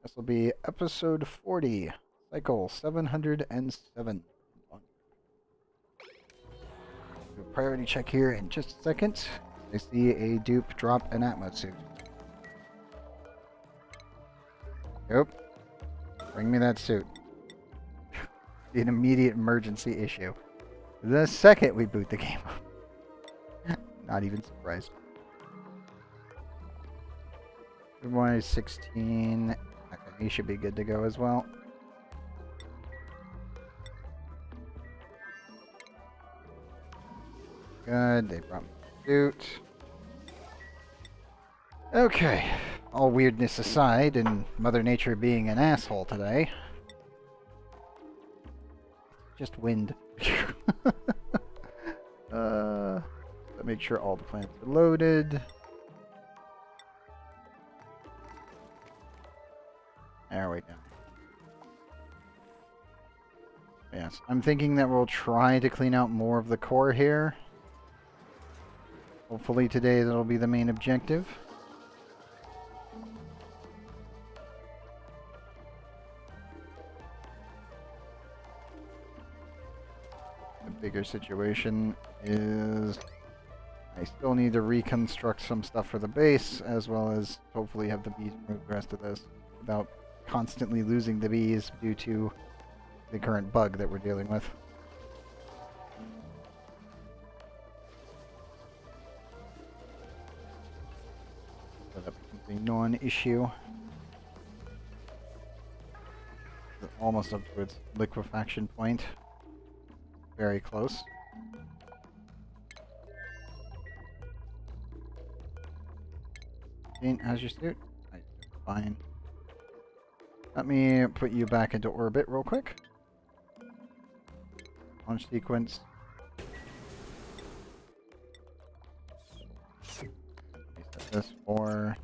This will be episode 40, cycle 707. Do a priority check here in just a second. I see a dupe drop an Atmos suit. Nope. Bring me that suit. An immediate emergency issue. The second we boot the game up. Not even surprised. Why 16? Okay, he should be good to go as well. Good, they brought me the suit. Okay, all weirdness aside, and Mother Nature being an asshole today. Just wind. Make sure all the plants are loaded. There we go. Yes, I'm thinking that we'll try to clean out more of the core here. Hopefully today that'll be the main objective. The bigger situation is I still need to reconstruct some stuff for the base, as well as hopefully have the bees remove the rest of this without constantly losing the bees due to the current bug that we're dealing with. So that becomes a non-issue. Almost up to its liquefaction point. Very close. Jane, how's your suit? Fine. Let me put you back into orbit real quick. Launch sequence. Set this for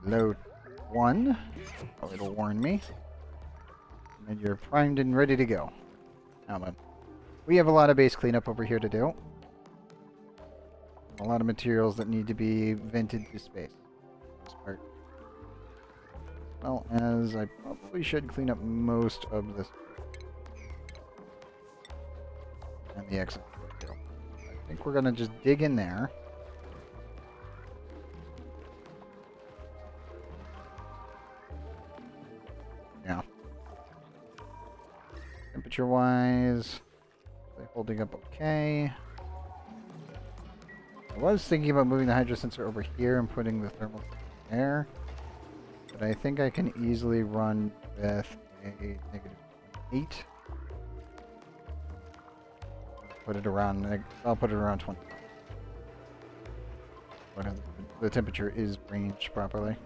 load 1. Oh, it'll warn me. And you're primed and ready to go. Now then. We have a lot of base cleanup over here to do. A lot of materials that need to be vented to space. This part. As well as I probably should clean up most of this. And the exit. I think we're gonna just dig in there. Yeah. Temperature wise, they're holding up okay. I was thinking about moving the hydro sensor over here and putting the thermal there, but I think I can easily run with a -8. Put it around. I'll put it around 20. The temperature is ranged properly.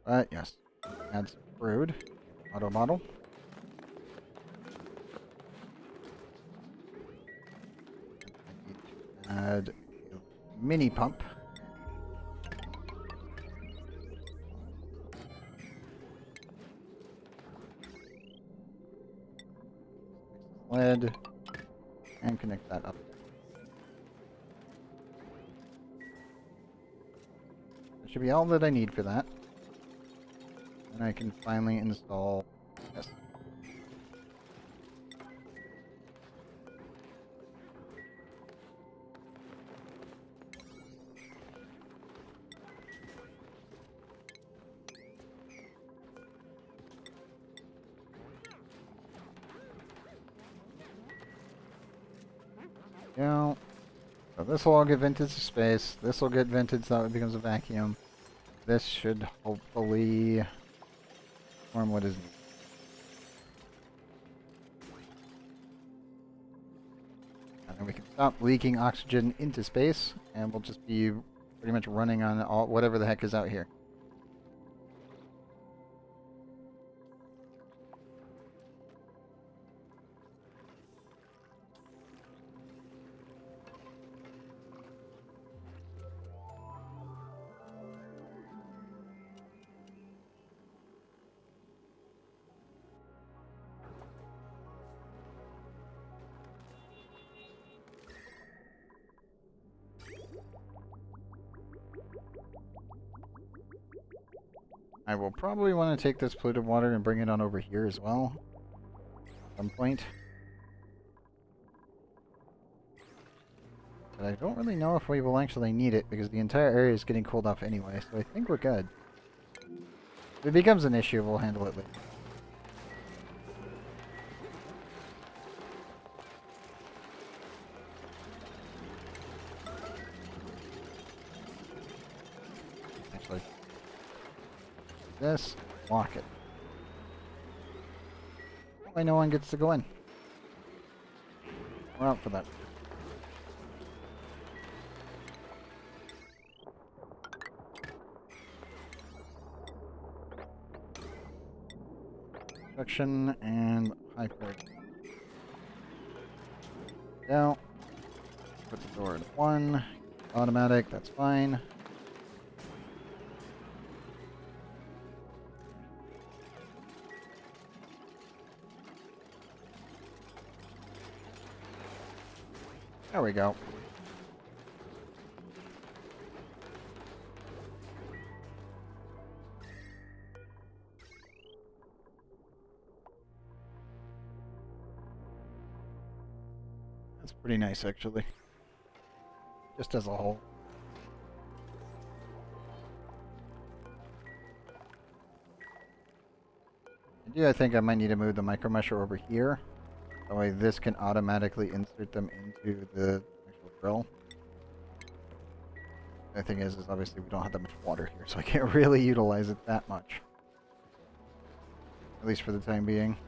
But yes, add some brood. Auto model. Add a mini pump. Lead. And connect that up. That should be all that I need for that. And I can finally install this. Go. So this will all get vented to space. This will get vented so it becomes a vacuum. This should hopefully form what is needed. And then we can stop leaking oxygen into space, and we'll just be pretty much running on all whatever the heck is out here. I will probably want to take this polluted water and bring it on over here as well. At some point. But I don't really know if we will actually need it because the entire area is getting cooled off anyway, so I think we're good. If it becomes an issue, we'll handle it later. Actually, this, lock it. That way no one gets to go in. We're out for that. Production and high priority. Now, put the door at 1. Automatic, that's fine. There we go. That's pretty nice, actually. Just as a whole. I think I might need to move the micromesher over here. That way this can automatically insert them into the actual drill. The thing is obviously we don't have that much water here, so I can't really utilize it that much. At least for the time being.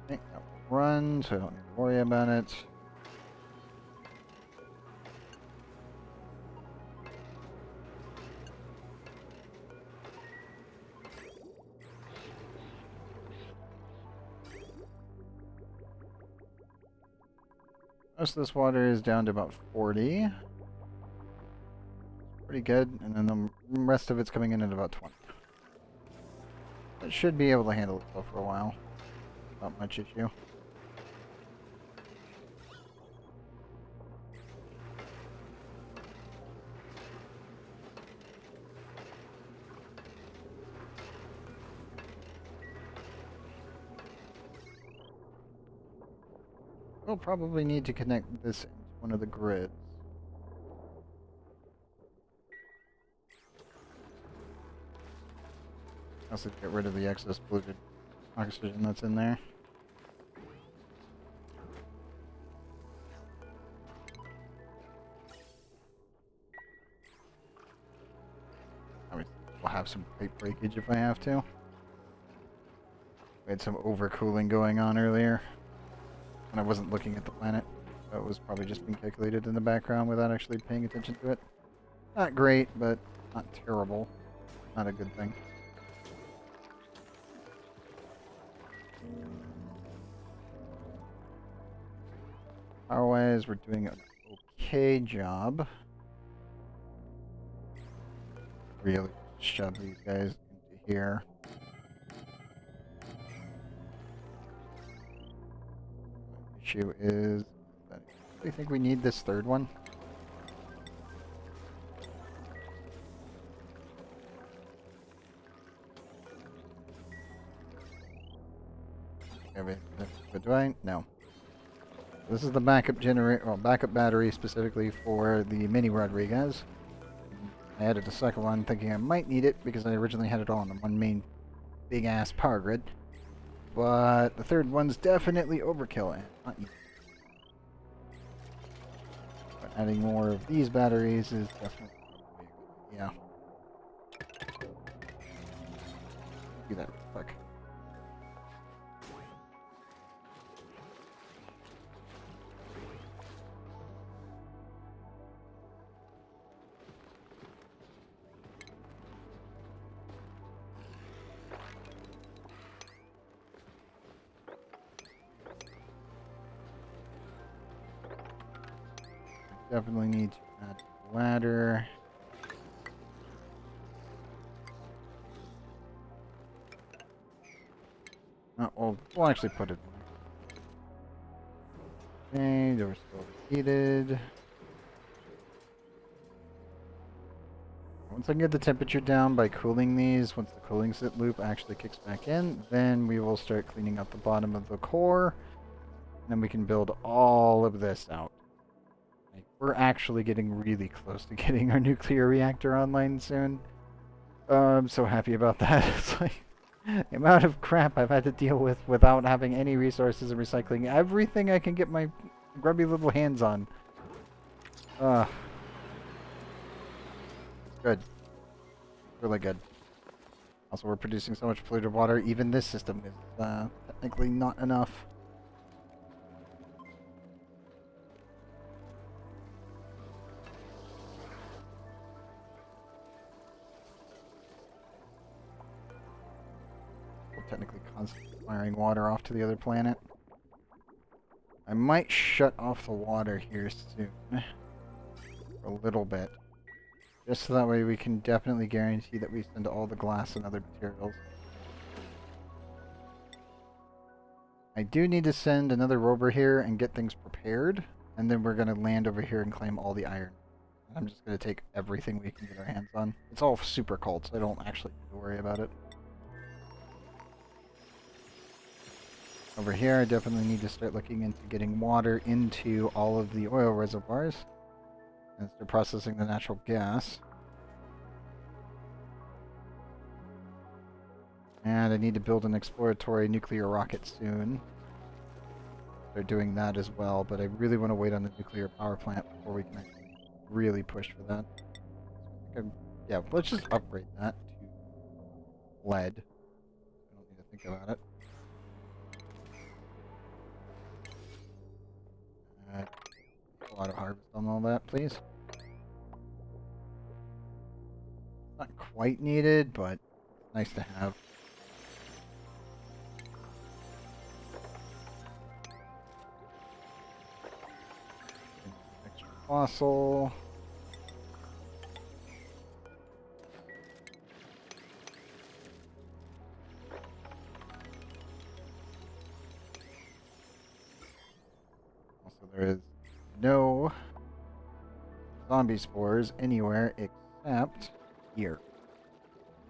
Okay, that will run, so I don't need to worry about it. Most of this water is down to about 40. Pretty good, and then the rest of it's coming in at about 20. It should be able to handle itself for a while. Not much issue. We'll probably need to connect this into one of the grids. Also get rid of the excess polluted oxygen that's in there. I mean, we'll have some pipe breakage if I have to. We had some overcooling going on earlier. And I wasn't looking at the planet. So it was probably just being calculated in the background without actually paying attention to it. Not great, but not terrible. Not a good thing. Power-wise, we're doing an okay job. Really shove these guys into here. Issue is that I think we need this third one. But do I? No. This is the backup generator, well, backup battery specifically for the mini Rodriguez. I added a second one thinking I might need it because I originally had it all on the one main big ass power grid. But the third one's definitely overkill and not useful. But adding more of these batteries is definitely a good idea. Do that real quick. Definitely need to add a ladder. We'll actually put it. Okay, they were still heated. Once I can get the temperature down by cooling these, once the cooling loop actually kicks back in, then we will start cleaning up the bottom of the core. And then we can build all of this out. Like, we're actually getting really close to getting our nuclear reactor online soon. I'm so happy about that. It's like the amount of crap I've had to deal with without having any resources and recycling everything I can get my grubby little hands on. It's good. Really good. Also, we're producing so much polluted water, even this system is technically not enough. We're technically constantly firing water off to the other planet. I might shut off the water here soon. For a little bit. Just so that way we can definitely guarantee that we send all the glass and other materials. I do need to send another rover here and get things prepared. And then we're going to land over here and claim all the iron. I'm just going to take everything we can get our hands on. It's all super cold, so I don't actually need to worry about it. Over here, I definitely need to start looking into getting water into all of the oil reservoirs. And start processing the natural gas. And I need to build an exploratory nuclear rocket soon. They're doing that as well, but I really want to wait on the nuclear power plant before we can really push for that. Yeah, let's just upgrade that to lead. I don't need to think about it. Auto harvest on all that, please. Not quite needed, but nice to have. Extra fossil. Also, there is no zombie spores anywhere except here.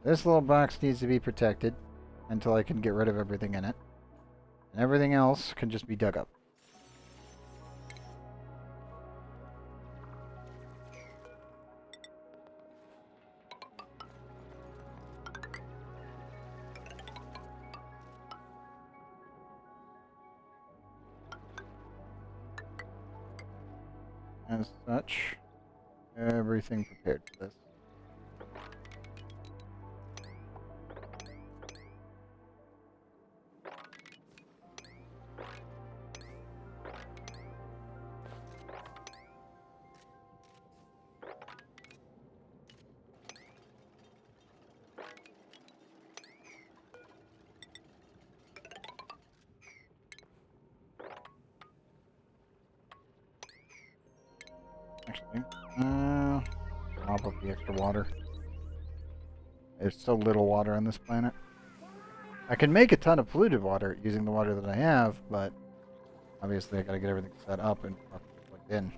This little box needs to be protected until I can get rid of everything in it. And everything else can just be dug up. As such, everything prepared for this. Actually, mop up the extra water. There's so little water on this planet. I can make a ton of polluted water using the water that I have, but obviously I gotta get everything set up and properly plugged in.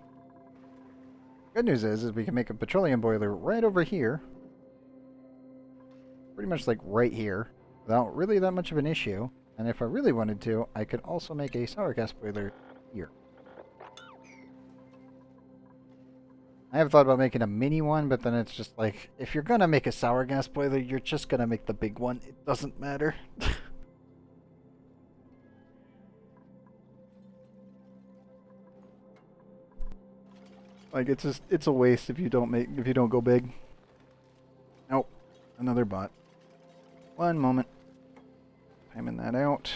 Good news is we can make a petroleum boiler right over here. Pretty much like right here, without really that much of an issue. And if I really wanted to, I could also make a sour gas boiler here. I have thought about making a mini one, but then it's just like, if you're gonna make a sour gas boiler, you're just gonna make the big one. It doesn't matter. Like, it's a waste if you don't go big. Nope. Another bot. One moment. Timing that out.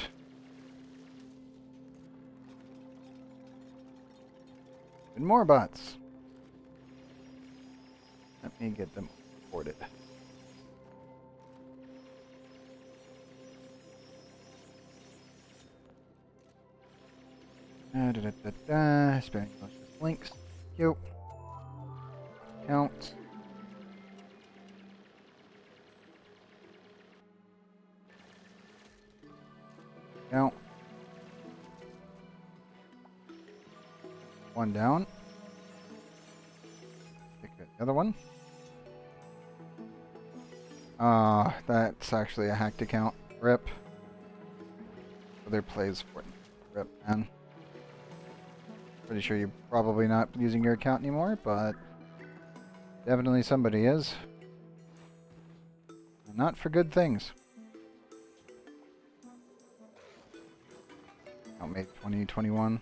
And more bots. Let me get them ported. Sparing malicious links. Yo. Count. Go. One down. Pick the other one. That's actually a hacked account. Rip. Other plays for it. Rip, man. Pretty sure you're probably not using your account anymore, but definitely somebody is. And not for good things. May 2021.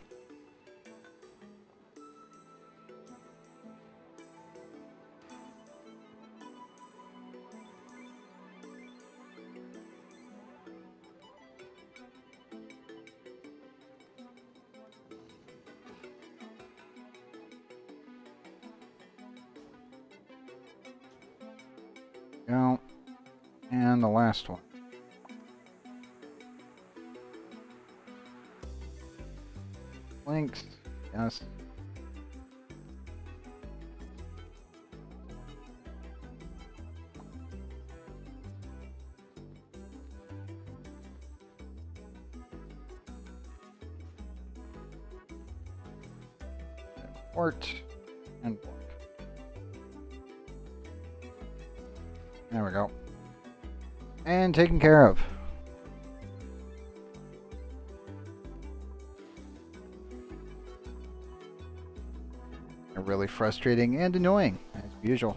Go. And the last one. Links. Yes. Port and block. There we go. And taken care of. Really frustrating and annoying, as usual.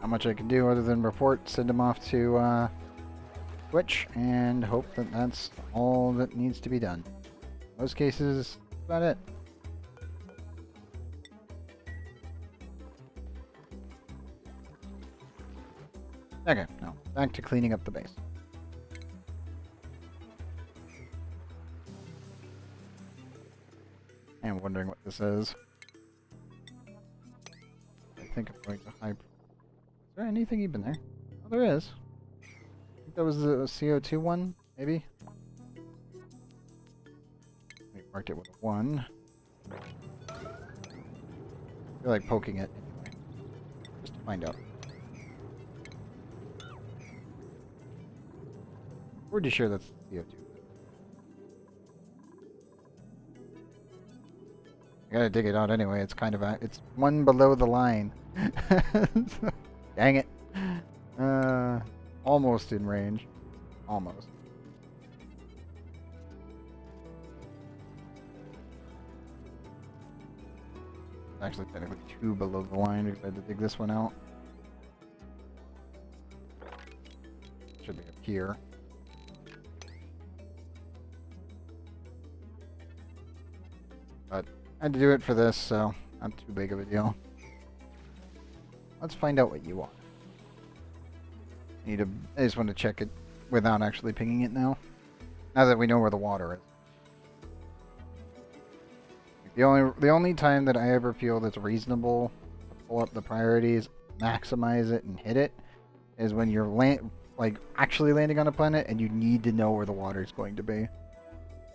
Not much I can do other than report, send them off to Twitch, and hope that that's all that needs to be done. In most cases, that's about it. Okay, now back to cleaning up the base. I'm wondering what this is. I think I'm going to hype. Is there anything even there? Oh, there is. I think that was the CO2 one, maybe? I marked it with a 1. I feel like poking it anyway, just to find out. Pretty sure that's CO2. I gotta dig it out anyway. It's kind of it's one below the line. Dang it. Almost in range. Almost. Actually, technically 2 below the line because I had to dig this one out. Should be up here. But I had to do it for this, so not too big of a deal. Let's find out what you want. I just want to check it without actually pinging it now. Now that we know where the water is. The only time that I ever feel that's reasonable to pull up the priorities, maximize it, and hit it is when you're actually landing on a planet and you need to know where the water is going to be.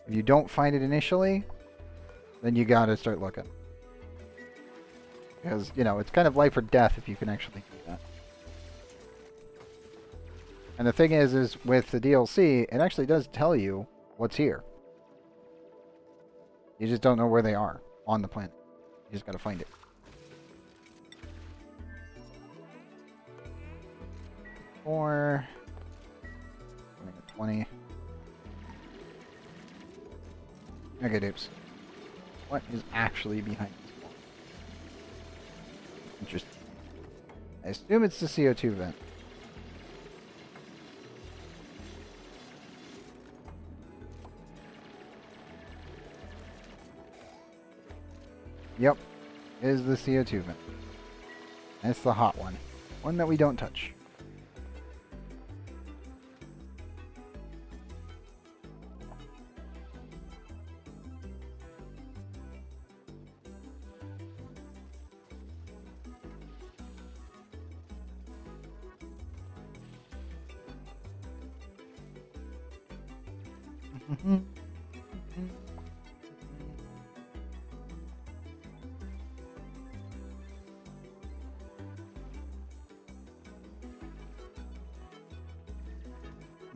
If you don't find it initially, then you gotta start looking. Because, you know, it's kind of life or death if you can actually do that. And the thing is with the DLC, it actually does tell you what's here. You just don't know where they are on the planet. You just gotta find it. Or 20. Okay, dupes. What is actually behind this wall? Interesting. I assume it's the CO2 vent. Yep, it is the CO2 vent. That's the hot one. One that we don't touch.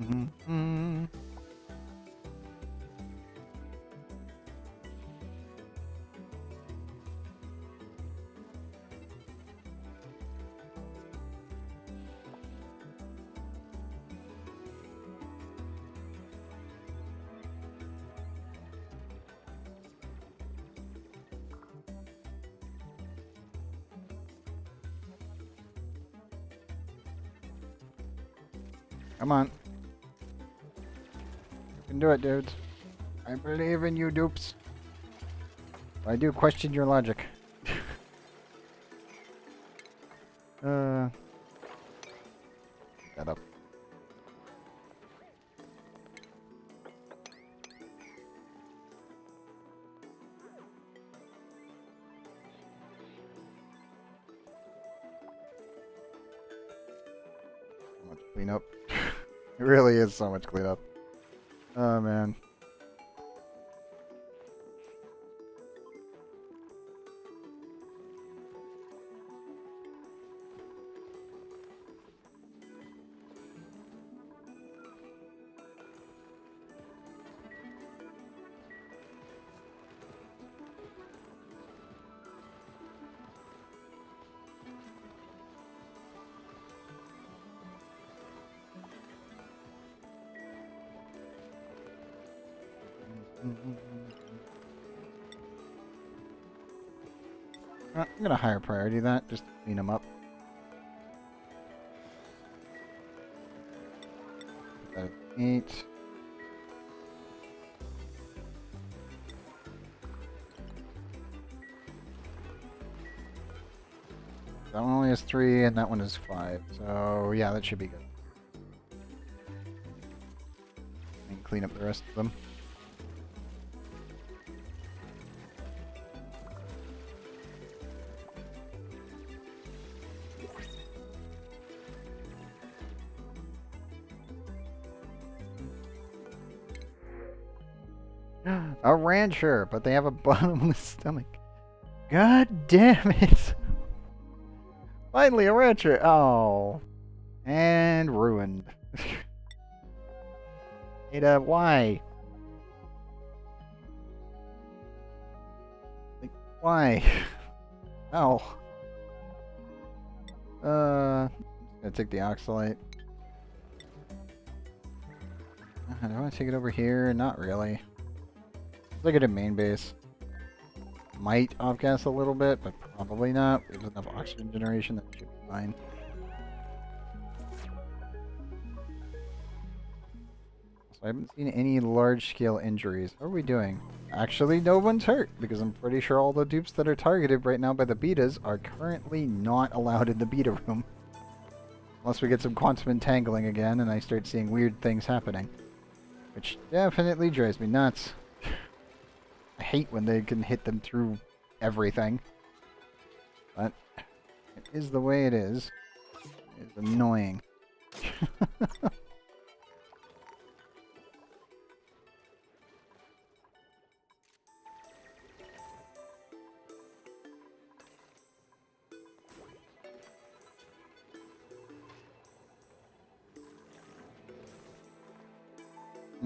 Mm-hmm. Come on. You can do it, dudes. I believe in you, dupes. I do question your logic. That up. So much cleanup. It really is so much cleanup. Oh man. I'm gonna higher priority that just to clean them up. Put that at 8. That one only has 3 and that one is 5. So yeah, that should be good. And clean up the rest of them. A rancher, but they have a bottomless stomach. God damn it! Finally, a rancher. Oh, and ruined. Ada, why? Like, why? Oh. I'm gonna take the oxalate. Do I want to take it over here? Not really. Look at a main base. Might off-gas a little bit, but probably not. There's enough oxygen generation that should be fine. So I haven't seen any large-scale injuries. How are we doing? Actually, no one's hurt, because I'm pretty sure all the dupes that are targeted right now by the betas are currently not allowed in the beta room. Unless we get some quantum entangling again and I start seeing weird things happening. Which definitely drives me nuts. I hate when they can hit them through everything. But it is the way it is. It's annoying.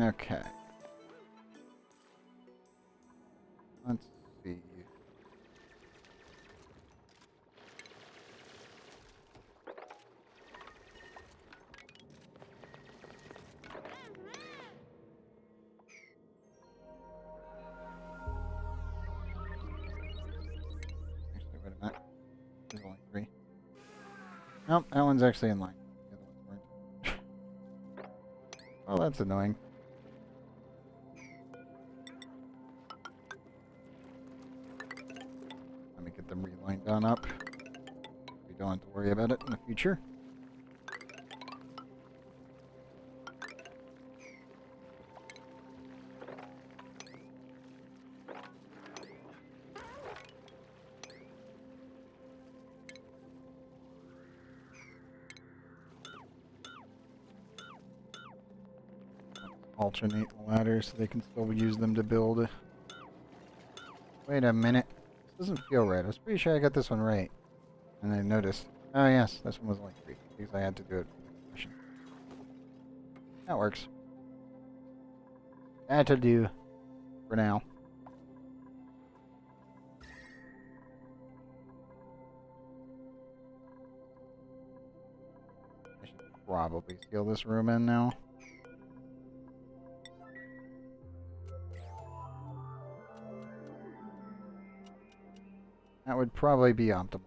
Okay. Let's see. Actually, wait a minute. There's only 3. Nope, that one's actually in line. The other ones weren't. Oh, that's annoying. Let me get them relined on up. We don't have to worry about it in the future. Alternate the ladders so they can still use them to build. Wait a minute. This doesn't feel right. I was pretty sure I got this one right. And I noticed. Oh yes, this one was only 3. Because I had to do it for the question. That works. That'll do for now. I should probably seal this room in now. That would probably be optimal.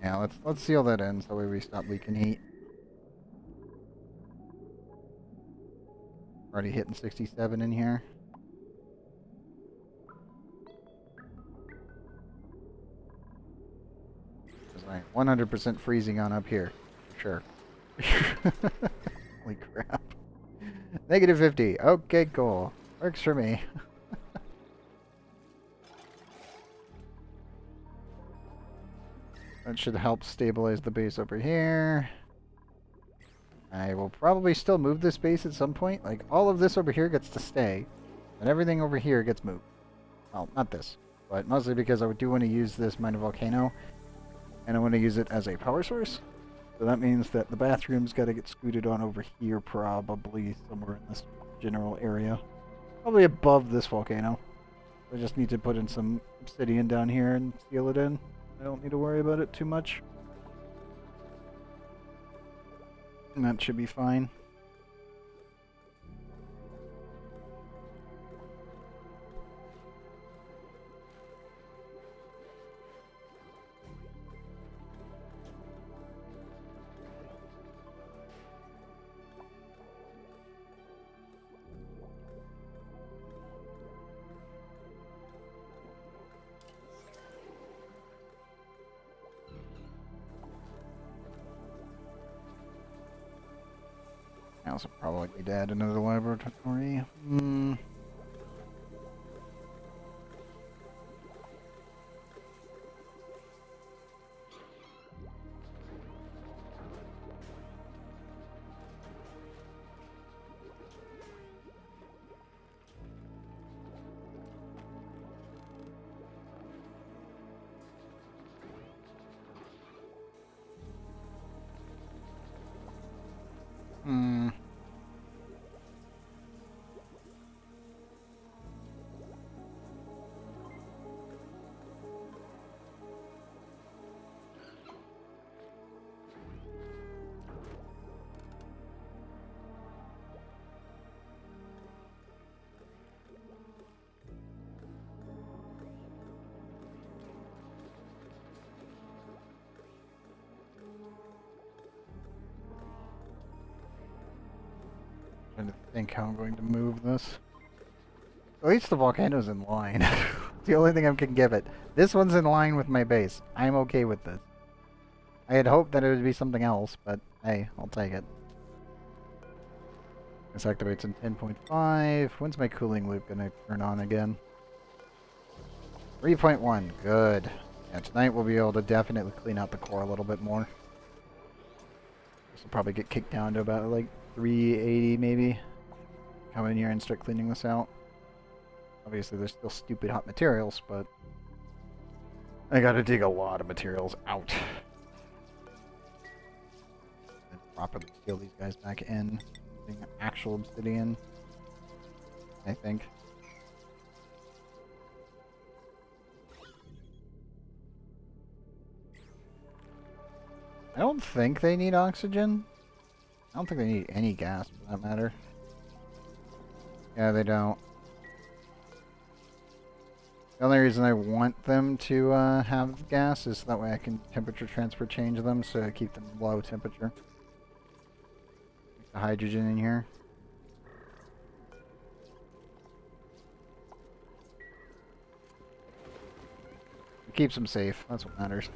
Yeah, let's seal that in so we stop leaking heat. Already hitting 67 in here. Because I'm 100% freezing on up here. For sure. Holy crap. Negative 50. Okay, cool. Works for me. That should help stabilize the base over here. I will probably still move this base at some point. Like, all of this over here gets to stay. And everything over here gets moved. Well, not this. But mostly because I do want to use this minor volcano. And I want to use it as a power source. So that means that the bathroom's got to get scooted on over here, probably somewhere in this general area. Probably above this volcano. I just need to put in some obsidian down here and seal it in. I don't need to worry about it too much. And that should be fine. I also probably need to add another laboratory. Trying to think how I'm going to move this. At least the volcano's in line. It's the only thing I can give it. This one's in line with my base. I'm okay with this. I had hoped that it would be something else, but hey, I'll take it. This activates in 10.5. When's my cooling loop gonna turn on again? 3.1. Good. Yeah, tonight we'll be able to definitely clean out the core a little bit more. This will probably get kicked down to about like 380 maybe. Come in here and start cleaning this out. Obviously there's still stupid hot materials, but I gotta dig a lot of materials out. And properly seal these guys back in. Using actual obsidian, I think. I don't think they need oxygen. I don't think they need any gas for that matter. Yeah, they don't. The only reason I want them to have gas is that way I can temperature transfer change them so I keep them low temperature. Keep the hydrogen in here. It keeps them safe. That's what matters.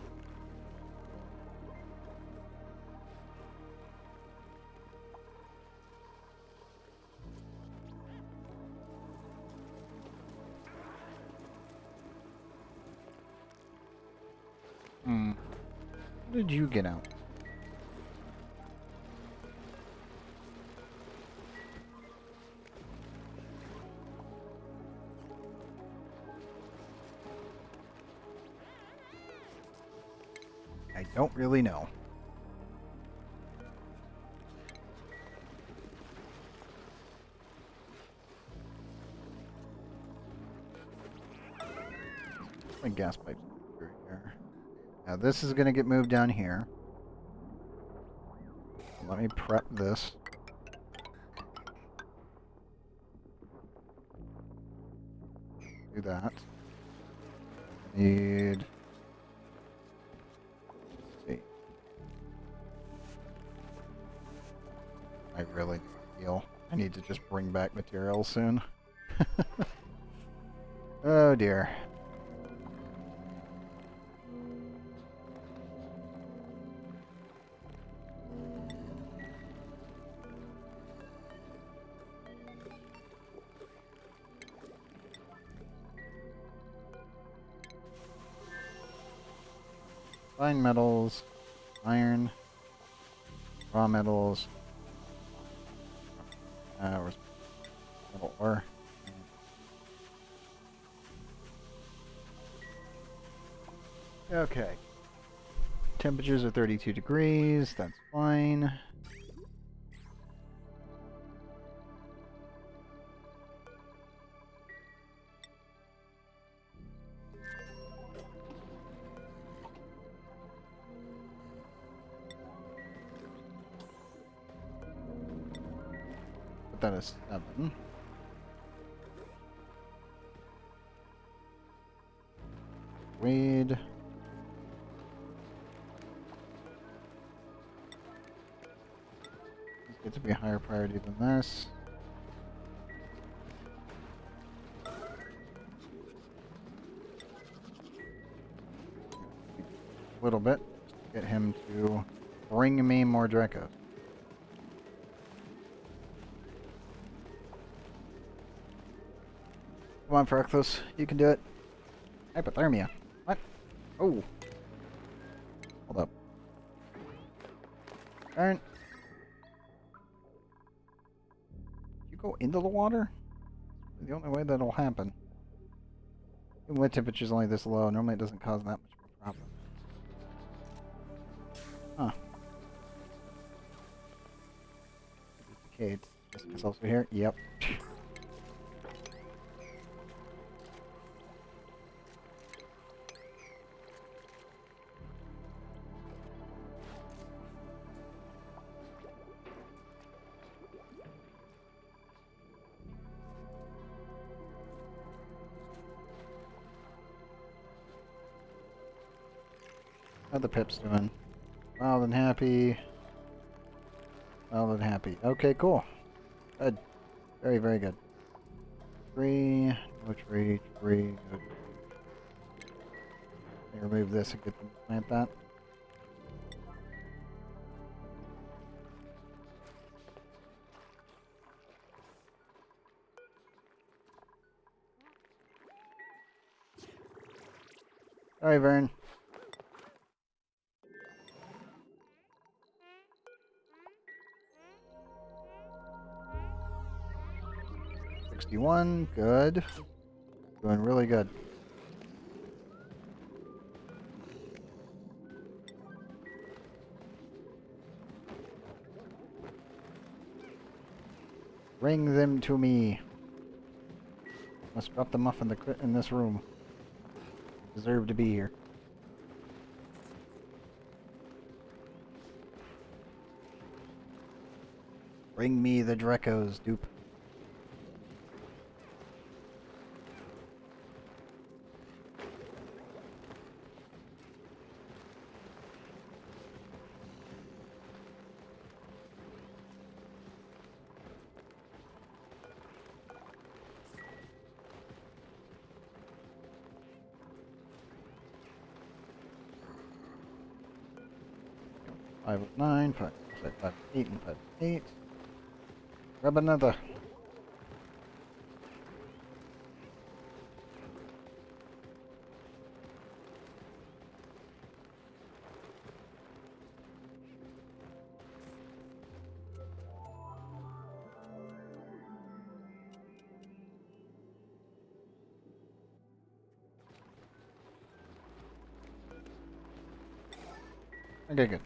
How did you get out? I don't really know. My gas pipes through here. Now this is going to get moved down here. Let me prep this. Do that. Need. Let's see. I really feel I need to just bring back materials soon. Oh dear. Fine metals, iron, raw metals, where's metal ore? Okay. Temperatures are 32 degrees, that's fine. That is 7. Weed. This gets to be a higher priority than this. A little bit. Just to get him to bring me more Dracos. Come on, Fractus. You can do it. Hypothermia. What? Oh. Hold up. Darn. You go into the water? The only way that'll happen. Even when temperature's only this low, normally it doesn't cause that much of a problem. Huh. Decayed. Is also here? Yep. How the Pip's doing? Wild and happy. Wild and happy. Okay, cool. Good. Very, very good. Tree. No tree. Tree. No tree. Let me remove this and get them to plant that. Sorry, Vern. $61. Good. Doing really good. Bring them to me. Must drop them off in this room. Deserve to be here. Bring me the Dracos, dupe. Five of 9, 5 of 8, and 5 of 8. Grab another. Okay, good.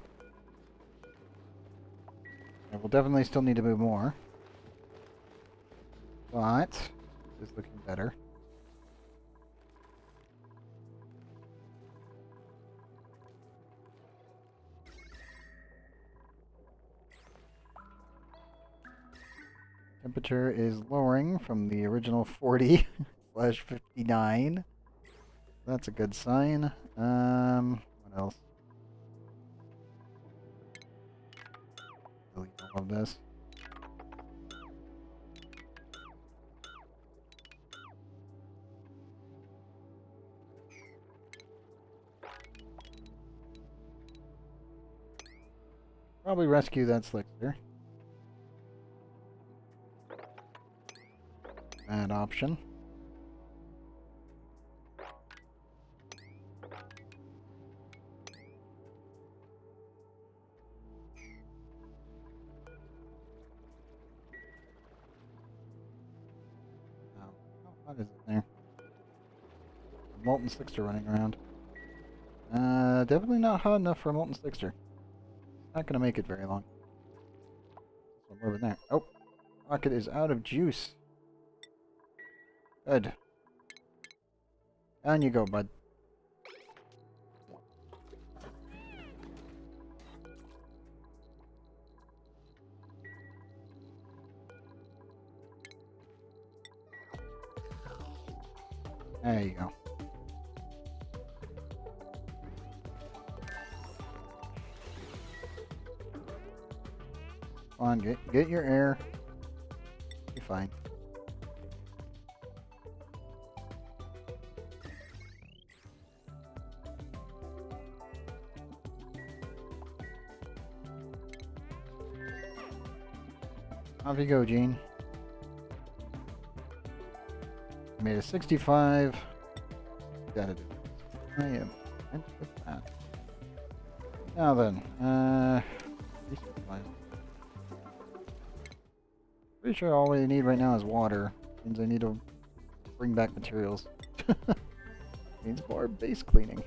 Okay, we'll definitely still need to move more. But it's looking better. Temperature is lowering from the original 40 slash 59. That's a good sign. What else? Delete all of this. Probably rescue that slicker. Bad option. Oh, what is it there? A molten slicker running around. Definitely not hot enough for a molten slicker. Not gonna make it very long. So more over there. Oh, rocket is out of juice. Good. Down you go, bud. There you go. Come on, get your air. Be fine. Off you go, Gene. Made a 65. Gotta do it. I am meant with that. Now then, resupply. Pretty sure all we need right now is water. Means I need to bring back materials. Means more base cleaning.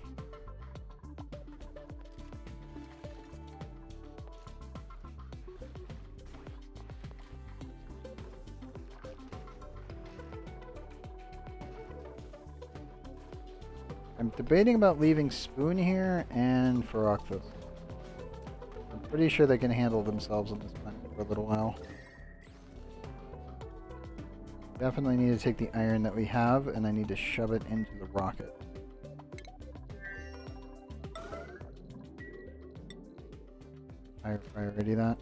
I'm debating about leaving Spoon here and Ferocthos. I'm pretty sure they can handle themselves on this planet for a little while. Definitely need to take the iron that we have, and I need to shove it into the rocket. Higher priority that.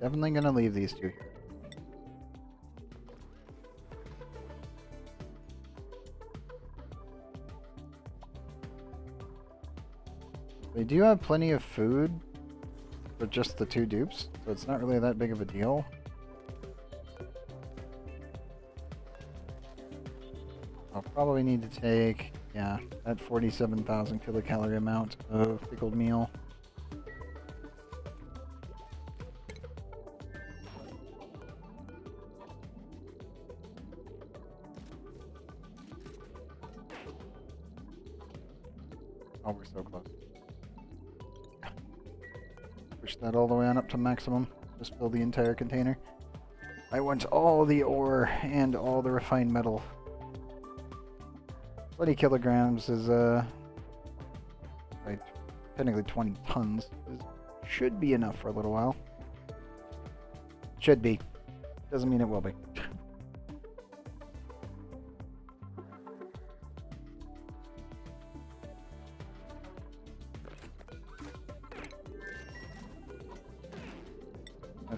Definitely gonna leave these two here. They do have plenty of food for just the two dupes, so it's not really that big of a deal. I'll probably need to take, yeah, that 47,000 kilocalorie amount of pickled meal. Oh, we're so close. Push that all the way on up to maximum. Just fill the entire container. I want all the ore and all the refined metal. 20 kilograms is, right, technically 20 tons. Should be enough for a little while. Should be. Doesn't mean it will be.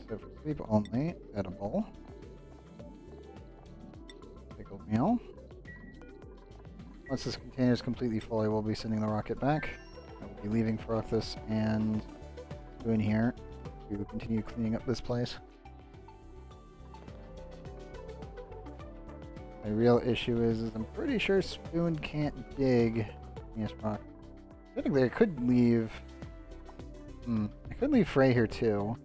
So for sleep only, edible. Pickled meal. Once this container is completely full, I will be sending the rocket back. I will be leaving Frothus and Spoon here to continue cleaning up this place. My real issue is I'm pretty sure Spoon can't dig Igneous Rock. Technically, I could leave. I could leave Frey here too.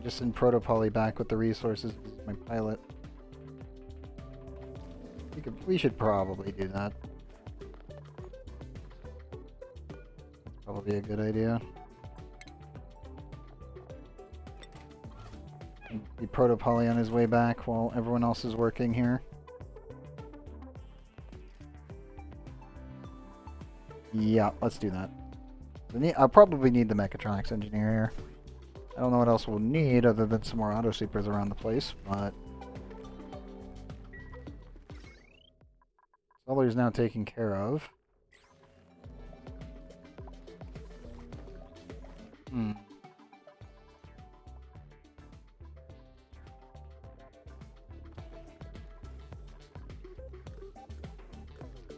Just send Protopoly back with the resources as my pilot. We should probably do that. Probably a good idea. Be Protopoly on his way back while everyone else is working here. Yeah, let's do that. I'll probably need the mechatronics engineer here. I don't know what else we'll need other than some more auto sweepers around the place, but Solar's now taken care of.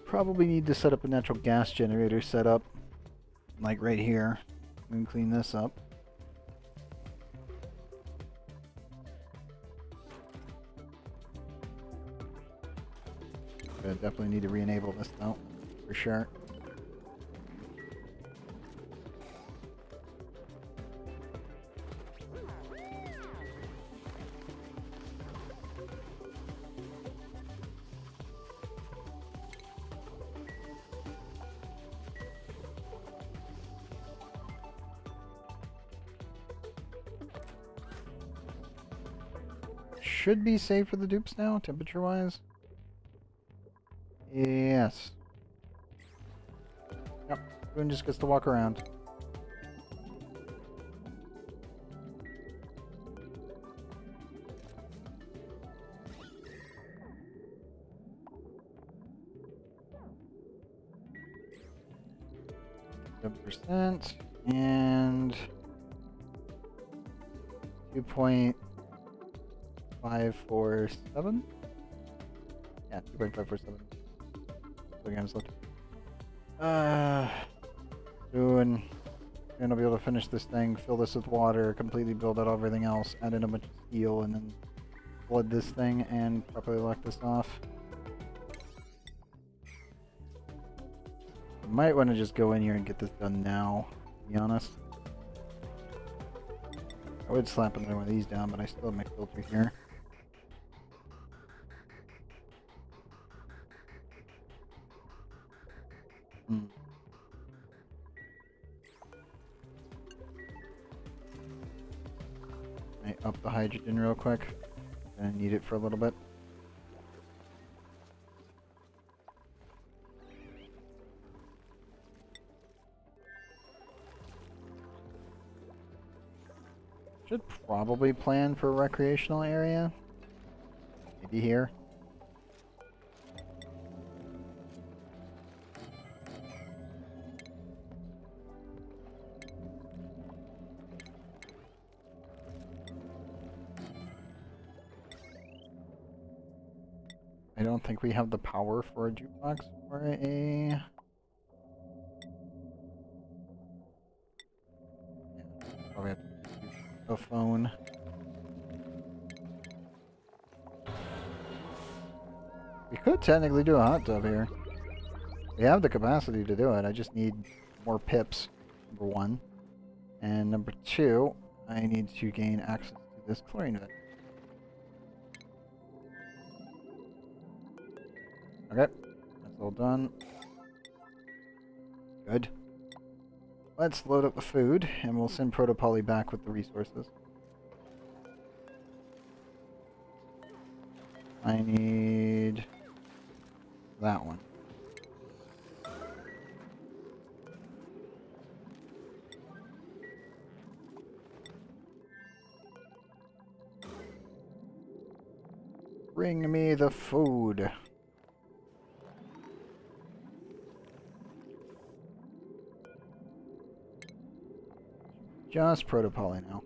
Probably need to set up a natural gas generator setup, like right here, and clean this up. I definitely need to re-enable this though, for sure. Should be safe for the dupes now, temperature-wise. Yes. Yep, everyone just gets to walk around. %, and 2.547? Yeah, 2.547. Again, just look. Soon I'll be able to finish this thing, fill this with water, completely build out everything else, add in a bunch of steel, and then flood this thing and properly lock this off. Might want to just go in here and get this done now, to be honest. I would slap another one of these down, but I still have my filter here. I up the hydrogen real quick. Gonna need it for a little bit. Should probably plan for a recreational area. Maybe here. I don't think we have the power for a jukebox or a... Yeah, probably have to use a phone. We could technically do a hot tub here. We have the capacity to do it. I just need more pips, number one. And number two, I need to gain access to this chlorine vent. Okay, that's all done. Good. Let's load up the food, and we'll send Protopoly back with the resources. I need that one. Bring me the food. Just Protopoly now.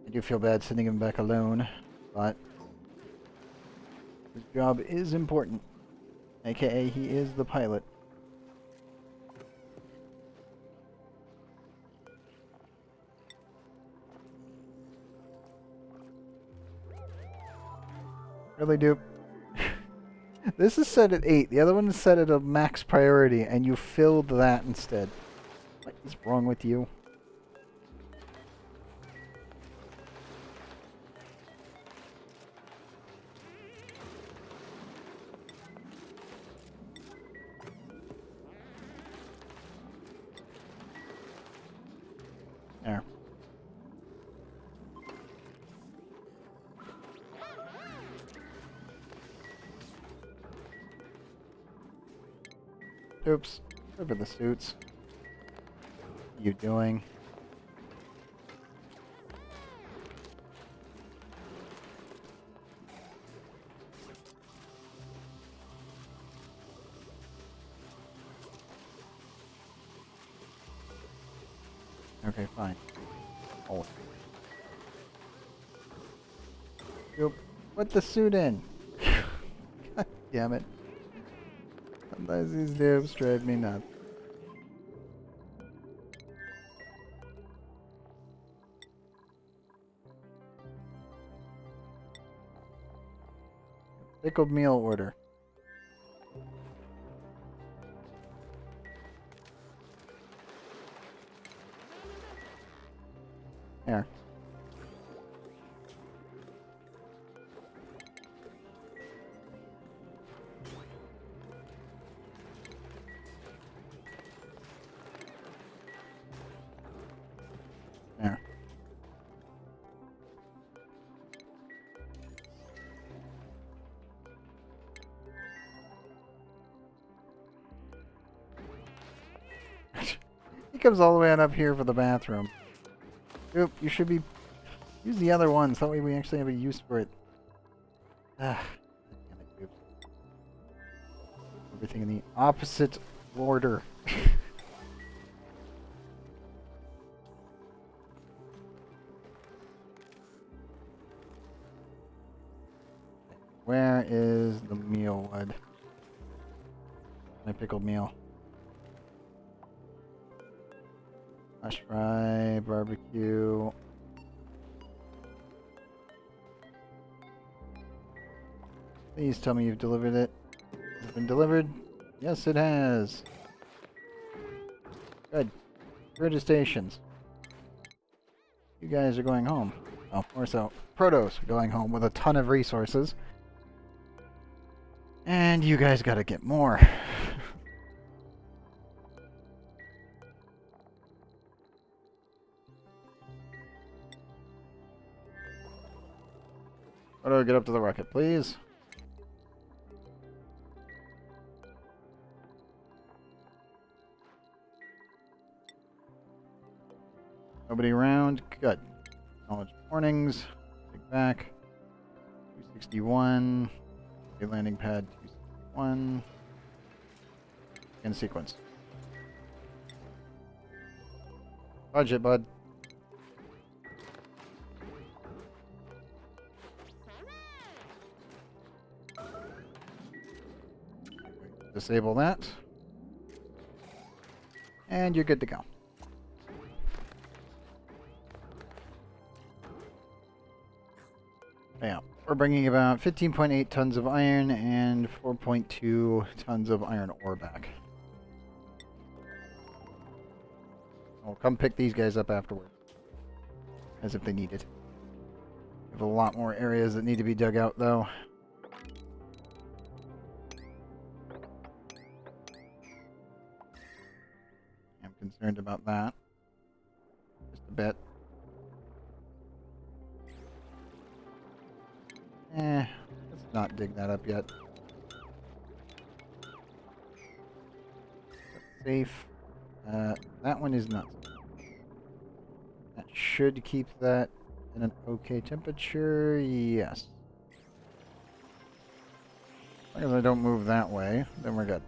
I do feel bad sending him back alone, but his job is important. AKA, he is the pilot. Really, dude? This is set at 8. The other one is set at a max priority, and you filled that instead. What is wrong with you? There. Oops. Over the suits. What are you doing? Okay, fine. Oh. You'll put the suit in. God damn it. Sometimes these noobs drive me nuts. Pickled meal order. There. There. He comes all the way on up here for the bathroom. Oop, you should be... Use the other ones, that way we actually have a use for it. Ah, damn it, dude. Everything in the opposite order. Where is the meal wood? My pickled meal. Flash fry, barbecue. Please tell me you've delivered it. Has it been delivered? Yes, it has. Good. Good stations. You guys are going home. Oh, or so. Protos are going home with a ton of resources. And you guys gotta get more. Proto, get up to the rocket, please. Nobody around? Good. Knowledge warnings. Take back. 261. Okay, landing pad 261. In sequence. Budget, bud. Disable that. And you're good to go. Yeah, we're bringing about 15.8 tons of iron and 4.2 tons of iron ore back. We'll come pick these guys up afterward. As if they need it. We have a lot more areas that need to be dug out, though. I'm concerned about that. Just a bit. Let's not dig that up yet. That's safe. That one is not. That should keep that in an okay temperature. Yes. As long as I don't move that way, then we're good.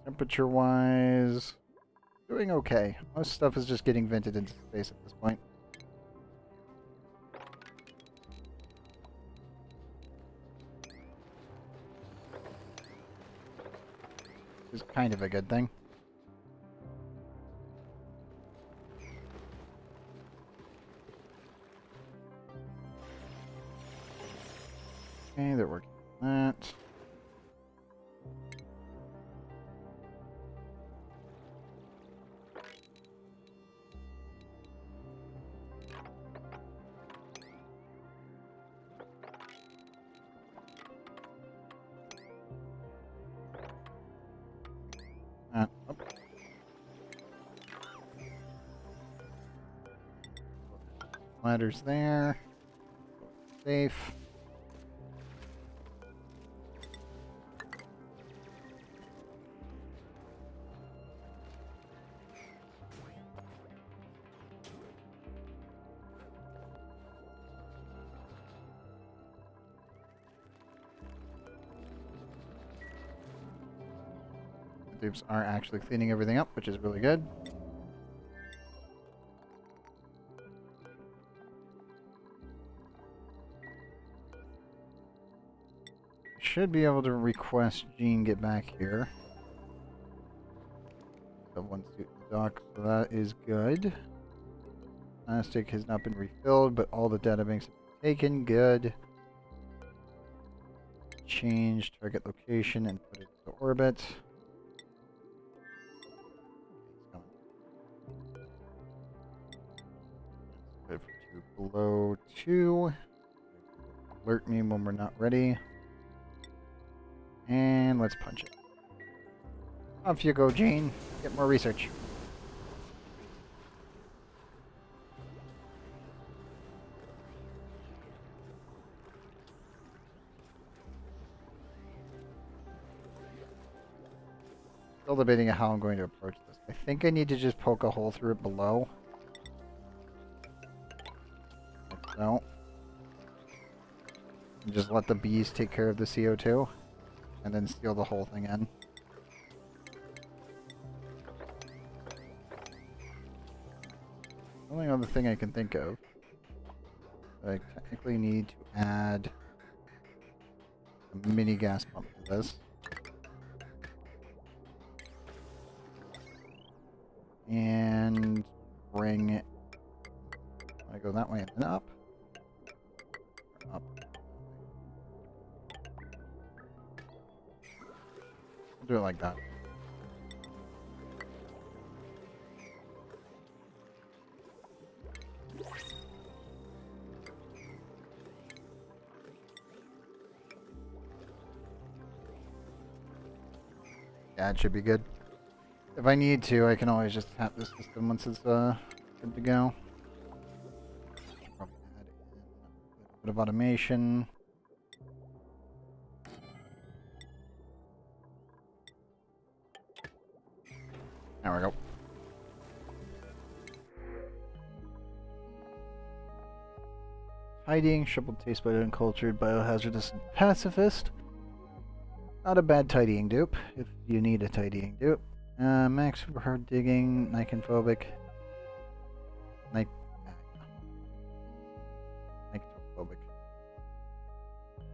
Temperature-wise, doing okay. Most stuff is just getting vented into space at this point. Which is kind of a good thing. Okay, they're working on that. Oh. Ladders there. Safe. Dupes are actually cleaning everything up, which is really good. Should be able to request Gene get back here. The one suit in the dock, so that is good. Plastic has not been refilled, but all the data banks have been taken. Good. Change target location and put it into orbit. Put it for 2 below 2. Alert me when we're not ready. And let's punch it. Off you go, Gene. Get more research. Still debating on how I'm going to approach this. I think I need to just poke a hole through it below. Like so. And just let the bees take care of the CO2. And then seal the whole thing in. The only other thing I can think of, I technically need to add a mini gas pump to this. And bring it. I go that way and then up. Up. I'll do it like that. Yeah, it should be good. If I need to, I can always just tap this system once it's good to go. Probably add in a little bit of automation. There we go. Tidying, shriveled taste bud, uncultured, biohazardous, and pacifist. Not a bad tidying dupe, if you need a tidying dupe. Max super hard digging, nicotrophobic. Nicotrophobic.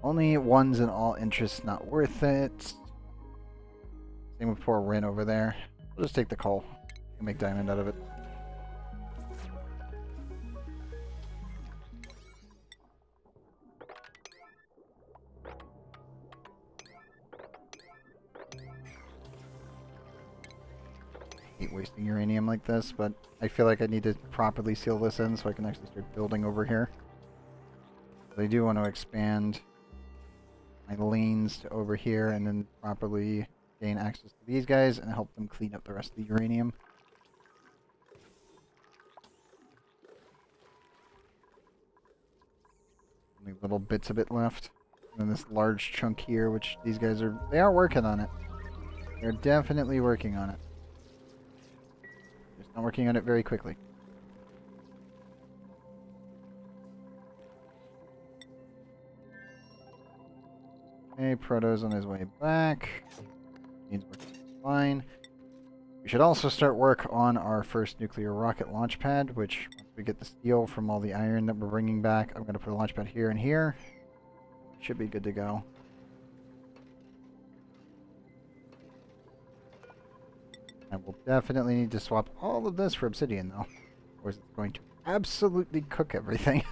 Only ones in all interests, not worth it. Same with poor Rin over there. We'll just take the coal and make diamond out of it. Hate wasting uranium like this, but I feel like I need to properly seal this in so I can actually start building over here. I do want to expand my lanes to over here and then properly gain access to these guys and help them clean up the rest of the uranium. Only little bits of it left. And then this large chunk here, which these guys they are working on it. They're definitely working on it. Just not working on it very quickly. Okay, Proto's on his way back. Needs working fine. We should also start work on our first nuclear rocket launch pad, which once we get the steel from all the iron that we're bringing back, I'm going to put a launch pad here and here. Should be good to go. I will definitely need to swap all of this for obsidian, though. Or is it going to absolutely cook everything?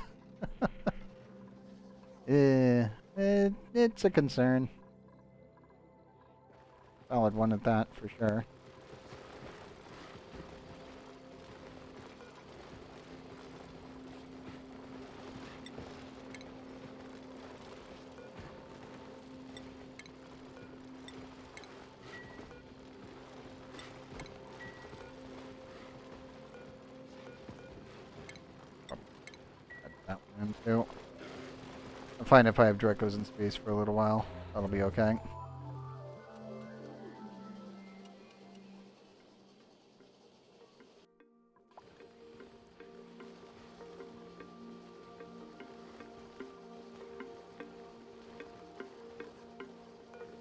It's a concern. Solid one at that, for sure. That one in too. I'm fine if I have Drekos in space for a little while. That'll be okay.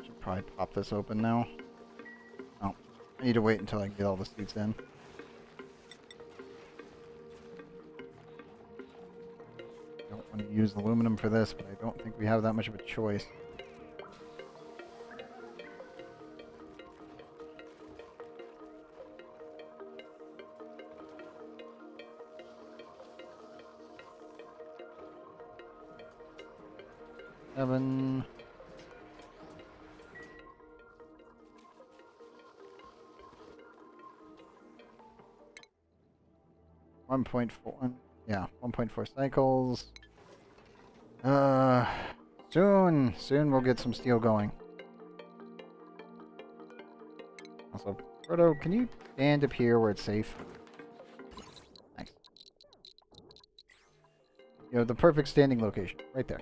Should probably pop this open now. Oh, I need to wait until I get all the seats in. Don't want to use aluminum for this, but I don't think we have that much of a choice. Seven. One point four. Yeah, 1.4 cycles. Soon we'll get some steel going. Also, Proto, can you stand up here where it's safe? Nice. You know, the perfect standing location, right there.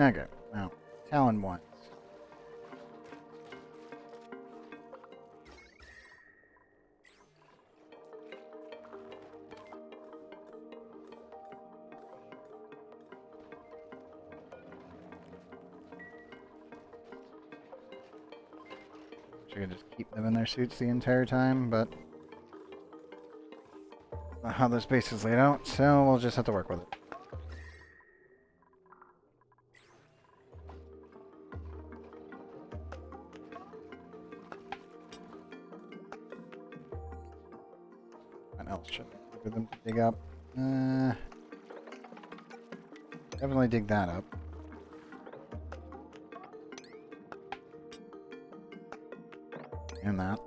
Okay, now, Talon 1. I could just keep them in their suits the entire time, but not how this base is laid out, so we'll just have to work with it. What else should I do for them to dig up? Definitely dig that up. And that.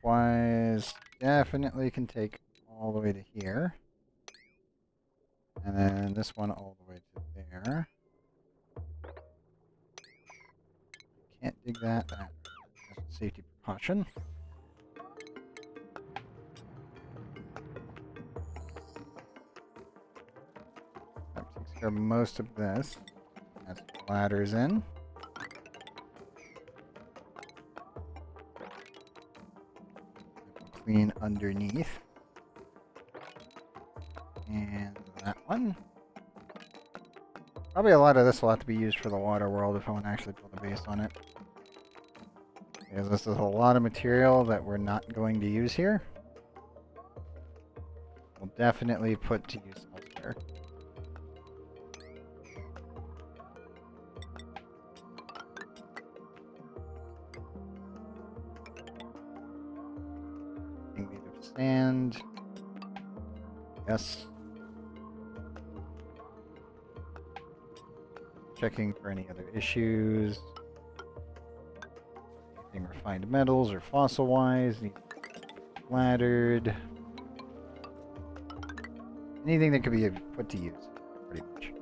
Wise definitely can take all the way to here. And then this one all the way to there. Can't dig that. That's a safety precaution. That takes care of most of this. That's ladders in. Clean underneath. And that one. Probably a lot of this will have to be used for the water world if I want to actually build a base on it. Because this is a lot of material that we're not going to use here. We'll definitely put to use elsewhere. Sand. Yes. Checking for any other issues. Anything refined metals or fossil wise. Laddered. Anything that could be put to use, pretty much.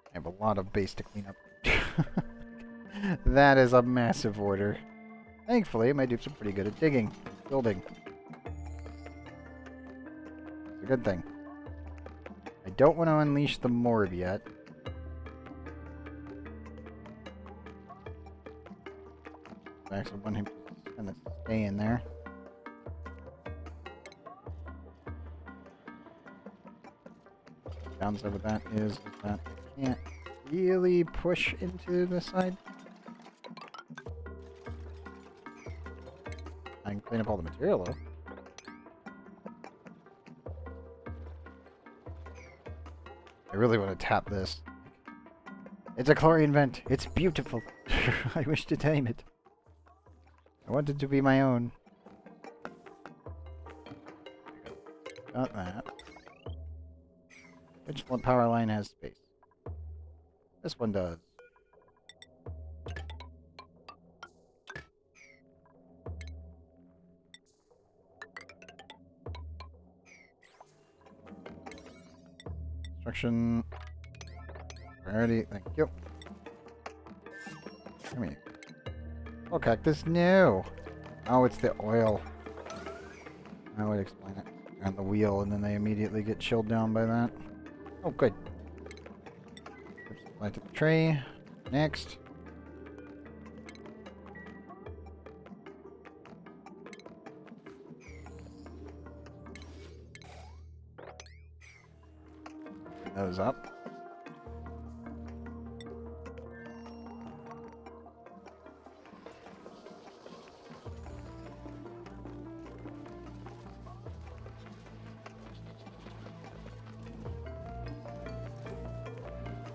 I have a lot of base to clean up. That is a massive order. Thankfully, my dupes are pretty good at digging, building. It's a good thing. I don't want to unleash the morb yet. I actually want him to kind of stay in there. Downside with that is that I can't really push into the side. clean up all the material, though. I really want to tap this. It's a chlorine vent. It's beautiful. I wish to tame it. I want it to be my own. Got that. Which one power line has space? This one does. Construction. Priority, thank you. Come here. Oh, cactus, no! Oh, it's the oil. I would explain it. On the wheel, and then they immediately get chilled down by that. Oh, good. Supply to the tray. Next. Bring those up.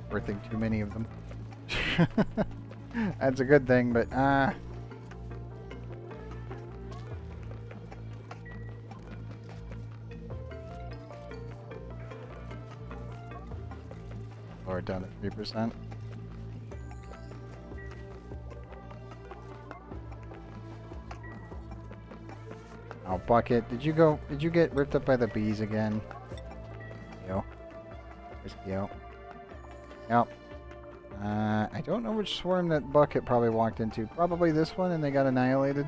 Birthing too many of them. That's a good thing, but lower it down to 3%. Oh, Bucket, did you get ripped up by the bees again? Yo. There's Yo. Yep. I don't know which swarm that Bucket probably walked into. Probably this one, and they got annihilated.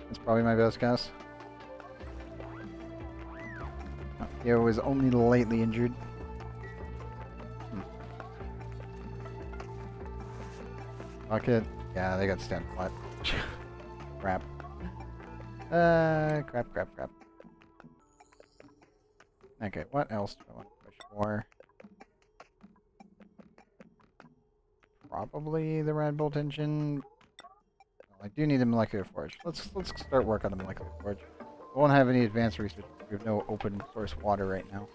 That's probably my best guess. Yo was only lightly injured. Bucket. Yeah, they got stand flat. Crap. Crap. Okay, what else do I want to push for? Probably the Red Bolt engine. Well, I do need a molecular forge. Let's start work on the molecular forge. We won't have any advanced research. We have no open source water right now.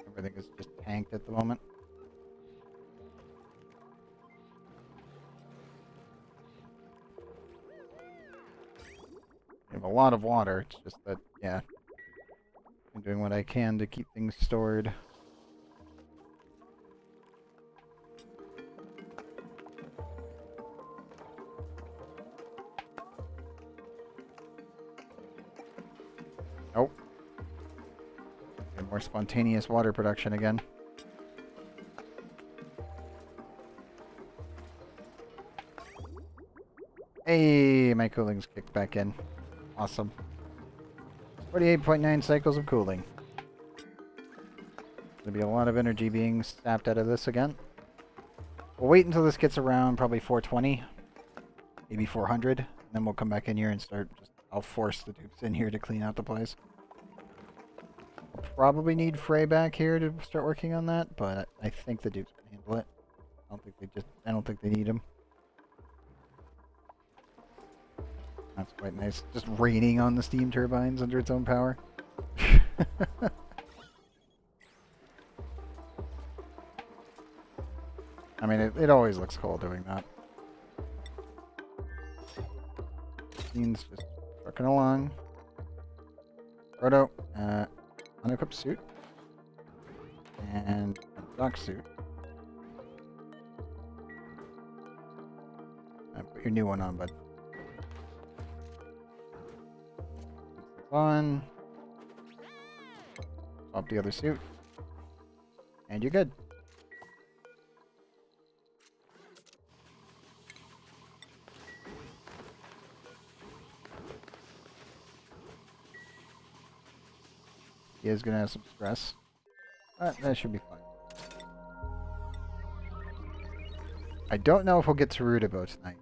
Everything is just tanked at the moment. We have a lot of water. It's just that, yeah, I'm doing what I can to keep things stored. Nope. Get more spontaneous water production again. Hey, my cooling's kicked back in. Awesome. 48.9 cycles of cooling. There'll be a lot of energy being sapped out of this again. We'll wait until this gets around probably 420, maybe 400, and then we'll come back in here and start just... I'll force the dupes in here to clean out the place. I'll probably need Frey back here to start working on that, but I think the dupes can handle it. I don't think they need him. That's quite nice. Just raining on the steam turbines under its own power. I mean, it always looks cool doing that. Scene's just trucking along. Proto, unequipped suit. And a dock suit. Put your new one on, bud. On. Swap the other suit. And you're good. He is going to have some stress. But that should be fine. I don't know if we'll get to Rudabo tonight.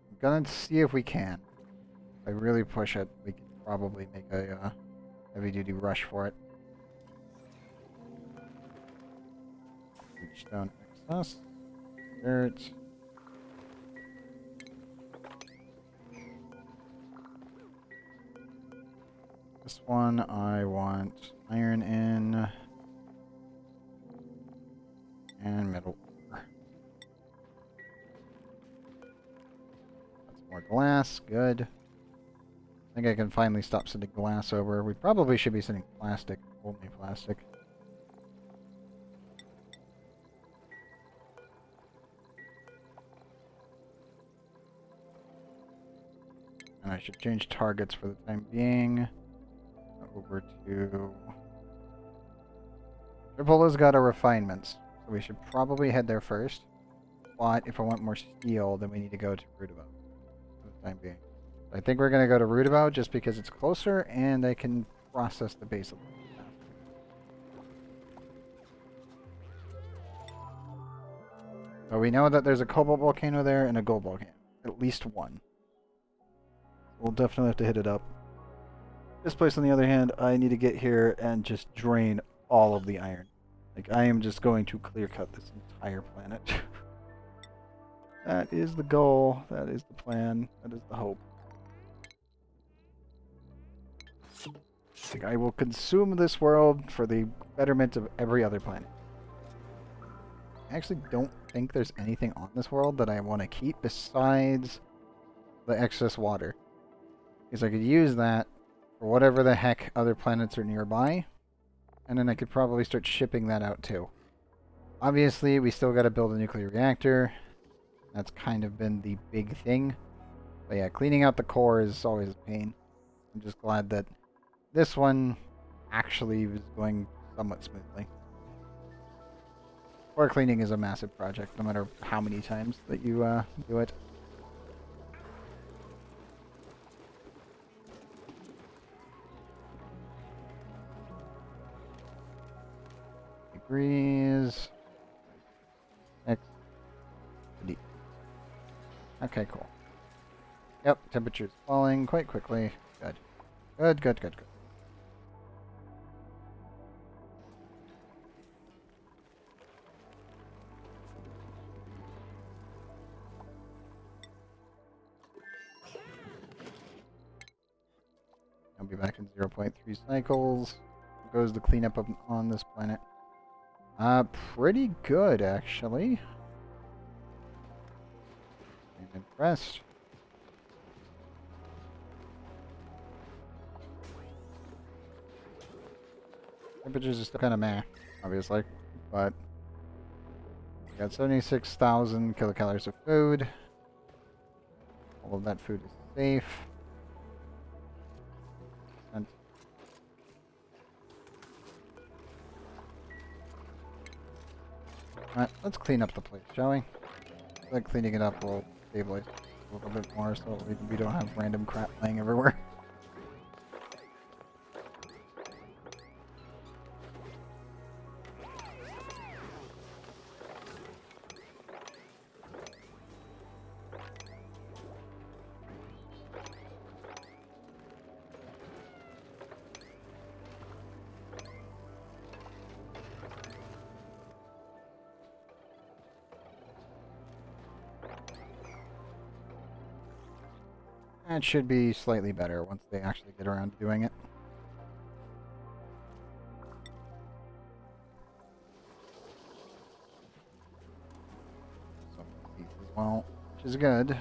I'm going to see if we can. If I really push it, we can probably make a heavy-duty rush for it. Stone excess. Dirt. one, I want iron in and metal ore. That's more glass. Good. I think I can finally stop sending glass over. We probably should be sending plastic, only plastic. And I should change targets for the time being. Over to... Tripola's got our refinements, so we should probably head there first. But if I want more steel, then we need to go to Rudabout for the time being. I think we're going to go to Rudabout just because it's closer and I can process the base a little bit faster. So we know that there's a cobalt volcano there and a gold volcano. At least one. We'll definitely have to hit it up. This place, on the other hand, I need to get here and just drain all of the iron. Like, I am just going to clear cut this entire planet. That is the goal. That is the plan. That is the hope. Like, I will consume this world for the betterment of every other planet. I actually don't think there's anything on this world that I want to keep besides the excess water. Because I could use that for whatever the heck other planets are nearby. And then I could probably start shipping that out too. Obviously, we still got to build a nuclear reactor. That's kind of been the big thing. But yeah, cleaning out the core is always a pain. I'm just glad that this one actually was going somewhat smoothly. Core cleaning is a massive project, no matter how many times that you do it. Degrees. Next. Okay, cool. Yep, temperature's falling quite quickly. Good. Good, good, good, good. I'll be back in 0.3 cycles. Goes the cleanup on this planet. Pretty good, actually. I'm impressed. Temperatures are still kind of meh, obviously, but we got 76,000 kilocalories of food. All of that food is safe. And alright, let's clean up the place, shall we? I like cleaning it up will stabilize a little bit more so we don't have random crap laying everywhere. That should be slightly better once they actually get around to doing it. So these as well, which is good.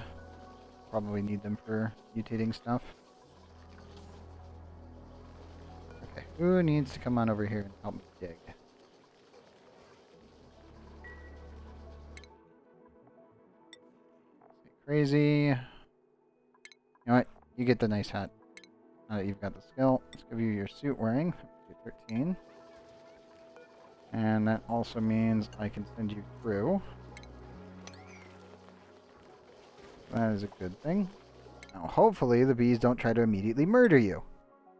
Probably need them for mutating stuff. Okay, who needs to come on over here and help me dig? Crazy. You know what? You get the nice hat. Now that you've got the skill, let's give you your suit wearing. 13. And that also means I can send you through. That is a good thing. Now, hopefully the bees don't try to immediately murder you.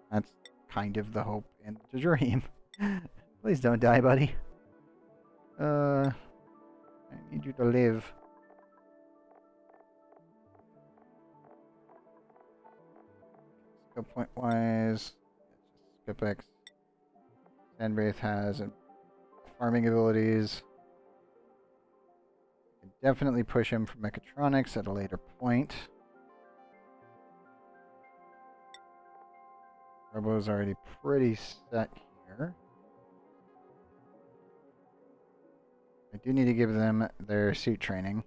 That's kind of the hope and the dream. Please don't die, buddy. I need you to live. Skill point wise, skip X. Sandwraith has farming abilities. Can definitely push him for mechatronics at a later point. Robo's already pretty set here. I do need to give them their suit training.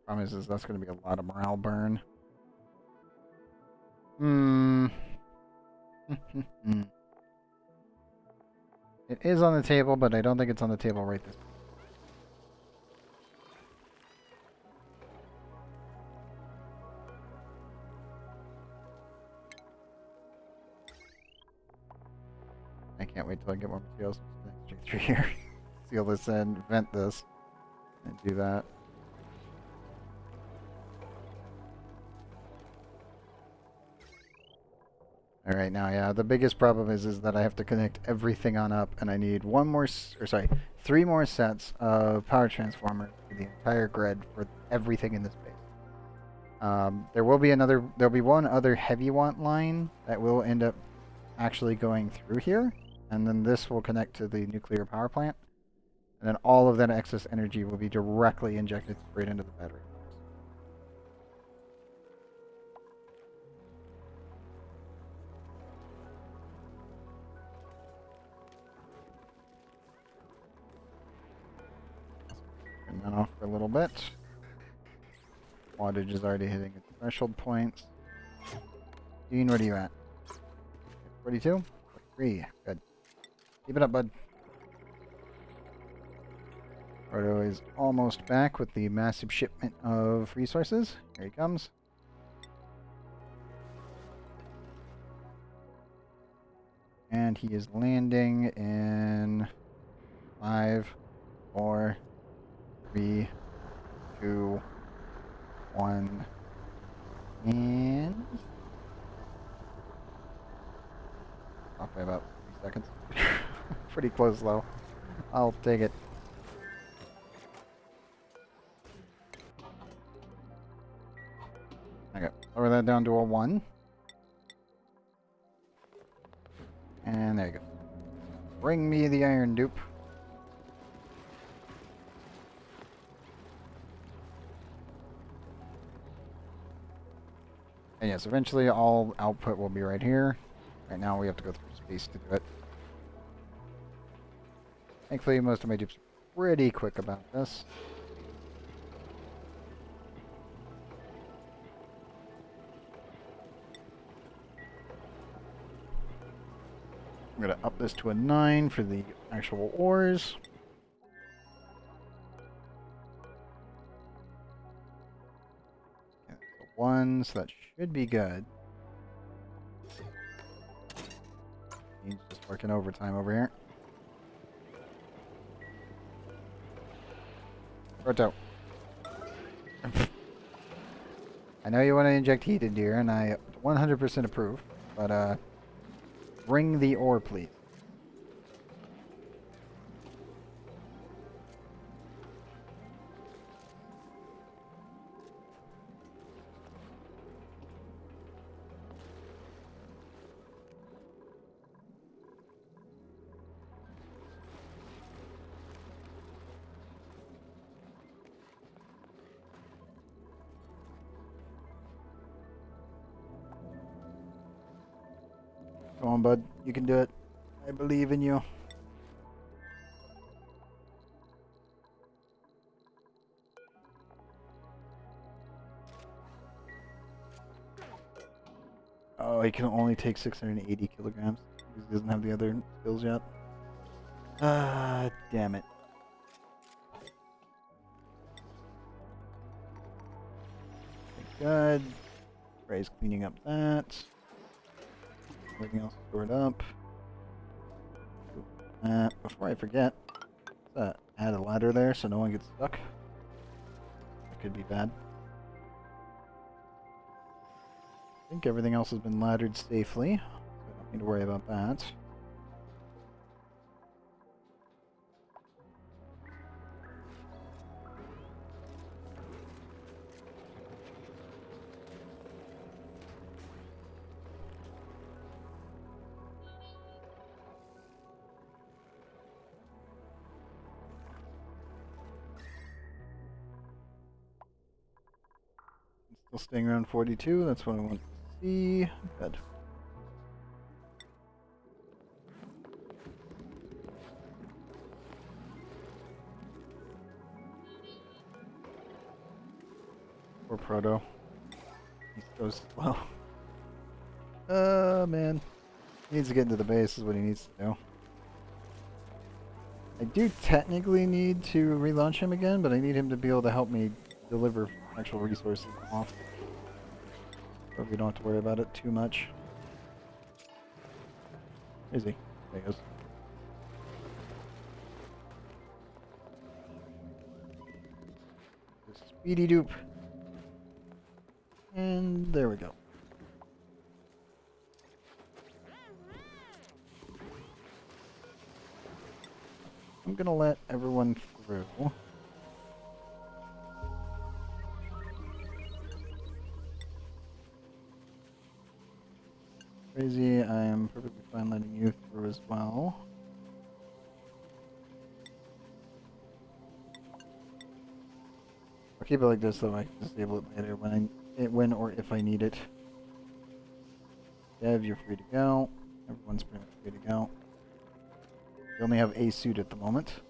Problem is that's going to be a lot of morale burn. It is on the table, but I don't think it's on the table right this. I can't wait till I get more materials through here. Seal this in, vent this, and do that. Alright, now, yeah, the biggest problem is that I have to connect everything on up, and I need three more sets of power transformers for the entire grid for everything in this base. There'll be one other heavy want line that will end up actually going through here, and then this will connect to the nuclear power plant, and then all of that excess energy will be directly injected straight into the battery. Turn that off for a little bit. Wattage is already hitting its threshold points. Dean, what are you at? 42? 43. Good. Keep it up, bud. Proto is almost back with the massive shipment of resources. Here he comes. And he is landing in 5, 4, 3, 2, 1, and off by about 3 seconds. Pretty close though. I'll take it. Okay, lower that down to a 1. And there you go. Bring me the iron dupe. And yes, eventually all output will be right here. Right now we have to go through space to do it. Thankfully most of my dupes are pretty quick about this. I'm going to up this to a 9 for the actual ores. Yeah, that's a 1, so that should be good. He's just working overtime over here. Roto. I know you want to inject heat into here, and I 100% approve, but bring the ore, please. Come on, bud. You can do it. I believe in you. Oh, he can only take 680 kilograms because he doesn't have the other skills yet. Ah, damn it. Good. Ray's cleaning up that. Everything else stored up. Before I forget, add a ladder there so no one gets stuck. That could be bad. I think everything else has been laddered safely, so I don't need to worry about that. Still staying around 42. That's what I want to see. Good. Poor Proto. He's so slow. Man. He needs to get into the base is what he needs to do. I do technically need to relaunch him again, but I need him to be able to help me deliver actual resources off. So we don't have to worry about it too much. Is he? There he goes. Speedy dupe. And there we go. I'm gonna let everyone through. Crazy, I am perfectly fine letting you through as well. I'll keep it like this though, I can disable it later when or if I need it. Dev, you're free to go. Everyone's pretty much free to go. We only have a suit at the moment.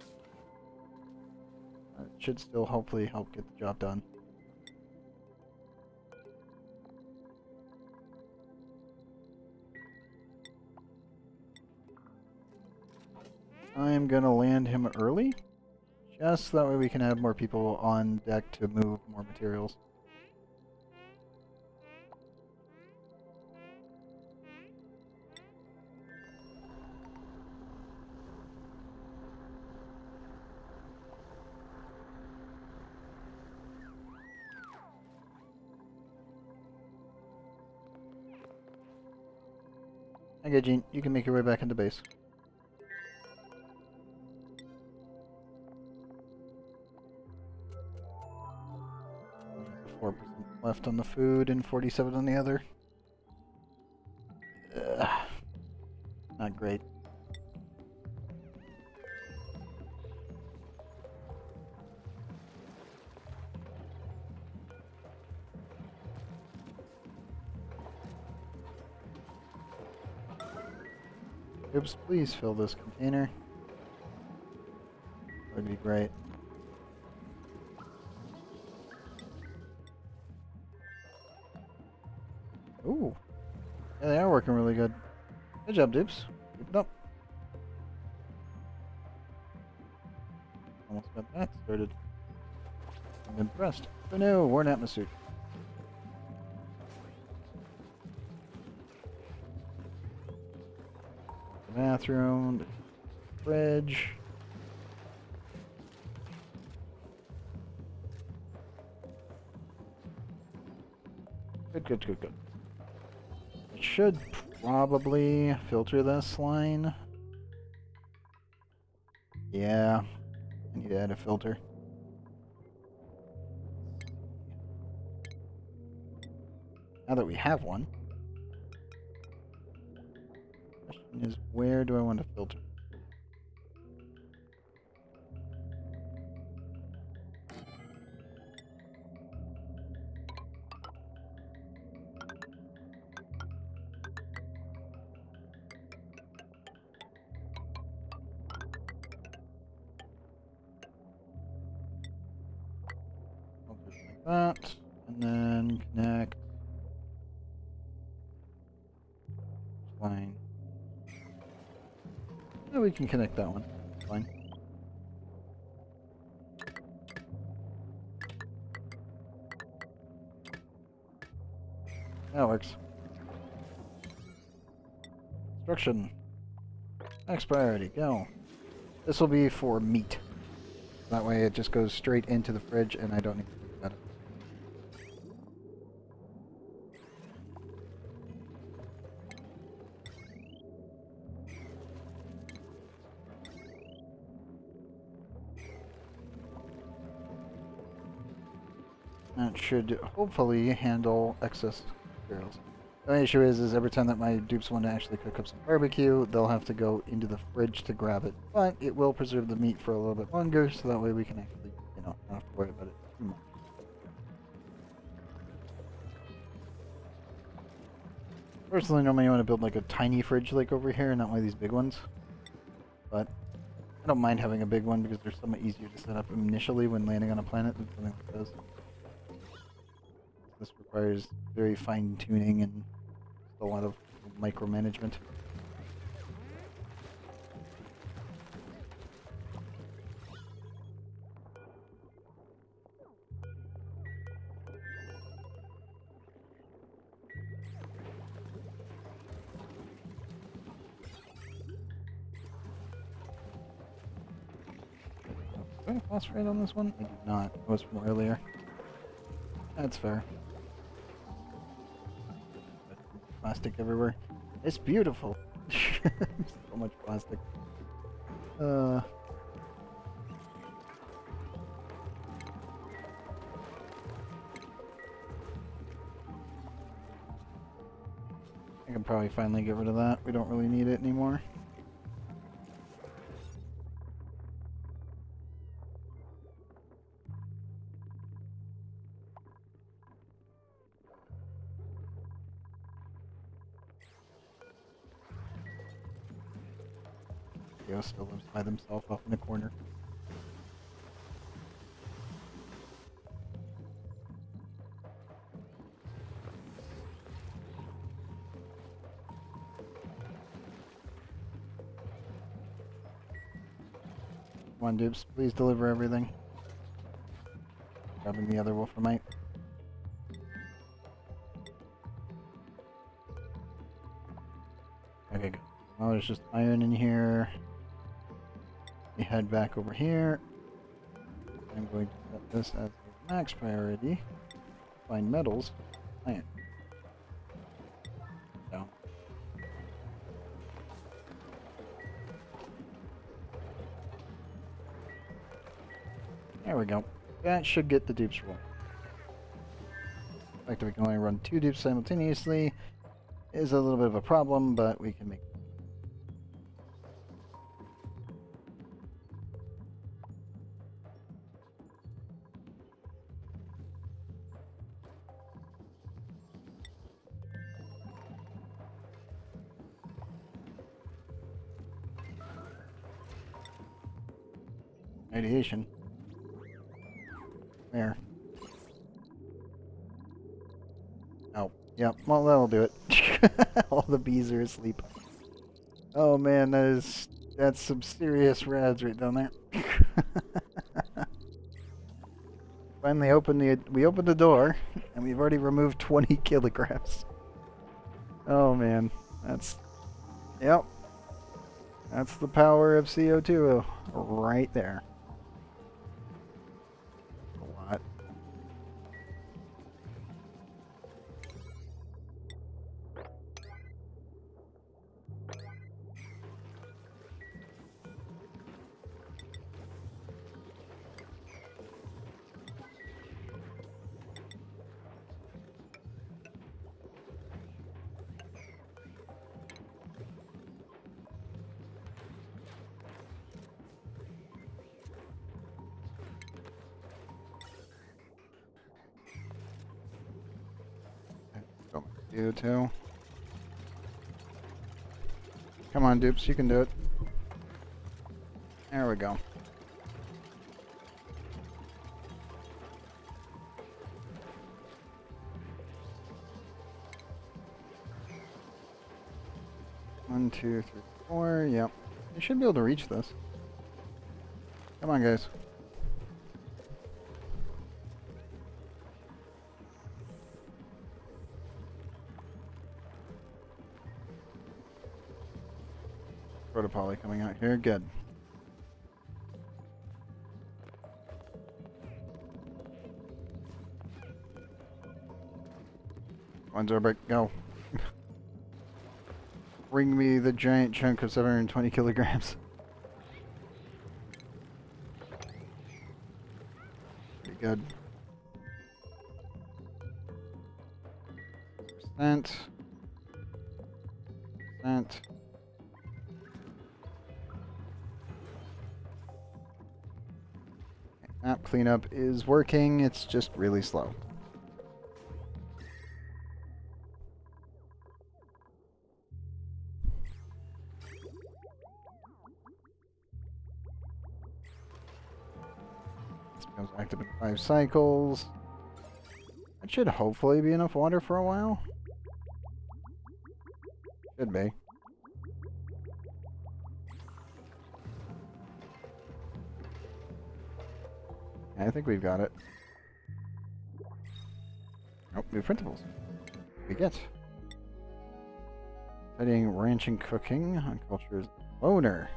It should still hopefully help get the job done. I am gonna land him early, just so that way we can have more people on deck to move more materials. Okay, Gene, you can make your way back into base. 4% left on the food and 47 on the other. Ugh. Not great. Oops, please fill this container. That'd be great. Ooh. Yeah, they are working really good. Good job, Dupes. Keep it up. Almost got that started. I'm impressed. Oh no, worn out my suit. The bathroom, the fridge. Good, good, good, good. I should probably filter this line. Yeah, I need to add a filter. Now that we have one, the question is, where do I want to filter? Filter like that, and then connect line. Yeah, we can connect that one. Fine. That works. Instruction. Next priority, go. This will be for meat. That way it just goes straight into the fridge and I don't need to think about it. That should hopefully handle excess materials. The only issue is every time that my dupes want to actually cook up some barbecue, they'll have to go into the fridge to grab it. But it will preserve the meat for a little bit longer, so that way we can actually, not have to worry about it too much. Personally, normally I want to build like a tiny fridge like over here, not one of these big ones. But I don't mind having a big one because they're somewhat easier to set up initially when landing on a planet than something like this. This requires very fine tuning and a lot of micromanagement. Do I have phosphorate on this one? I do not. It was from earlier. That's fair. Plastic everywhere. It's beautiful. So much plastic. I can probably finally get rid of that. We don't really need it anymore. Theo still lives by themselves off in the corner. Come on, dupes, please deliver everything. Grabbing the other wolframite. Okay, good. Well, there's just iron in here. We head back over here. I'm going to set this as a max priority. Find metals. Iron. Down. There we go. That should get the dupes rolling. The fact that we can only run 2 dupes simultaneously is a little bit of a problem, but we can make it. Radiation. There. Oh, yeah. Well, that'll do it. All the bees are asleep. Oh man, that's some serious rads right down there. Finally we opened the door, and we've already removed 20 kilograms. Oh man, yep. That's the power of CO2 right there. A lot. You too. Come on, dupes, you can do it. There we go. One, two, three, four. Yep. You should be able to reach this. Come on, guys. Protopoly coming out here. Good. One Zorbeck, go. Bring me the giant chunk of 720 kilograms. Pretty good. Percent. Percent. Map cleanup is working, it's just really slow. becomes active in 5 cycles. That should hopefully be enough water for a while. Should be. I think we've got it. Oh, new printables. We get. Studying ranching cooking on cultures loner.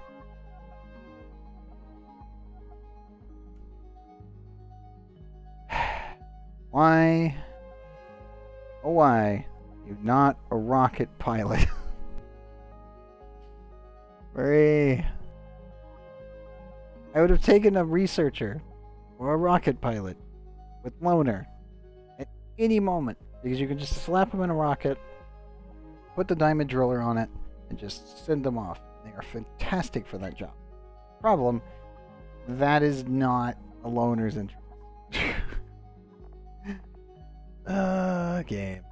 Why? Oh, why? You're not a rocket pilot. Marie. I would have taken a researcher or a rocket pilot with loner at any moment because you can just slap them in a rocket, put the diamond driller on it, and just send them off. They are fantastic for that job. Problem, that is not a loner's interest. Game.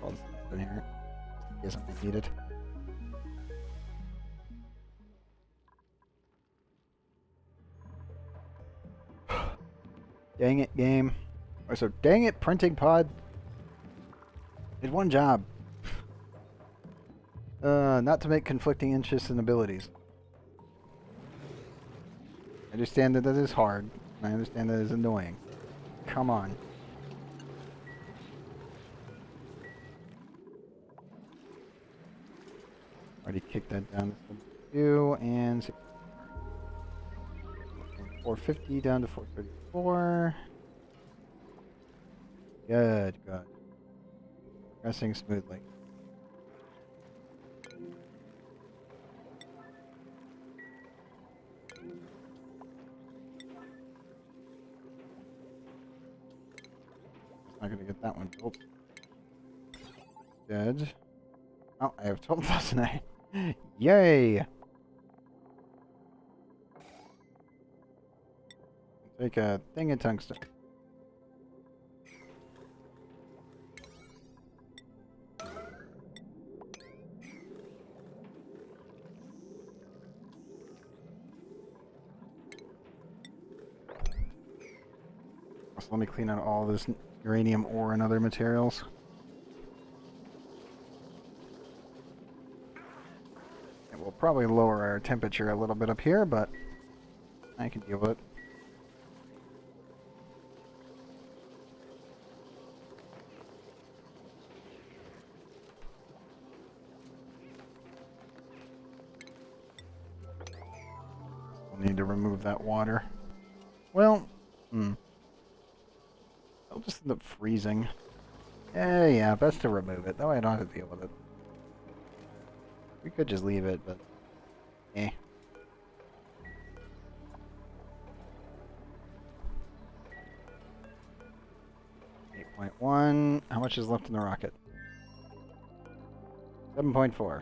All this stuff in here. Guess I need it. Dang it, game. Or so dang it, printing pod. Did one job. Not to make conflicting interests and abilities. I understand that is hard. And I understand that is annoying. Come on. Already kicked that down to 2 and 450 down to 434. Good, good. Progressing smoothly. Not gonna get that one built. Dead. Oh, I have 12,000 iron. Yay! Take a thing of tungsten. So let me clean out all this uranium ore and other materials. It will probably lower our temperature a little bit up here, but I can deal with it. We'll need to remove that water. Well, I'll just end up freezing. Yeah, best to remove it. That way I don't have to deal with it. We could just leave it, but... eh. 8.1. How much is left in the rocket? 7.4.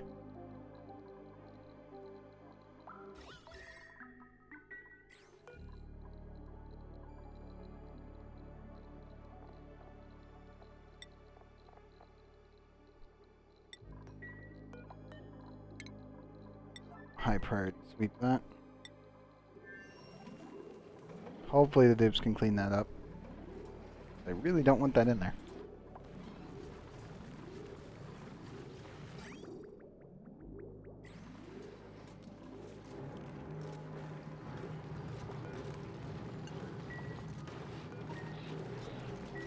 High priority, sweep that. Hopefully the dibs can clean that up. I really don't want that in there.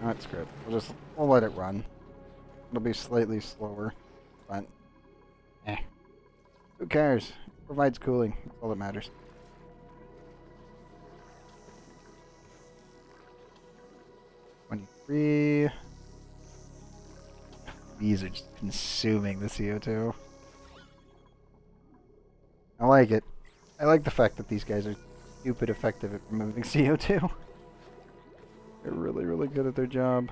That's good. We'll let it run. It'll be slightly slower, but who cares? It provides cooling. That's all that matters. These are just consuming the CO2. I like it. I like the fact that these guys are stupid effective at removing CO2. They're really, really good at their job.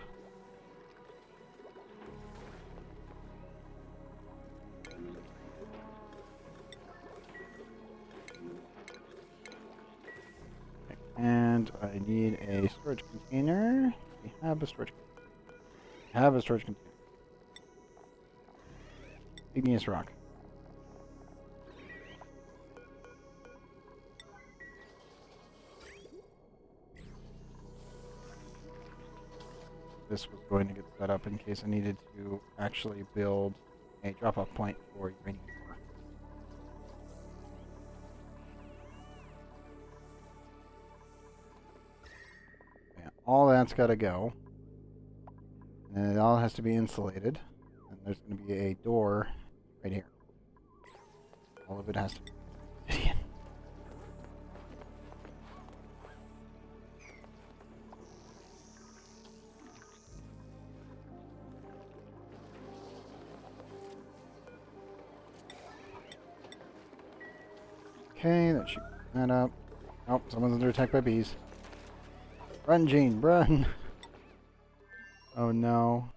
And I need a storage container. We have a storage container. Have a storage container. Igneous rock. this was going to get set up in case I needed to actually build a drop-off point for uranium ore. Yeah, all that's got to go. And it all has to be insulated. And there's going to be a door right here. All of it has to be obsidian. Okay, that should clean that up. Oh, someone's under attack by bees. Run, Gene, run! Oh no.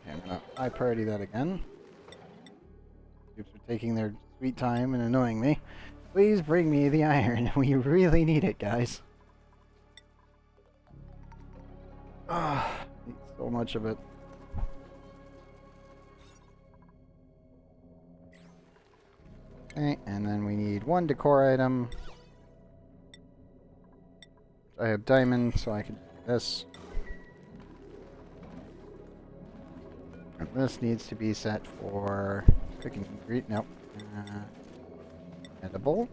Okay, I'm gonna high priority that again. Troops are taking their sweet time and annoying me. Please bring me the iron. We really need it, guys. Ah, need so much of it. Okay, and then we need one decor item. I have diamond, so I can do this. And this needs to be set for cooking ingredient. Nope. Edible.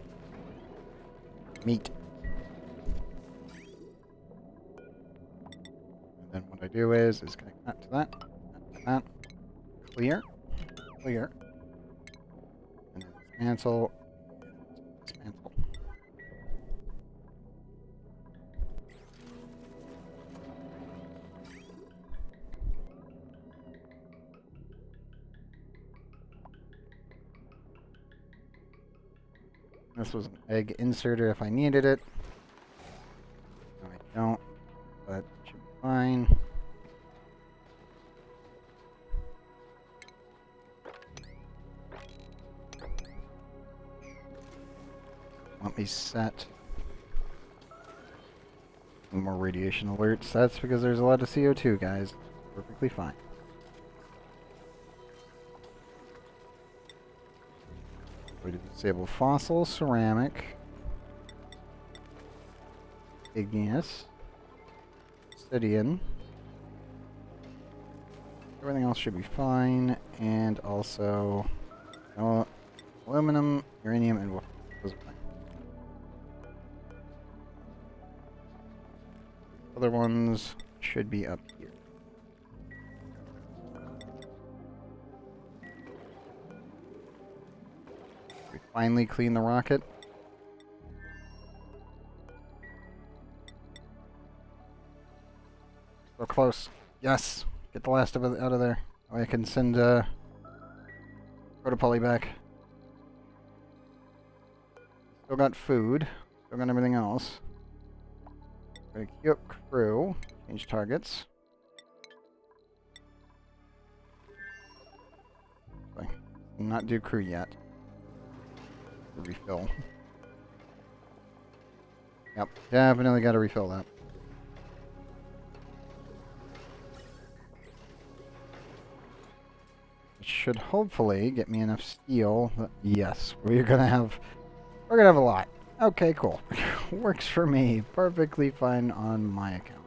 Meat. And then what I do is connect that to that, clear, clear, and then dismantle, and dismantle. This was an egg inserter if I needed it. No, I don't, but it should be fine. Let me set more radiation alerts. That's because there's a lot of CO2, guys. Perfectly fine. We disable fossil, ceramic, igneous, obsidian. Everything else should be fine, and also aluminum, uranium, and wood. Those are fine. Other ones should be up here. We finally clean the rocket. So close. Yes! Get the last of it out of there. I can send Protopoly back. Still got food. Still got everything else. Gonna queue up crew. Change targets. Okay. Not do crew yet. Refill. Yep, definitely gotta refill that. It should hopefully get me enough steel. Yes, we're gonna have a lot. Okay, cool. Works for me. Perfectly fine on my account.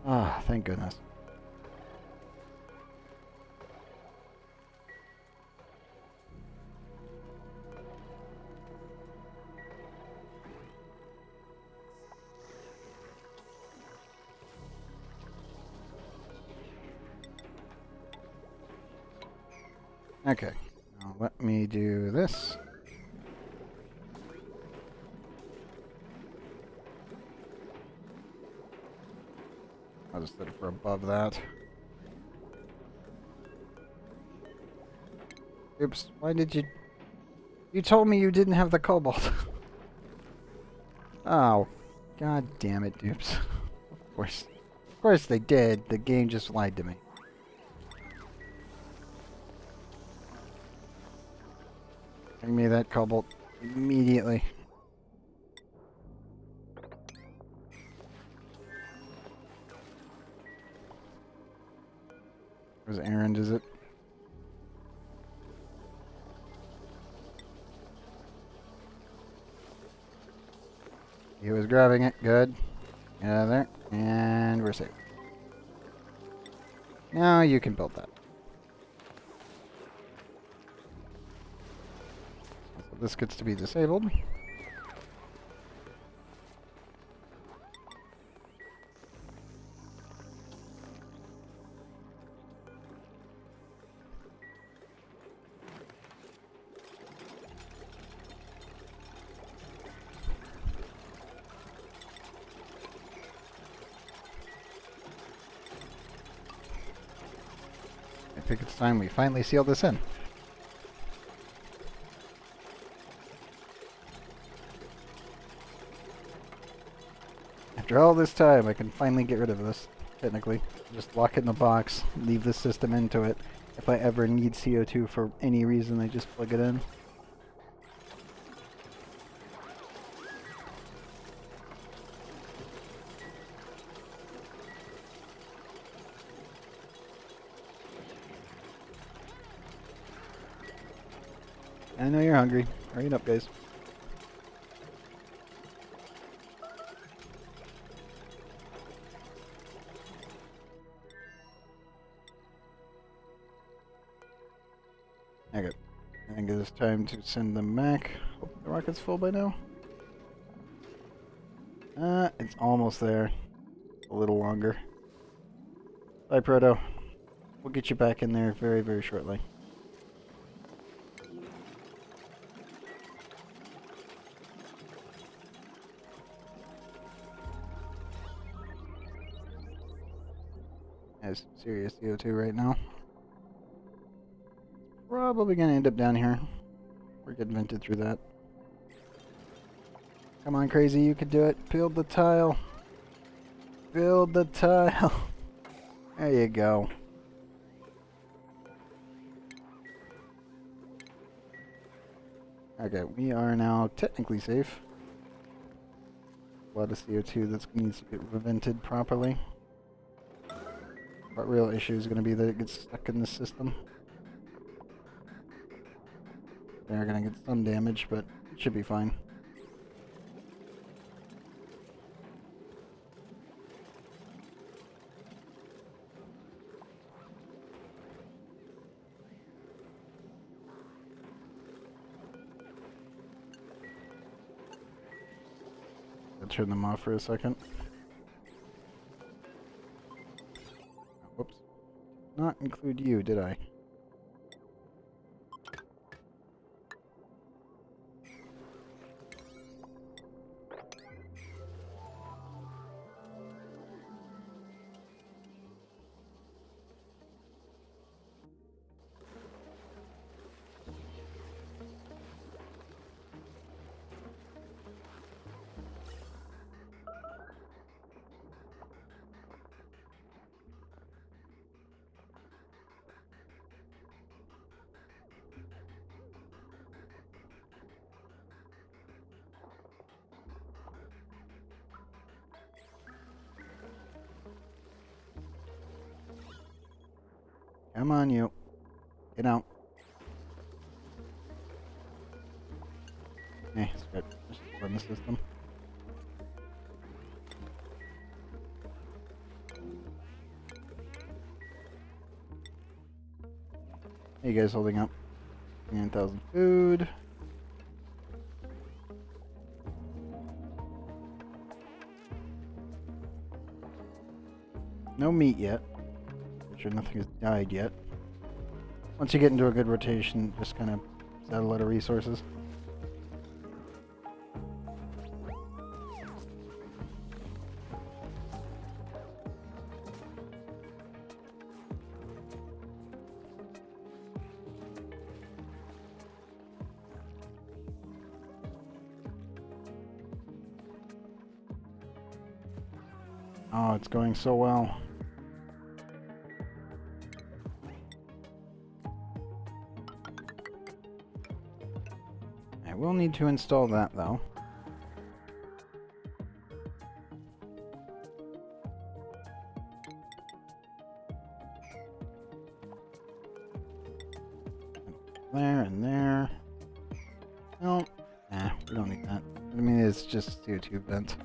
Ah, thank goodness. Okay, now let me do this. I'll just set it for above that. Oops, why did you... You told me you didn't have the cobalt. Oh, god damn it, dupes. Of course they did. The game just lied to me. Bring me that cobalt immediately. Where's errand, is it? CO2 is grabbing it. Good. Get out of there. And we're safe. Now you can build that. So this gets to be disabled. I think it's time we finally seal this in. After all this time, I can finally get rid of this, technically. Just lock it in the box, leave the system into it. If I ever need CO2 for any reason, I just plug it in. I know you're hungry. Hurry it up, guys. Okay. I think it is time to send them back. Hope the rocket's full by now. It's almost there. A little longer. Bye, Proto. We'll get you back in there very, very shortly. Has serious CO2 right now. Probably gonna end up down here. We're getting vented through that. Come on, crazy, you can do it. Build the tile. Build the tile. There you go. Okay, we are now technically safe. A lot of CO2 that needs to get vented properly. But real issue is going to be that it gets stuck in the system. They're going to get some damage, but it should be fine. I'll turn them off for a second. Whoops. Not include you, did I? Come on, you. Get out. Hey, screw it. Let's just run the system. How you guys holding up? 9,000 food. No meat yet. I'm sure nothing has died yet. Once you get into a good rotation, just kind of set a lot of resources. Oh, it's going so well. I will need to install that, though. There and there. No. Nah, we don't need that. I mean, it's just CO2 vent.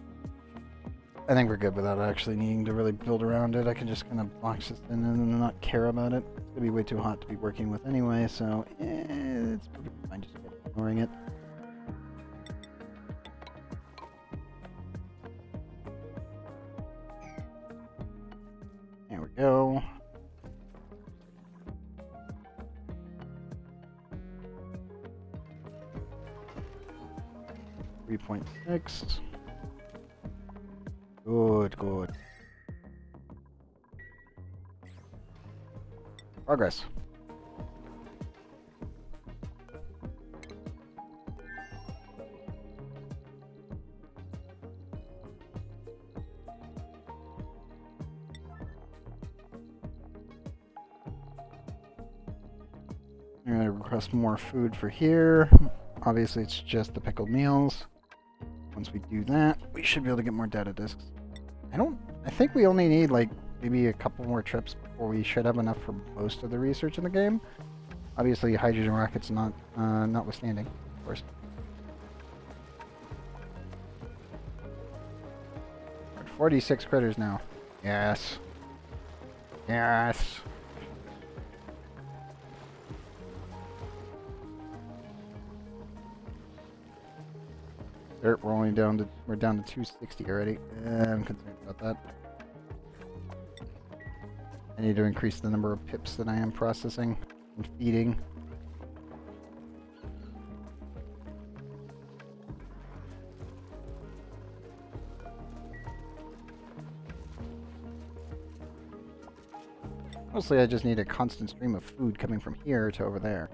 I think we're good without actually needing to really build around it. I can just kind of box this in and not care about it. It's gonna be way too hot to be working with anyway, so it's perfectly fine just ignoring it. There we go. .6. Good, good. Progress. I'm gonna request more food for here. Obviously, it's just the pickled meals. Once we do that, we should be able to get more data disks. I think we only need like maybe a couple more trips before we should have enough for most of the research in the game. Obviously, hydrogen rockets notwithstanding, of course. 46 critters now. Yes. Yes. We're down to 260 already. I'm concerned about that. I need to increase the number of pips that I am processing and feeding. Mostly I just need a constant stream of food coming from here to over there.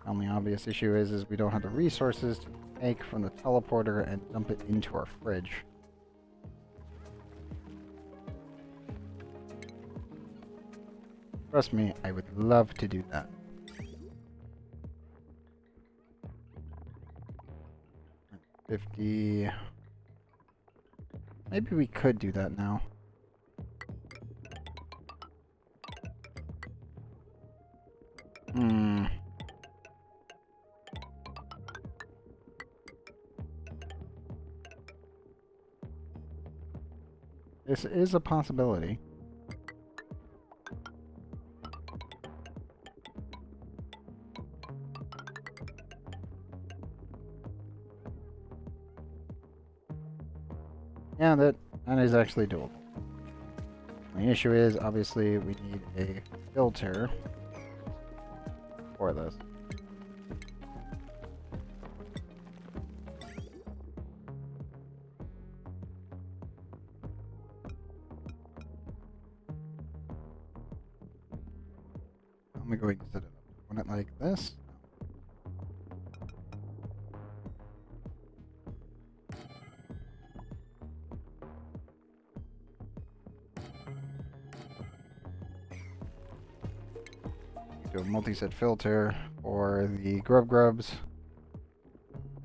The only obvious issue is we don't have the resources to take from the teleporter and dump it into our fridge. Trust me, I would love to do that. $50. Maybe we could do that now. This is a possibility. Yeah, that is actually doable. The issue is, obviously, we need a filter for this. I'm going to set it up. Run it like this. Do a multi-set filter for the grubs.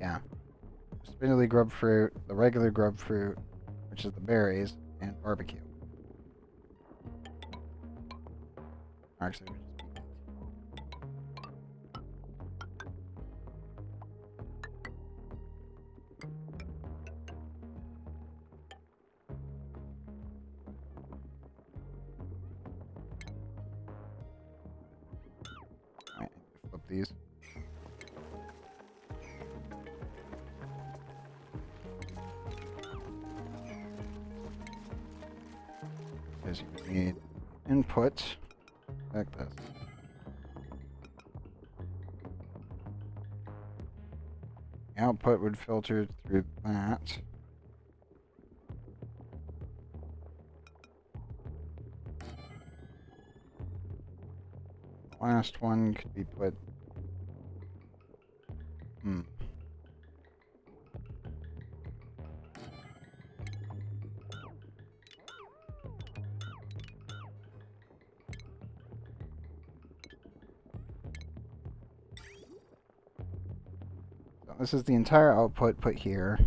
Yeah. Spindly grub fruit, the regular grub fruit, which is the berries, and barbecue. Actually, we just flip these. Because you need input like this. The output would filter through that. The last one could be put. So this is the entire output put here.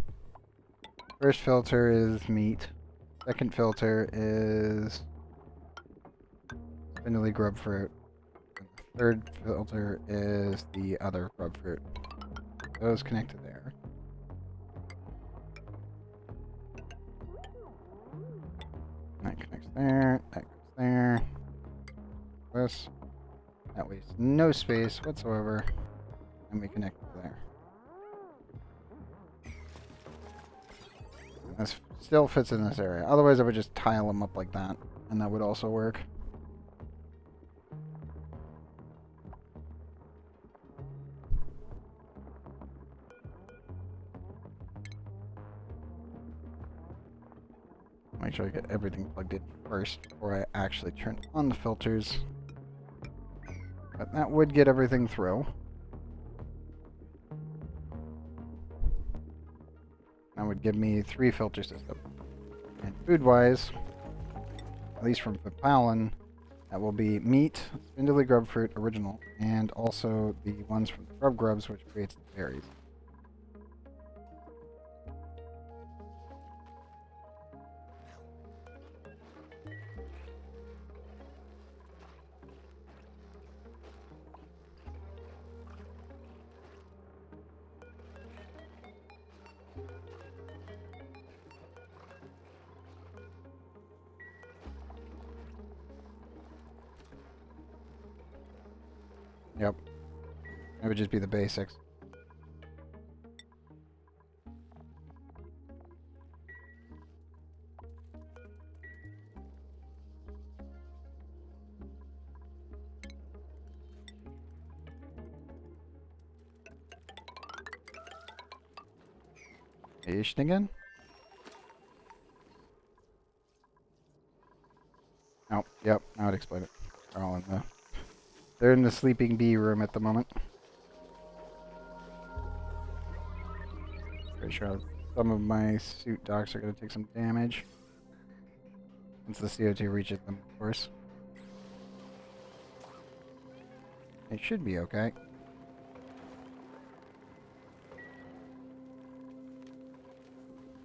First filter is meat. Second filter is spindly grub fruit. And the third filter is the other grub fruit. Those connect to there. this. That wastes no space whatsoever. And we connect to there. And this still fits in this area. Otherwise, I would just tile them up like that, and that would also work. Make sure I get everything plugged in first before I actually turn on the filters. But that would get everything through. That would give me 3 filter systems. And food-wise, at least from Papalin, that will be meat, spindly grub fruit original, and also the ones from Grub Grubs, which creates the berries. Yep. It would just be the basics. Ish again? Oh, yep, now I'd explain it. They're in the sleeping bee room at the moment. Pretty sure some of my suit docks are going to take some damage. Once the CO2 reaches them, of course. It should be okay.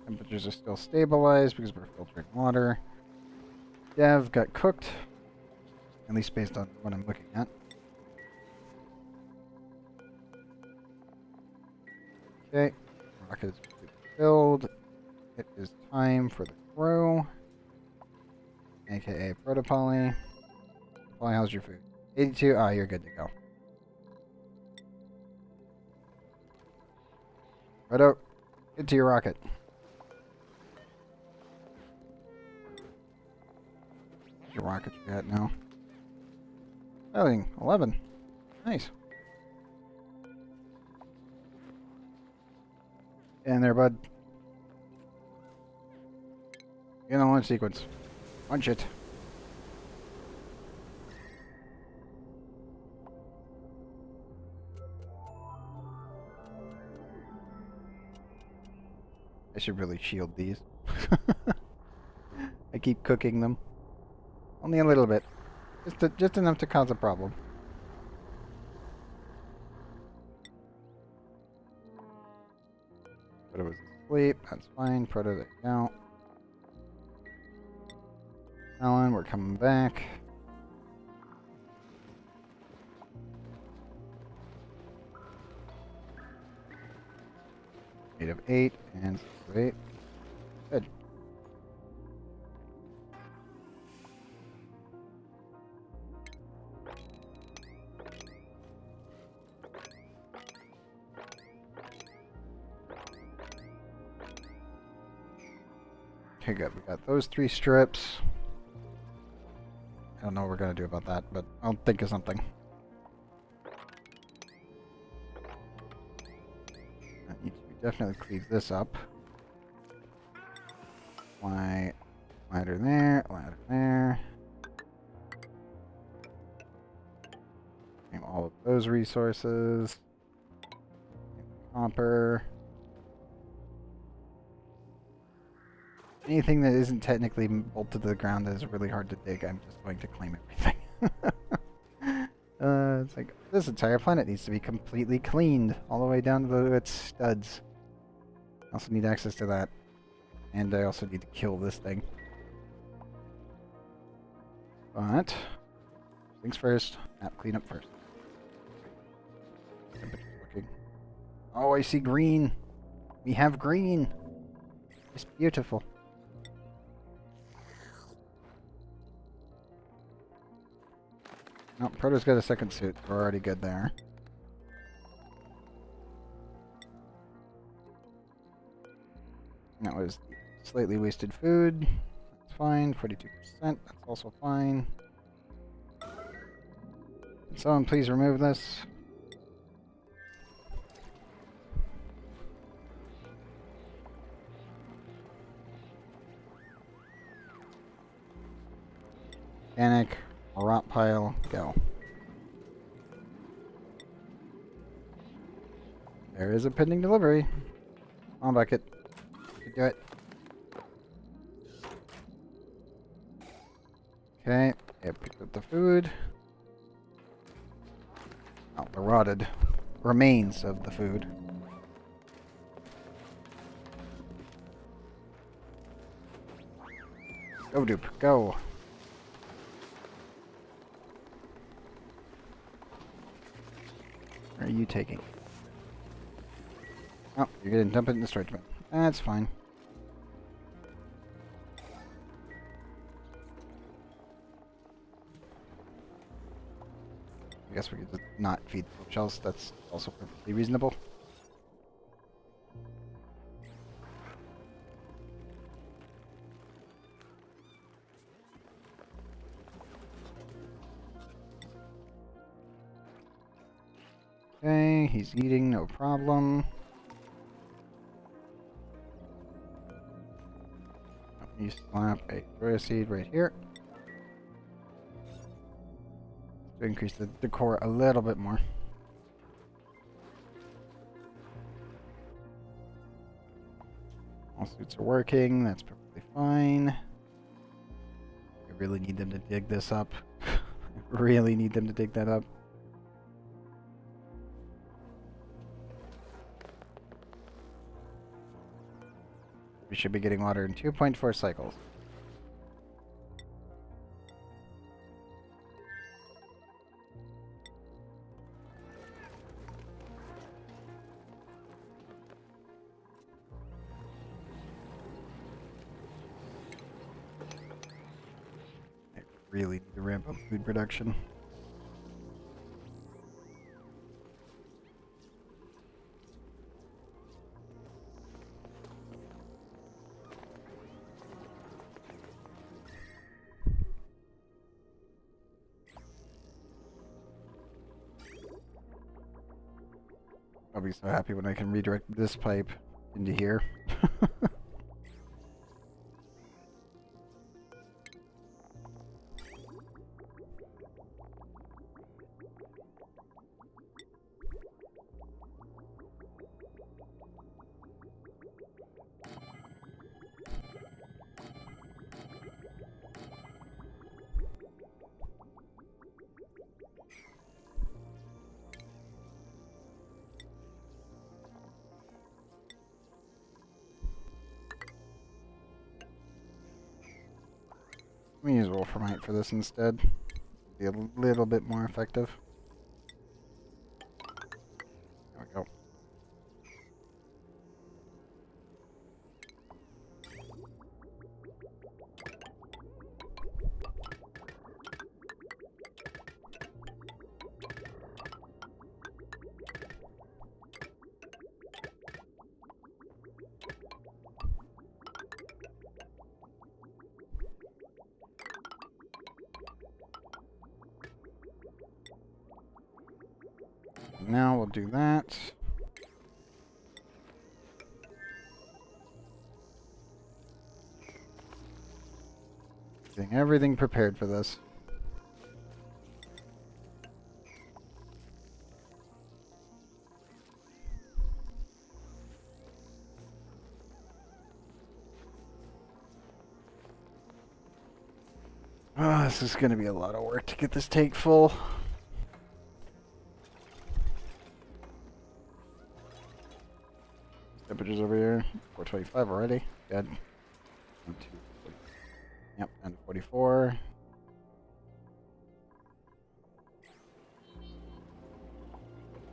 Temperatures are still stabilized because we're filtering water. Dev got cooked. At least based on what I'm looking at. Okay. Rocket is completely filled. It is time for the crow. AKA Protopoly. Poly, how's your food? 82? Ah, you're good to go. Proto, get to your rocket. What's your rocket you got now? Filing 11. Nice. And there, bud. Get in the launch sequence. Punch it. I should really shield these. I keep cooking them. Only a little bit. Just enough to cause a problem. Proto was asleep. That's fine. Proto, there you go. Alan, we're coming back. Eight of 8 and 6 of 8. Good. Okay, good. We got those 3 strips. I don't know what we're going to do about that, but I'll think of something. I need to definitely cleave this up. Ladder there, ladder there. Claim all of those resources. Copper. Anything that isn't technically bolted to the ground that is really hard to dig, I'm just going to claim everything. It's like, this entire planet needs to be completely cleaned, all the way down to its studs. I also need access to that. And I also need to kill this thing. But, things first, map cleanup first. Looking. Oh, I see green! We have green! It's beautiful. No, Proto's got a second suit. We're already good there. That was slightly wasted food. That's fine. 42%. That's also fine. Can someone please remove this? Panic. Rot pile. Go. There is a pending delivery. Come on, bucket. You do it. Okay. Yeah, picked up the food. Oh, the rotted remains of the food. Go, dupe. Go. Where are you taking? Oh, you're gonna dump it in the storage bin. That's fine. I guess we could just not feed the shells. That's also perfectly reasonable. Okay, he's eating, no problem. Let me slap a soya seed right here to increase the decor a little bit more. All suits are working, that's perfectly fine. I really need them to dig this up. I really need them to dig that up. We should be getting water in 2.4 cycles. I really need to ramp up food production. I'll be so happy when I can redirect this pipe into here. Let me use wolframite for this instead. Be a little bit more effective. There we go. Now we'll do that. Getting everything prepared for this. Oh, this is going to be a lot of work to get this tank full. Temperatures over here, 425 already. Good. Yep, and 44.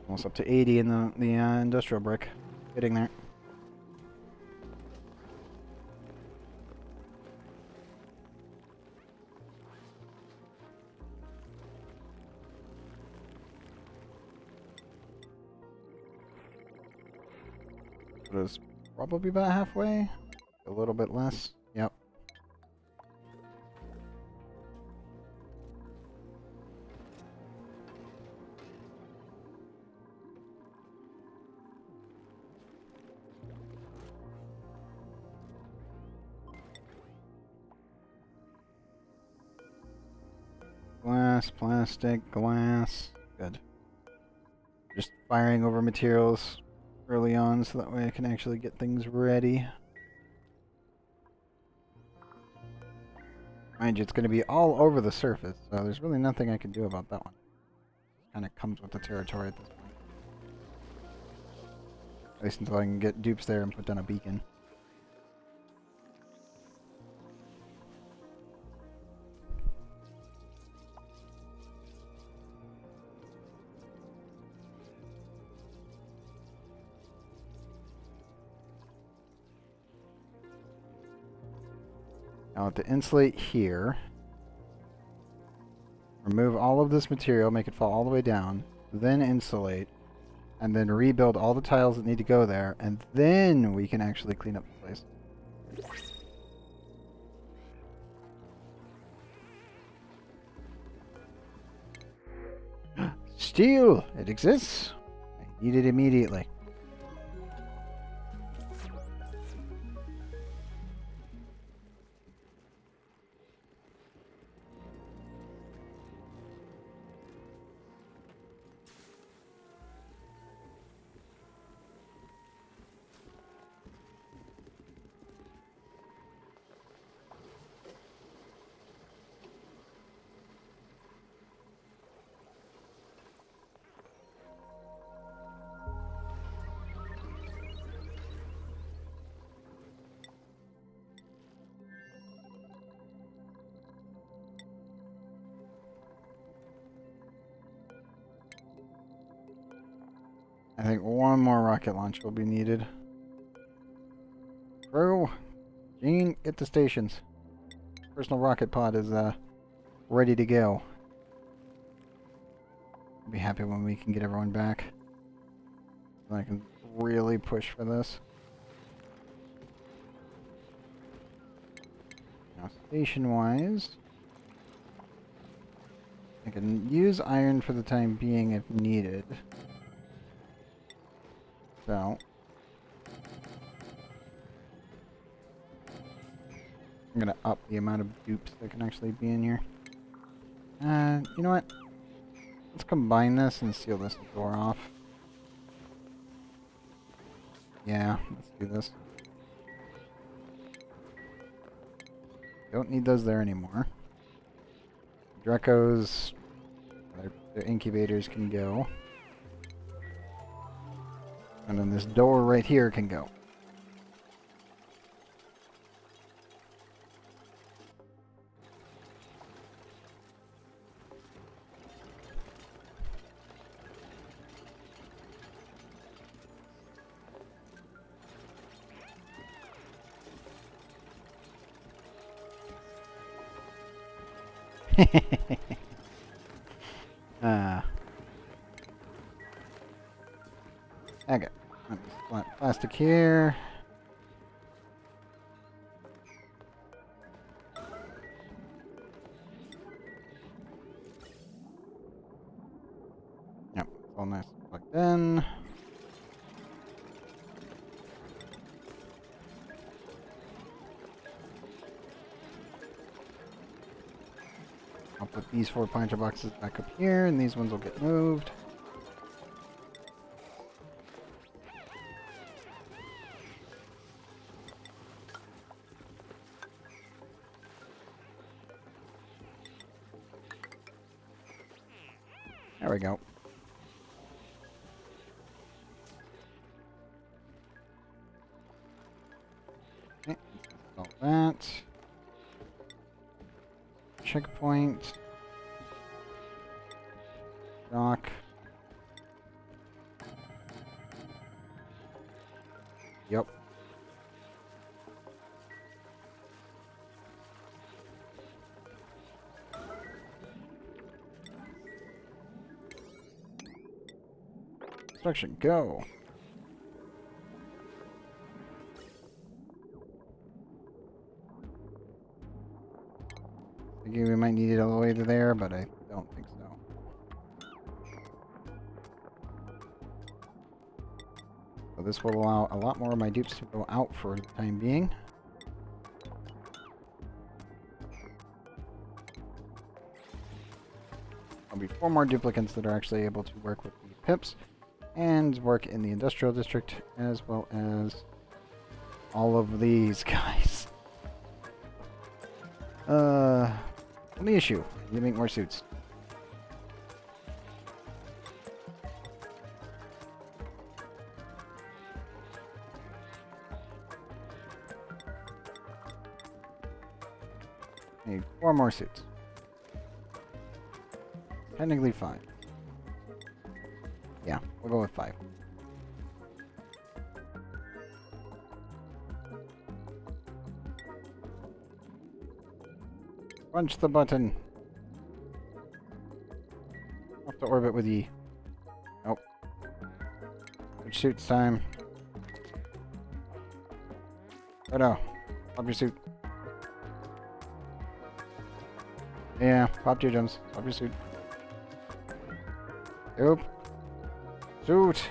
Almost up to 80 in the industrial brick. Getting there. Put us probably about halfway. A little bit less. Yep. Glass, plastic, glass. Good. Just firing over materials early on so that way I can actually get things ready. Mind you, it's going to be all over the surface, so there's really nothing I can do about that one. Kind of comes with the territory at this point. At least until I can get dupes there and put down a beacon. Now to insulate here, remove all of this material, make it fall all the way down, then insulate, and then rebuild all the tiles that need to go there, and then we can actually clean up the place. Steel! It exists! I need it immediately. I think one more rocket launch will be needed. Crew, Gene, get the stations. Personal rocket pod is ready to go. I'll be happy when we can get everyone back. So I can really push for this. Now, station-wise, I can use iron for the time being if needed. So, I'm gonna up the amount of dupes that can actually be in here. You know what? Let's combine this and seal this door off. Yeah, let's do this. Don't need those there anymore. Drecos, their incubators can go. And then this door right here can go. Okay. Plastic here. Yep, it's all nice and plugged in. I'll put these 4 planter boxes back up here, and these ones will get moved. There we go. Okay, all that. Checkpoint. Rock. Yep. Construction, go. Thinking we might need it all the way to there, but I don't think so. So this will allow a lot more of my dupes to go out for the time being. There'll be 4 more duplicants that are actually able to work with the pips and work in the industrial district, as well as all of these guys. Only issue, I need to make more suits. I need 4 more suits. Technically 5. Yeah, we'll go with 5. Punch the button. Off to orbit with E. Nope. Which suit's time? Oh no. Pop your suit. Yeah, pop your gems. Pop your suit. Nope. Suit!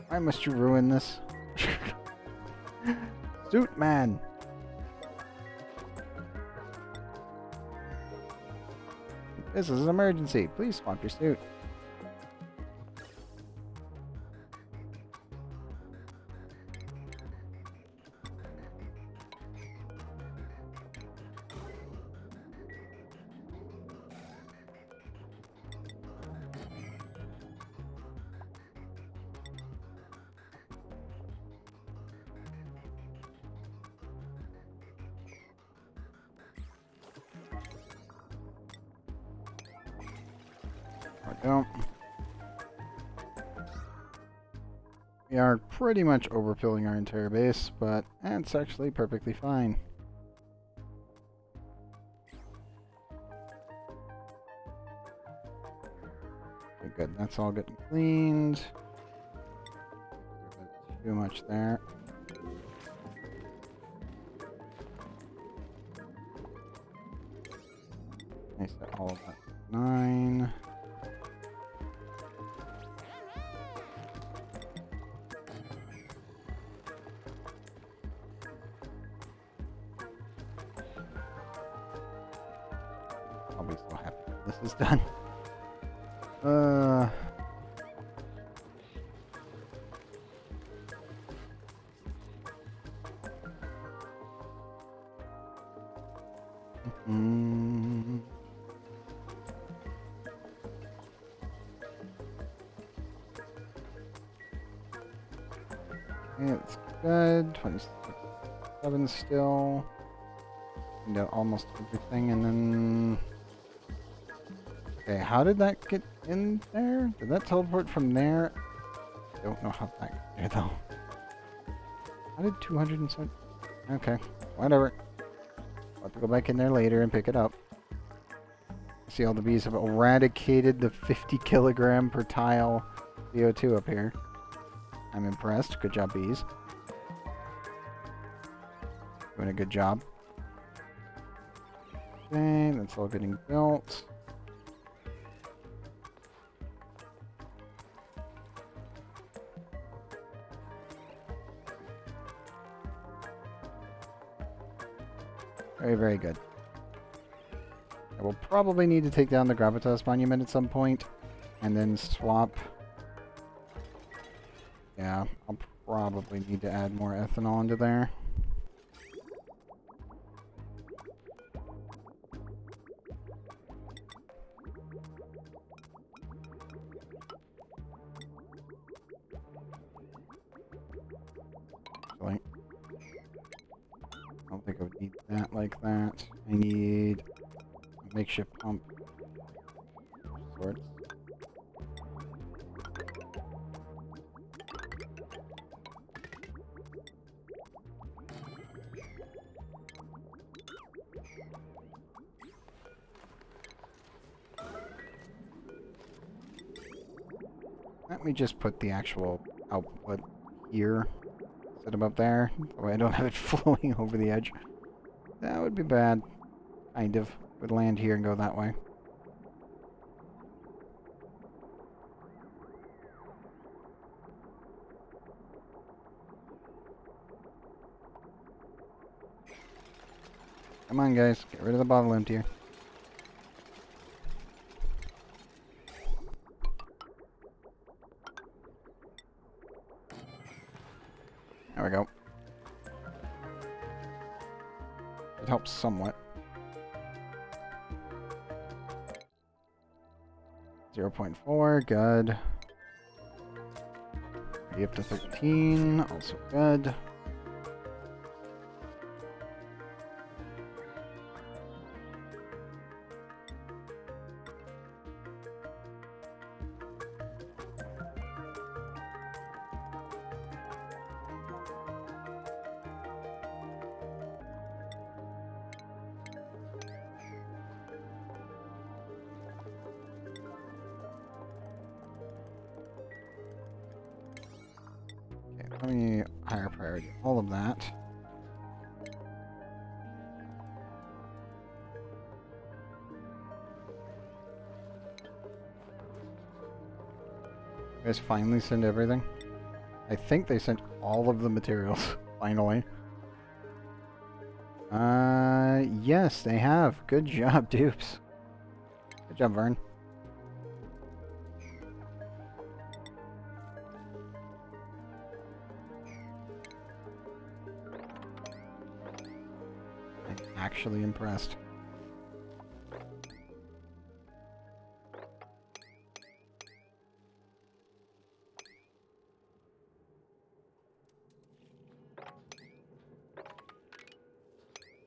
Why must you ruin this? Suit man! This is an emergency. Please swap your suit. Don't. We are pretty much overfilling our entire base, but that's actually perfectly fine. Okay, good. That's all getting cleaned. Too much there. I set all of that to 9. I'll be so happy when this is done. Yeah, it's good. 27 still. And almost everything, and then... Okay, how did that get in there? Did that teleport from there? I don't know how that got there, though. How did 207... Okay, whatever. I'll have to go back in there later and pick it up. See, all the bees have eradicated the 50 kilogram per tile CO2 up here. I'm impressed. Good job, bees. Doing a good job. Okay, that's all getting built. Very, very good. I will probably need to take down the Gravitas Monument at some point, and then swap. Yeah, I'll probably need to add more ethanol into there. Actually, I don't think I would need that like that. I need a makeshift pump of sorts. Let me just put the actual output here instead of up there. That way I don't have it flowing over the edge. That would be bad. Kind of. Would land here and go that way. Come on, guys. Get rid of the bottle emptier. There we go. It helps somewhat. 0.4, good. Be up to 13, also good. Let me higher priority all of that. You guys finally send everything? I think they sent all of the materials, finally. Yes, they have. Good job, dupes. Good job, Vern. Actually impressed.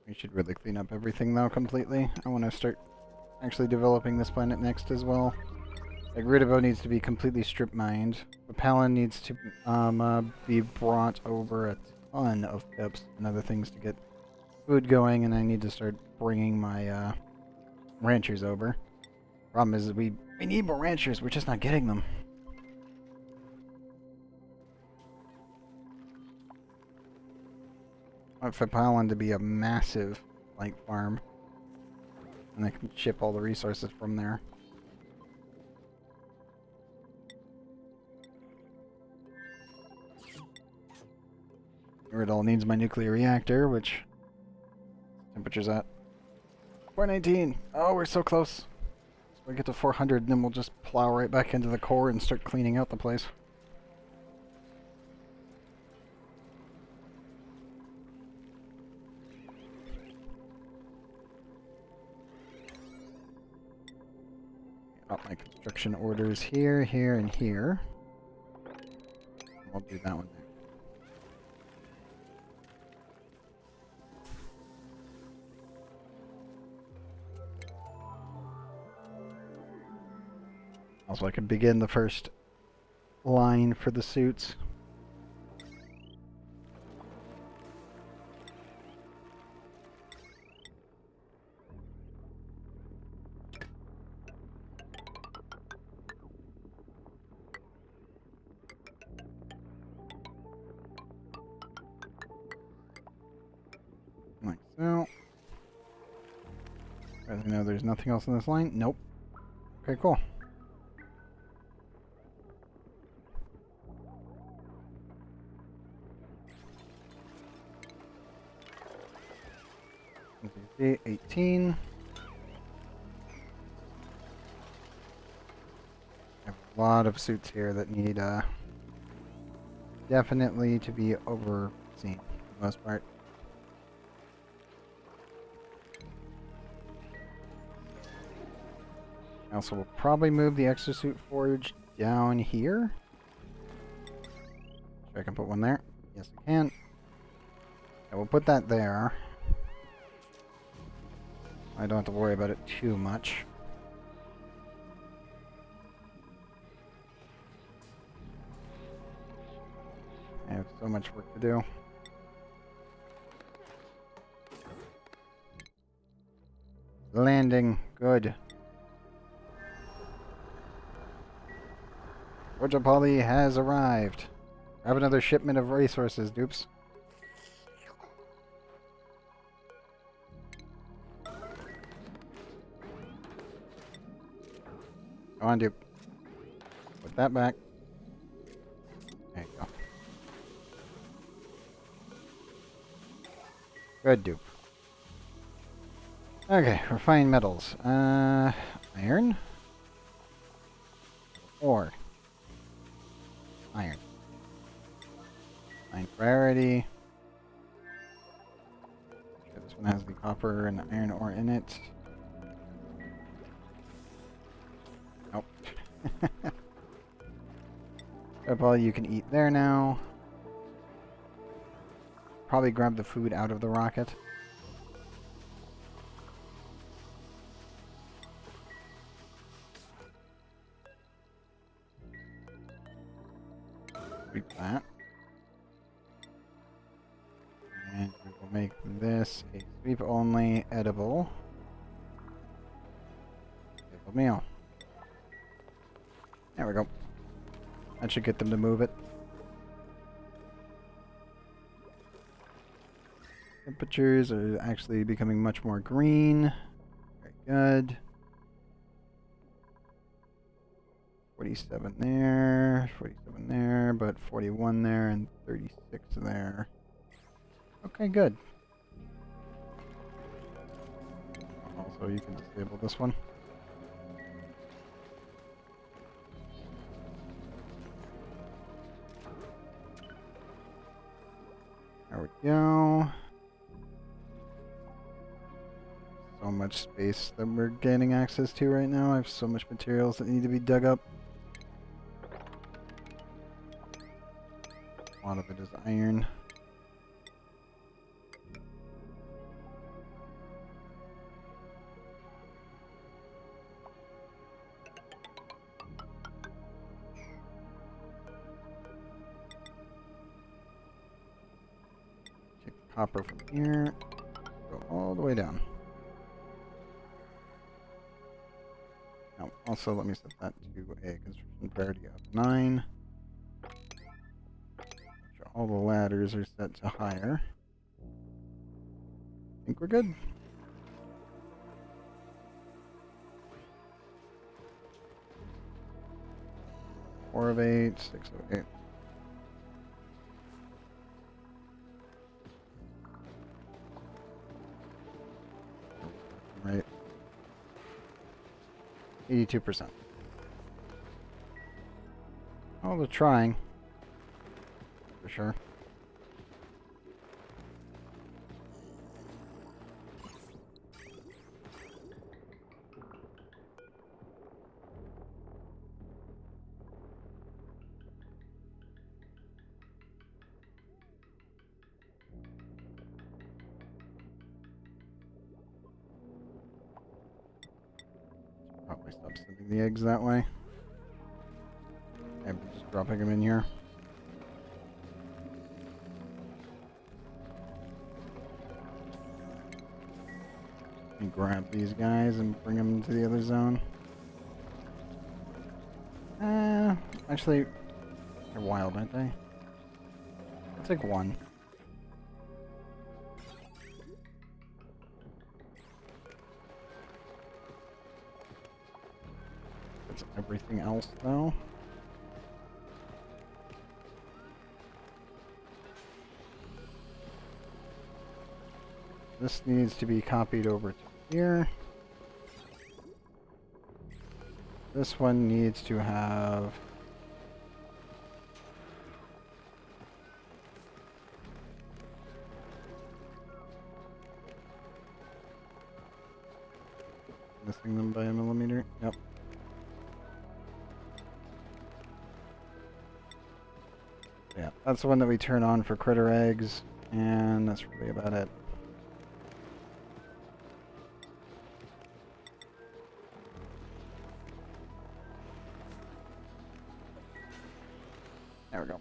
We should really clean up everything though completely. I want to start actually developing this planet next as well. Like Ridabo needs to be completely strip mined. Papalin needs to be brought over a ton of pips and other things to get food going, and I need to start bringing my ranchers over. Problem is that we need more ranchers, we're just not getting them. I want Papalin to be a massive light farm, and I can ship all the resources from there. It all needs my nuclear reactor, which temperature's at 419. Oh, we're so close. So we get to 400, and then we'll just plow right back into the core and start cleaning out the place. Got my construction orders here, here, and here. We'll do that one next. Also, I can begin the first line for the suits. Like so. I know there's nothing else in this line. Nope. Okay, cool. Okay, 18. I have a lot of suits here that need definitely to be overseen for the most part. I also will probably move the exosuit forge down here. Sure, I can put one there. Yes, I can. I will put that there. I don't have to worry about it too much. I have so much work to do. Landing. Good. Rojapali has arrived. Grab another shipment of resources, dupes. Go on, dupe. Put that back. There you go. Good dupe. Okay, refined metals. Iron? Ore. Iron. Iron rarity. Okay, this one has the copper and the iron ore in it. Nope. That's all you can eat there now. Probably grab the food out of the rocket. Sweep that. And we will make this a sweep only edible meal. There we go. That should get them to move it. Temperatures are actually becoming much more green. Very good. 47 there, 47 there, but 41 there, and 36 there. Okay, good. Also, you can disable this one. There we go. So much space that we're gaining access to right now. I have so much materials that need to be dug up. A lot of it is iron. Take the copper from here. Go all the way down. Now, also let me set that to a construction priority of 9. All the ladders are set to higher. I think we're good. Four of 8, 6 of 8. Right. 82%. Oh, they're trying. For sure. Probably stop sending the eggs that way. I'm just dropping them in here. And grab these guys and bring them to the other zone. Actually, they're wild, aren't they? I'll take one. That's everything else, though. This needs to be copied over to here. This one needs to have... Missing them by a millimeter? Yep. Yeah, that's the one that we turn on for critter eggs, and that's really about it. There we go.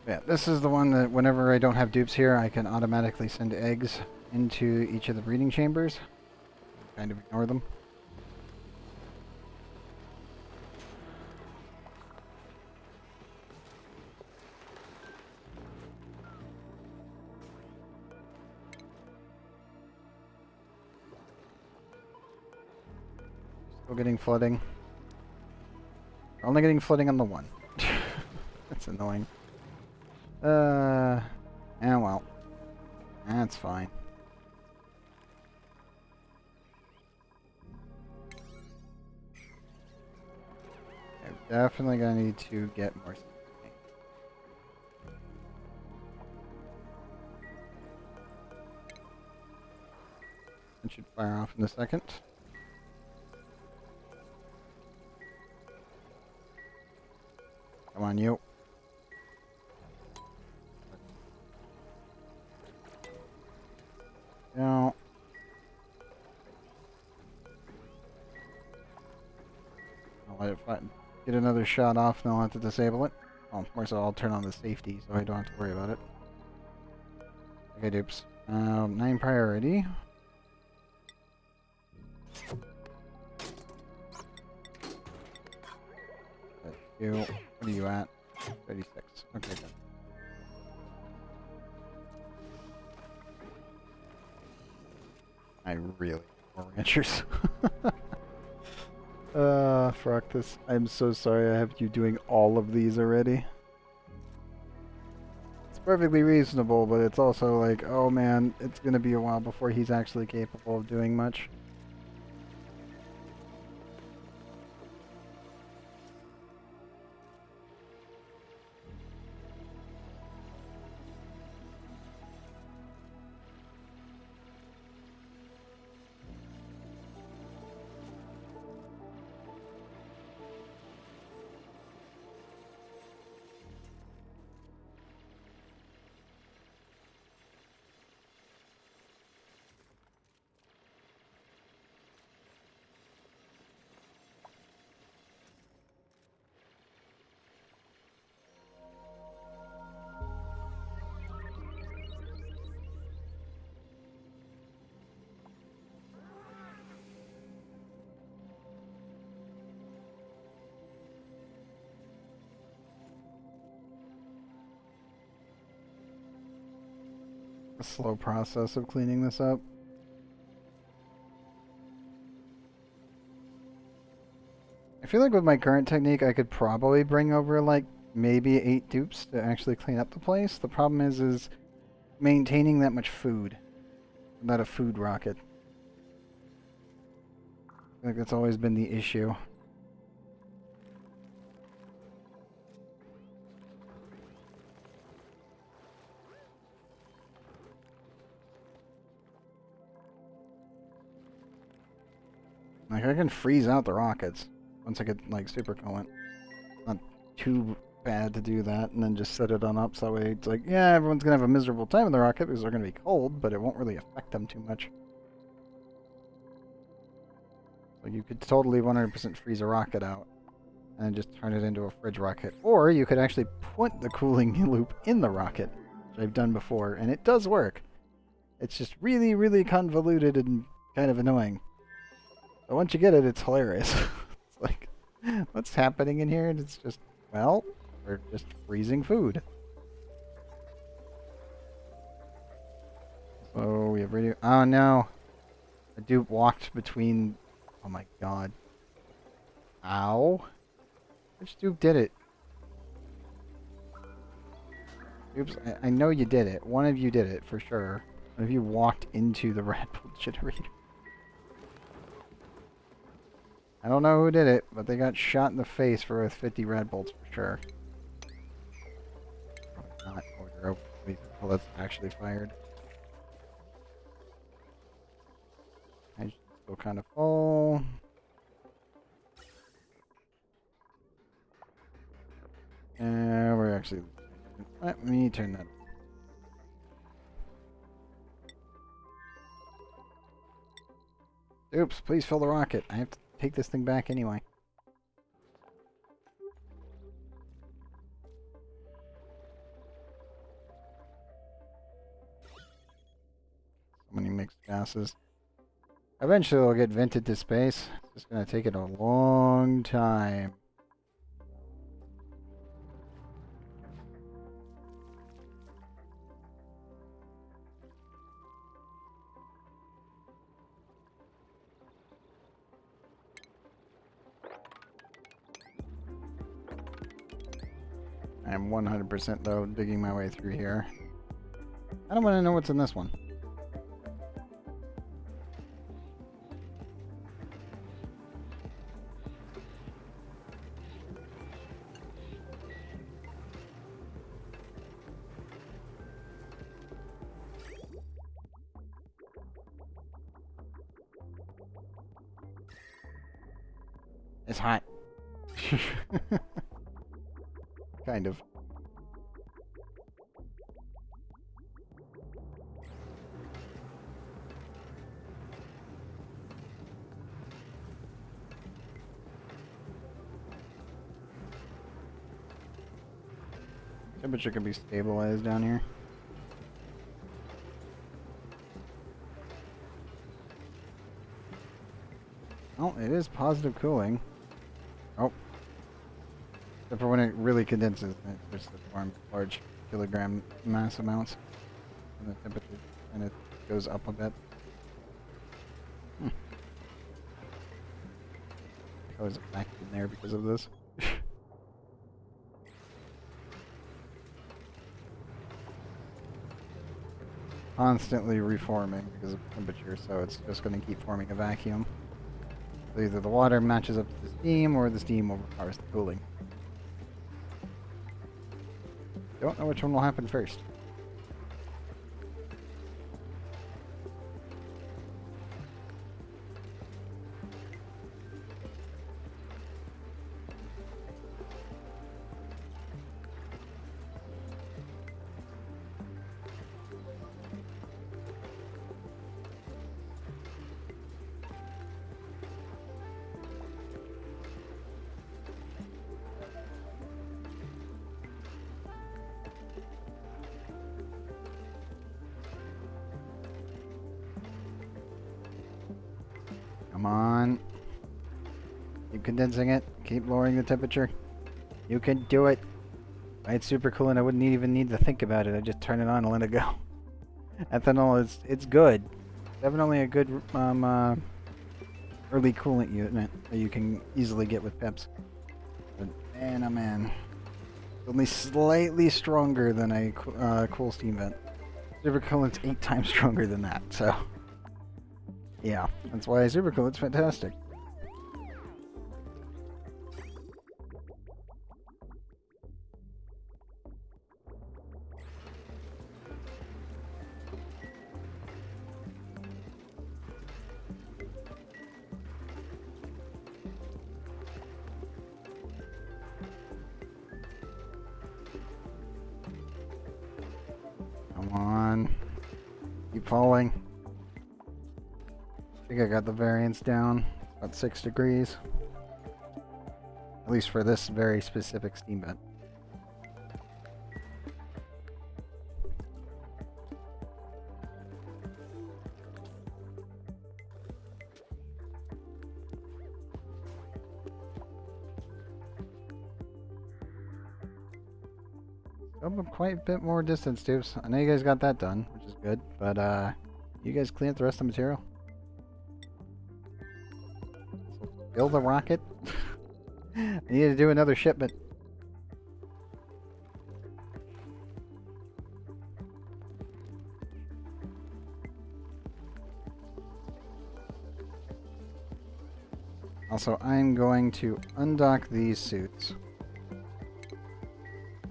Yeah, this is the one that whenever I don't have dupes here, I can automatically send eggs into each of the breeding chambers. Kind of ignore them. Still getting flooding. We're only getting flooding on the one. That's annoying. Yeah, well. That's fine. I'm definitely gonna need to get more. It should fire off in a second. Come on, you. No. I'll let it get another shot off, and I'll have to disable it. Oh, of course, I'll turn on the safety, so I don't have to worry about it. Okay, dupes. 9 priority. What are you at? 36. Okay, good. I really need more ranchers. Fuck this. I'm so sorry I have you doing all of these already. It's perfectly reasonable, but it's also like, oh man, it's gonna be a while before he's actually capable of doing much. A slow process of cleaning this up. I feel like with my current technique, I could probably bring over like maybe 8 dupes to actually clean up the place. The problem is maintaining that much food. Not a food rocket. I think that's always been the issue. Like, I can freeze out the rockets once I get, like, super coolant. Not too bad to do that, and then just set it on up so that way it's like, yeah, everyone's gonna have a miserable time in the rocket because they're gonna be cold, but it won't really affect them too much. So you could totally 100% freeze a rocket out and then just turn it into a fridge rocket. Or you could actually put the cooling loop in the rocket, which I've done before, and it does work. It's just really, really convoluted and kind of annoying. But once you get it, it's hilarious. It's like, what's happening in here? And it's just, well, we're just freezing food. So we have radio. Oh no! A dupe walked between. Oh my god! Ow! Which dupe did it? Oops! I know you did it. One of you did it for sure. One of you walked into the red bolt generator. I don't know who did it, but they got shot in the face for with 50 red bolts for sure. Not order open. Wait until that's actually fired. I just feel kind of full. We're actually. Let me turn that. Oops! Please fill the rocket. I have to take this thing back anyway. So many mixed gases. Eventually it'll get vented to space. It's just gonna take it a long time. am 100% though digging my way through here. I don't want to know what's in this one. It's hot. Kind of. Temperature can be stabilized down here. Oh, it is positive cooling. Oh. Except for when it really condenses, it starts to form large kilogram mass amounts. And the temperature kind of goes up a bit. I was back in there because of this. Constantly reforming because of temperature, so it's just going to keep forming a vacuum. So either the water matches up to the steam, or the steam overpowers the cooling. Don't know which one will happen first. Come on. Keep condensing it. Keep lowering the temperature. You can do it. If I had super coolant, I wouldn't even need to think about it. I'd just turn it on and let it go. Ethanol is, it's good. Definitely a good early coolant unit that you can easily get with PEPs. But man, oh man. Only slightly stronger than a cool steam vent. Super coolant's 8 times stronger than that, so... yeah, that's why supercoolant's fantastic. Come on. Keep falling. I think I got the variance down about 6 degrees. At least for this very specific steam vent. Oh, quite a bit more distance tubes. I know you guys got that done, which is good, but you guys clean up the rest of the material? Build a rocket? I need to do another shipment. Also, I'm going to undock these suits.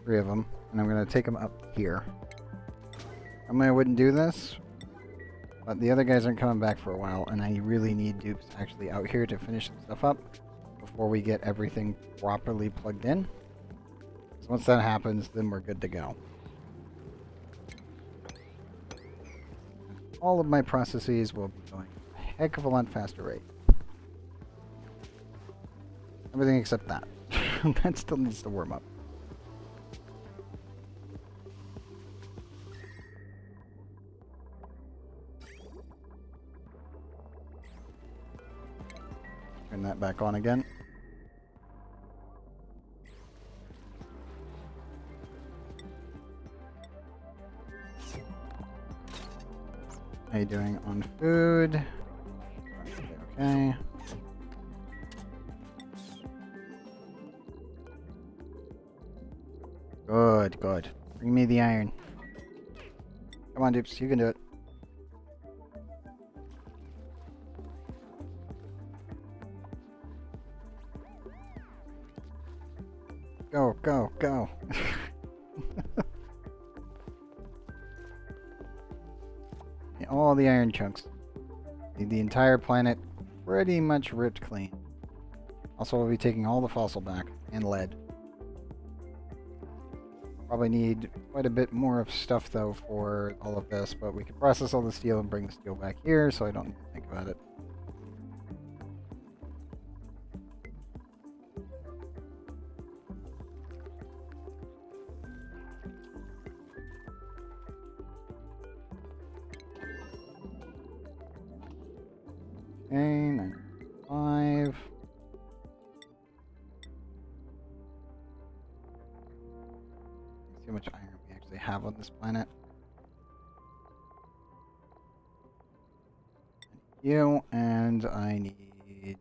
3 of them. And I'm going to take them up here. Normally I wouldn't do this, but the other guys aren't coming back for a while, and I really need dupes actually out here to finish some stuff up before we get everything properly plugged in. So once that happens, then we're good to go. All of my processes will be going a heck of a lot faster rate. Everything except that. That still needs to warm up. Turn that back on again. How you doing on food? Okay. Good, good. Bring me the iron. Come on, Dupes, you can do it. Go, go, go. All the iron chunks. The entire planet pretty much ripped clean. Also, we'll be taking all the fossil back and lead. Probably need quite a bit more of stuff though for all of this, but we can process all the steel and bring the steel back here, so I don't need to think about it. Okay, 95. See how much iron we actually have on this planet. You, and I need...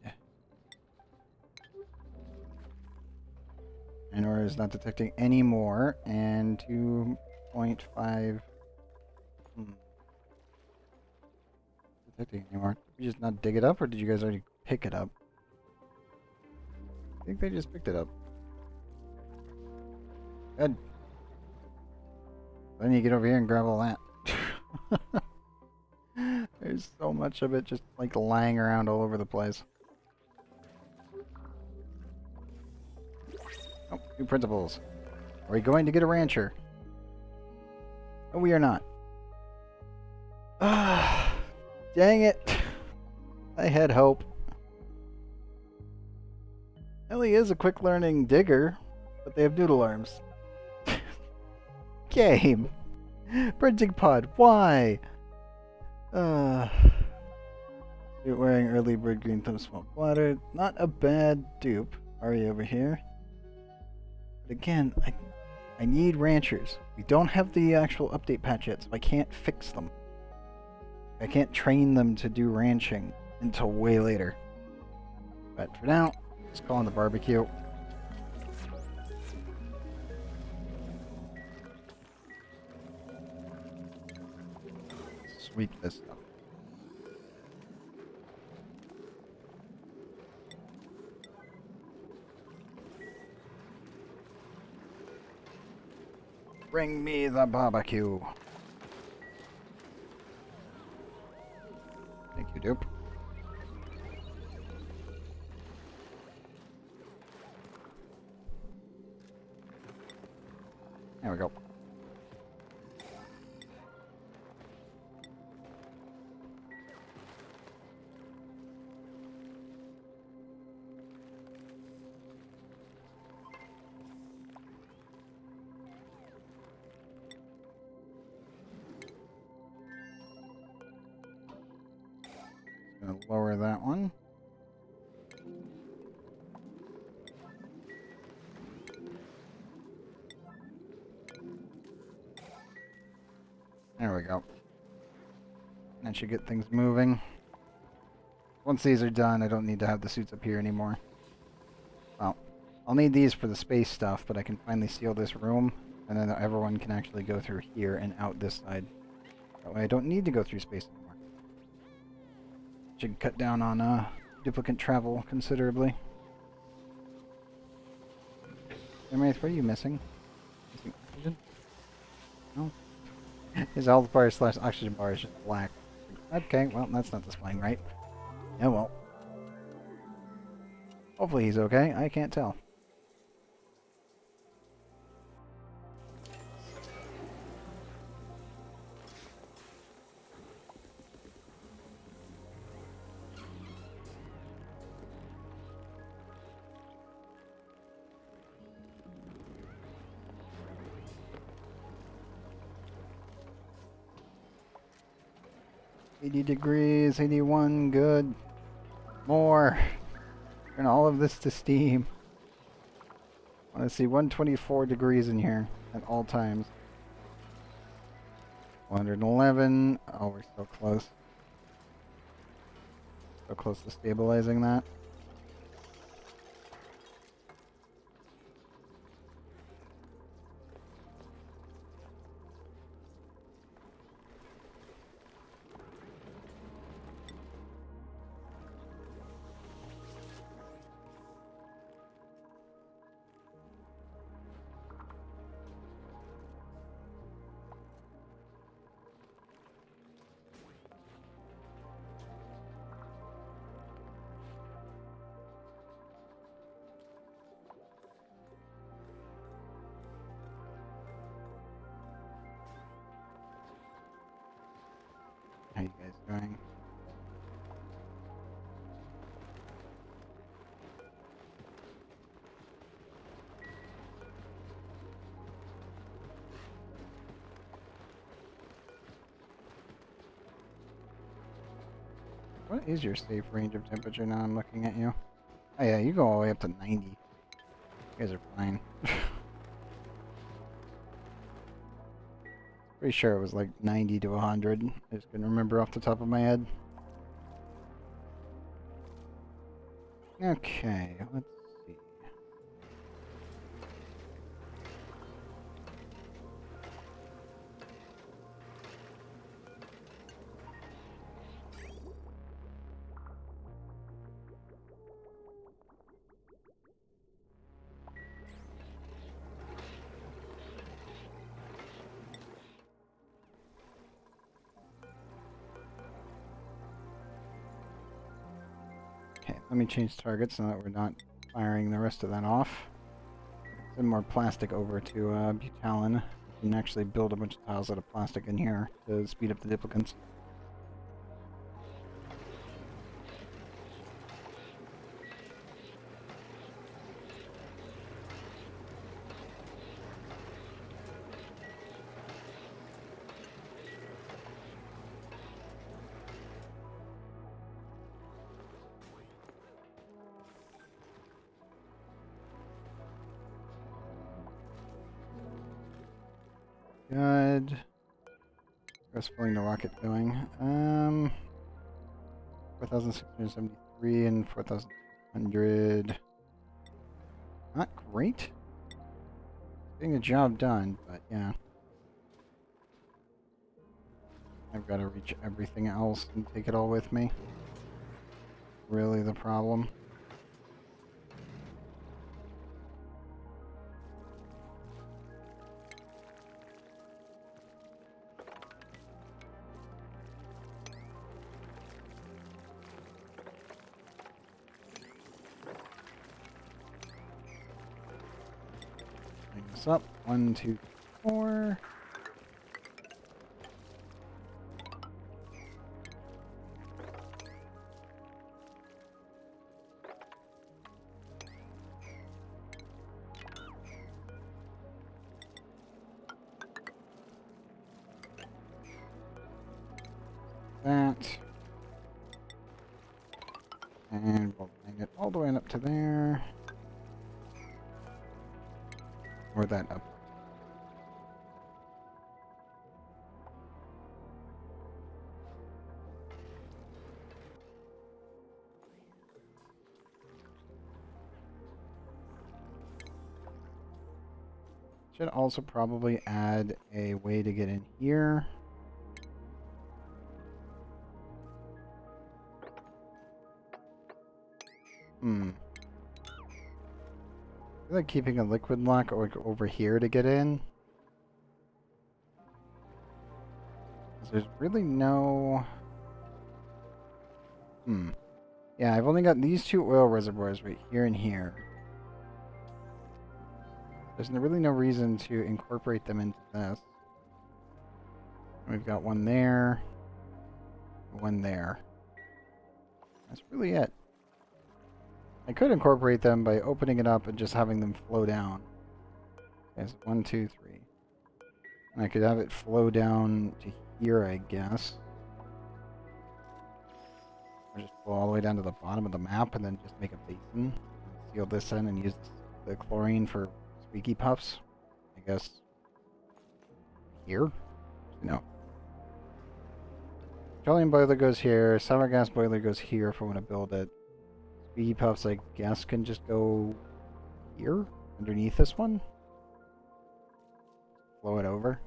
Iron is not detecting any more, and 2.5... detecting anymore. Did we just not dig it up, or did you guys already pick it up? I think they just picked it up. Good. Then you get over here and grab all that. There's so much of it just like lying around all over the place. Oh, new principles. Are we going to get a rancher? No, we are not. Ah, dang it. I had hope. Ellie is a quick learning digger, but they have noodle arms. Game. Printing pod, why? You're wearing early bird green thumb smoke bladder. Not a bad dupe. Are you over here? But again, I need ranchers. We don't have the actual update patch yet, so I can't fix them. I can't train them to do ranching until way later. But for now, let's call on the barbecue. Sweep this stuff. Bring me the barbecue. Thank you, Dupe. There we go. Gonna lower that one. There we go. That should get things moving. Once these are done, I don't need to have the suits up here anymore. Well, I'll need these for the space stuff, but I can finally seal this room, and then everyone can actually go through here and out this side. That way I don't need to go through space anymore. Should cut down on duplicate travel considerably. Wraith, what are you missing? Missing oxygen? No? His health bar / oxygen bar is just black. Okay, well, that's not displaying right. Yeah, well. Hopefully he's okay. I can't tell. $80, 81, good. More. Turn all of this to steam. I want to see 124 degrees in here at all times. 111. Oh, we're so close. So close to stabilizing that. you guys doing? What is your safe range of temperature now? I'm looking at you. Oh yeah, you go all the way up to 90. You guys are fine. Pretty sure it was like 90 to 100. I just couldn't remember off the top of my head. Okay, let's see. Okay, let me change targets so that we're not firing the rest of that off. Send more plastic over to Butalin. We can actually build a bunch of tiles out of plastic in here to speed up the duplicates. Good. What's filling the rocket doing? 4,673 and 4,100. Not great. Getting the job done, but yeah. I've got to reach everything else and take it all with me. Really the problem. This up. 1, 2, 4. That. And we'll bring it all the way up to there. Or that up. Should also probably add a way to get in here. I feel like keeping a liquid lock over here to get in. 'Cause there's really no... Yeah, I've only got these two oil reservoirs right here and here. There's really no reason to incorporate them into this. We've got one there, one there. That's really it. I could incorporate them by opening it up and just having them flow down. Okay, so 1, 2, 3. And I could have it flow down to here, I guess. Or just flow all the way down to the bottom of the map and then just make a basin. And seal this in and use the chlorine for squeaky puffs. I guess here? No. Petroleum boiler goes here. Sour gas boiler goes here if I want to build it. Squeaky puffs, I guess, can just go here? Underneath this one? Flow it over.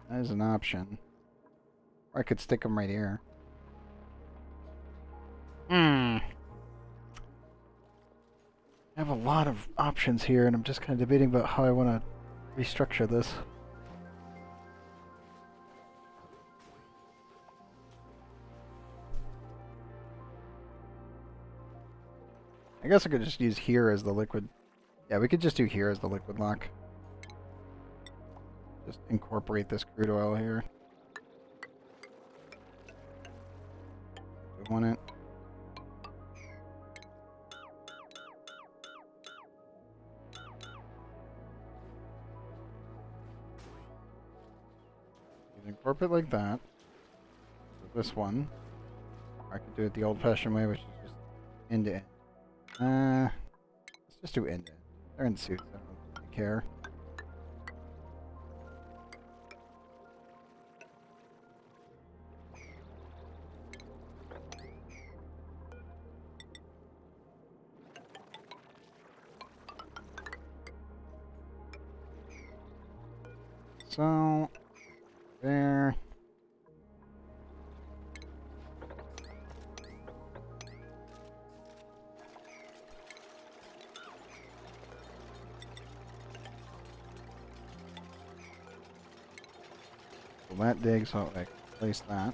That is an option. Or I could stick them right here. I have a lot of options here, and I'm just kind of debating about how I want to restructure this. I guess I could just use here as the liquid. Yeah, we could just do here as the liquid lock. Just incorporate this crude oil here. We want it. Incorporate like that. So this one. I could do it the old-fashioned way, which is just end to end. Let's just do end to end. They're in suits. I don't really care. So there. That dig, so I can place that.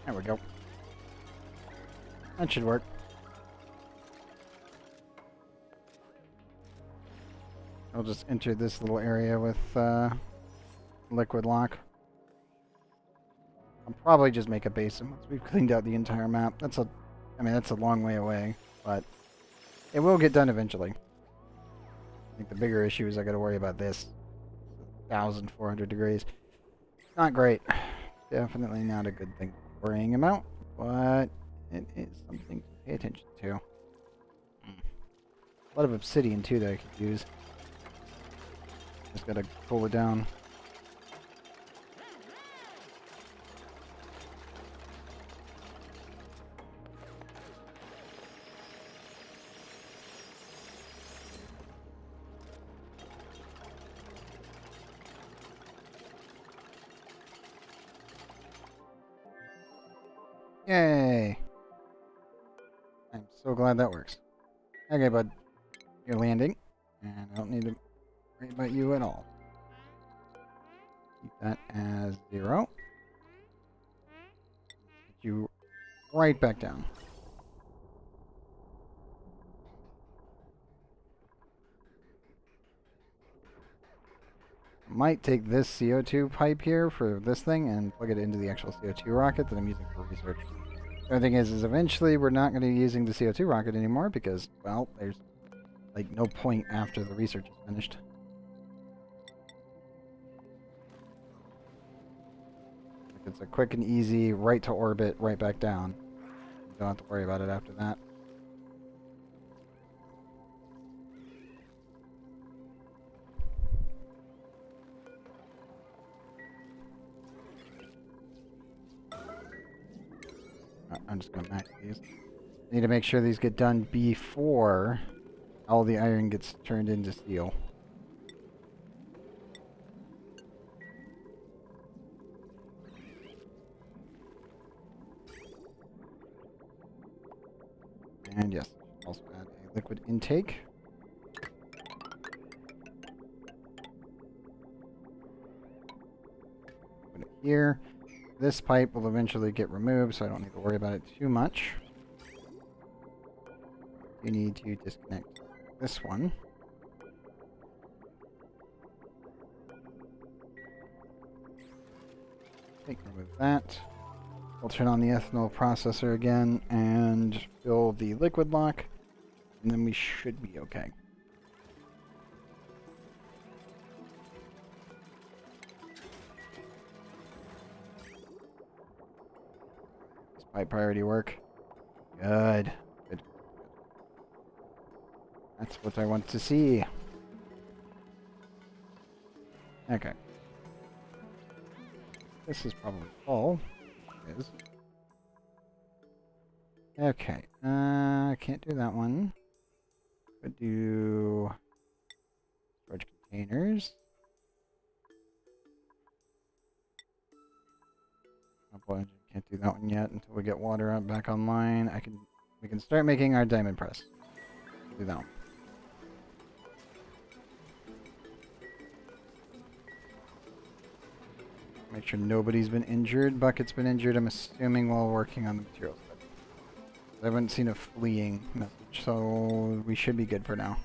There we go. That should work. I'll just enter this little area with liquid lock. I'll probably just make a basin once we've cleaned out the entire map. I mean, that's a long way away, but it will get done eventually. I think the bigger issue is I gotta worry about this. 1,400 degrees. Not great. Definitely not a good thing to be worrying about, but it is something to pay attention to. A lot of obsidian too that I could use. Just gotta cool it down. Yay! I'm so glad that works. Okay, bud. You're landing, and I don't need to worry about you at all. Keep that as 0. Get you right back down. Might take this CO2 pipe here for this thing and plug it into the actual CO2 rocket that I'm using for research. The other thing is eventually we're not going to be using the CO2 rocket anymore because, well, there's like no point after the research is finished. It's a quick and easy right to orbit, right back down. You don't have to worry about it after that. I'm just going to max these. I need to make sure these get done before all the iron gets turned into steel. And yes, also add a liquid intake. Put it here. This pipe will eventually get removed, so I don't need to worry about it too much. You need to disconnect this one. Okay, remove that. We'll turn on the ethanol processor again and fill the liquid lock, and then we should be okay. Does pipe priority work? Good. Good. That's what I want to see. Okay. This is probably full. It is. Okay. I can't do that one. Could do storage containers. Oh boy, can't do that one yet until we get water up back online. We can start making our diamond press. Do that one. Make sure nobody's been injured. Bucket's been injured, I'm assuming, while working on the materials. I haven't seen a fleeing message, so we should be good for now.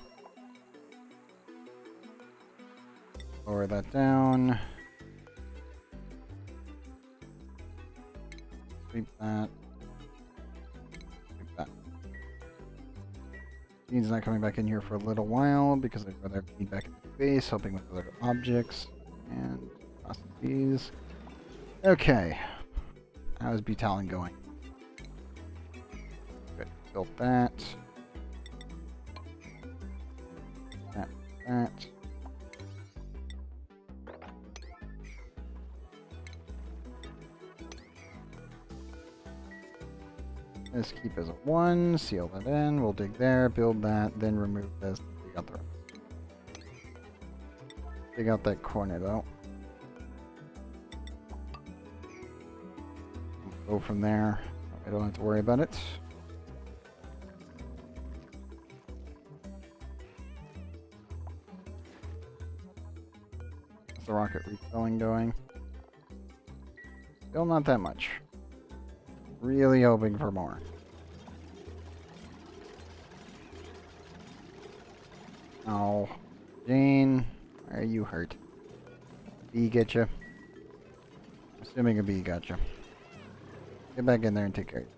Lower that down. Sweep that. Sweep that. Dean's not coming back in here for a little while because I'd rather be back at the base, helping with other objects. And process these. Okay. How's Butalin going? Good. Built that. That. Let's keep as a 1, seal that in, we'll dig there, build that, then remove this, dig out the rest. Dig out that corner though. We'll go from there. I don't have to worry about it. How's the rocket refilling going? Still not that much. Really hoping for more. Oh, Jane, why are you hurt? Bee get you? Assuming a bee got you. Get back in there and take care of it.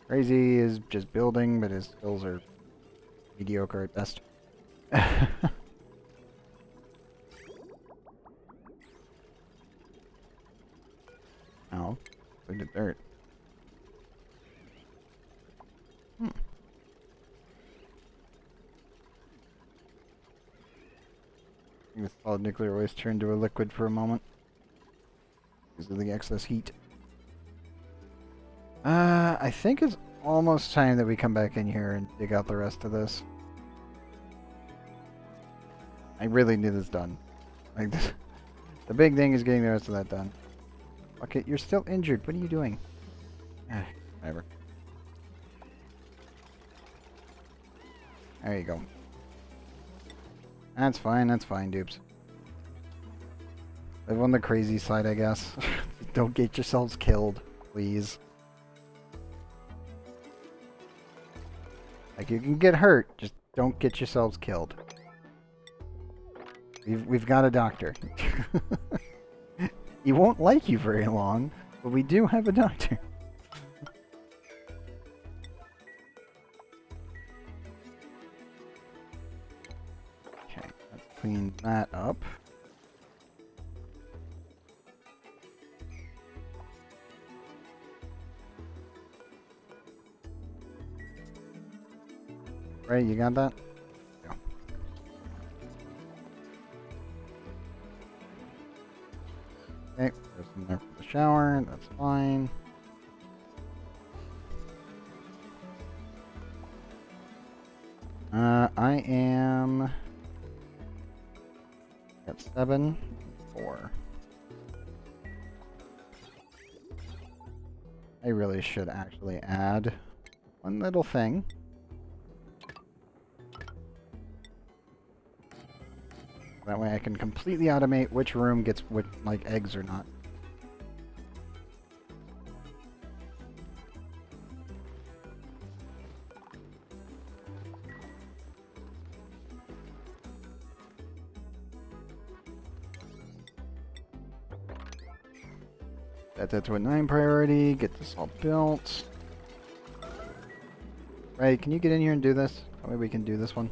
Crazy is just building, but his skills are mediocre at best. Oh, look at dirt. I think the solid nuclear waste turned to a liquid for a moment because of the excess heat. I think it's almost time that we come back in here and dig out the rest of this. I really need this done. Like this, the big thing is getting the rest of that done. Okay, you're still injured. What are you doing? Whatever. There you go. That's fine, dupes. Live on the crazy side, I guess. Don't get yourselves killed, please. Like, you can get hurt, just don't get yourselves killed. We've got a doctor. He won't like you very long, but we do have a doctor. Okay, let's clean that up. Right, you got that? Yeah. Okay, there's some there for the shower, that's fine. I am at 7, 4. I really should actually add one little thing. That way I can completely automate which room gets which, like, eggs or not. Set that to a 9 priority, get this all built. Right, can you get in here and do this? That way we can do this one.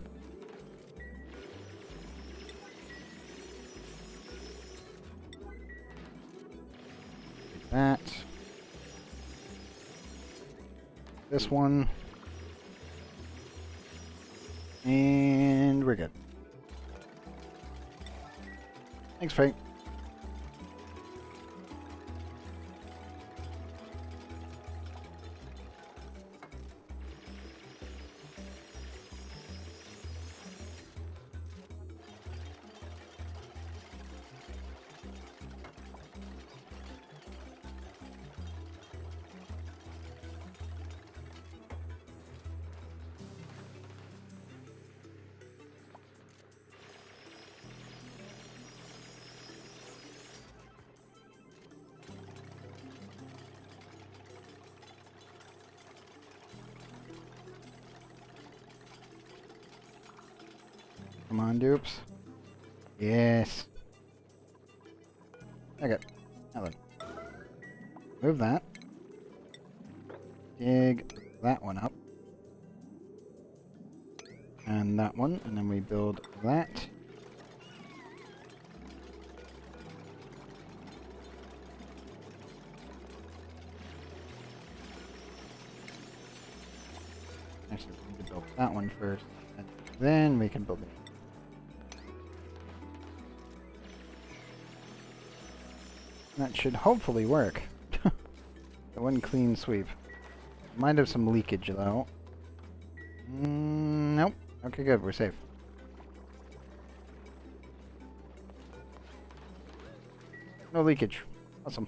That. This one. And we're good. Thanks, Frank. Come on, dupes. Yes. Okay. Now then. Move that. Dig that one up. And that one. And then we build that. Actually, we need to build that one first. And then we can build it. That should hopefully work. The one clean sweep. Might have some leakage though. Nope. Okay, good. We're safe. No leakage. Awesome.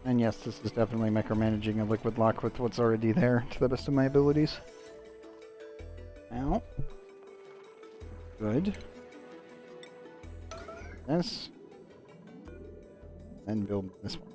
And yes, this is definitely micromanaging a liquid lock with what's already there to the best of my abilities. Ow. Good. This. And build this one.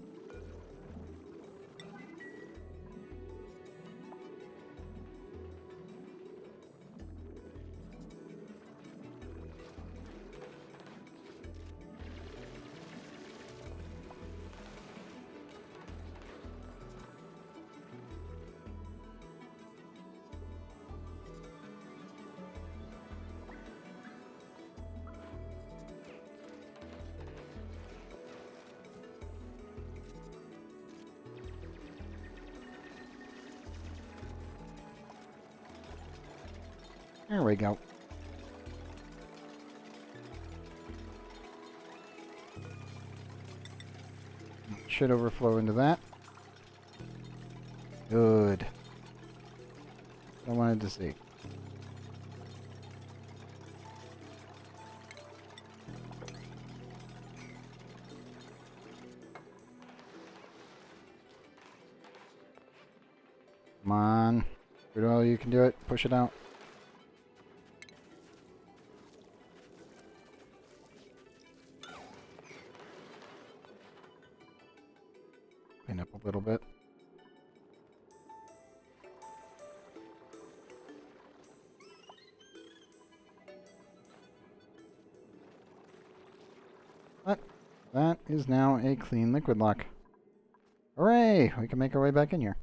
There we go. Should overflow into that. Good. I wanted to see. Come on. Good, you can do it. Push it out. Clean up a little bit. But that is now a clean liquid lock. Hooray! We can make our way back in here.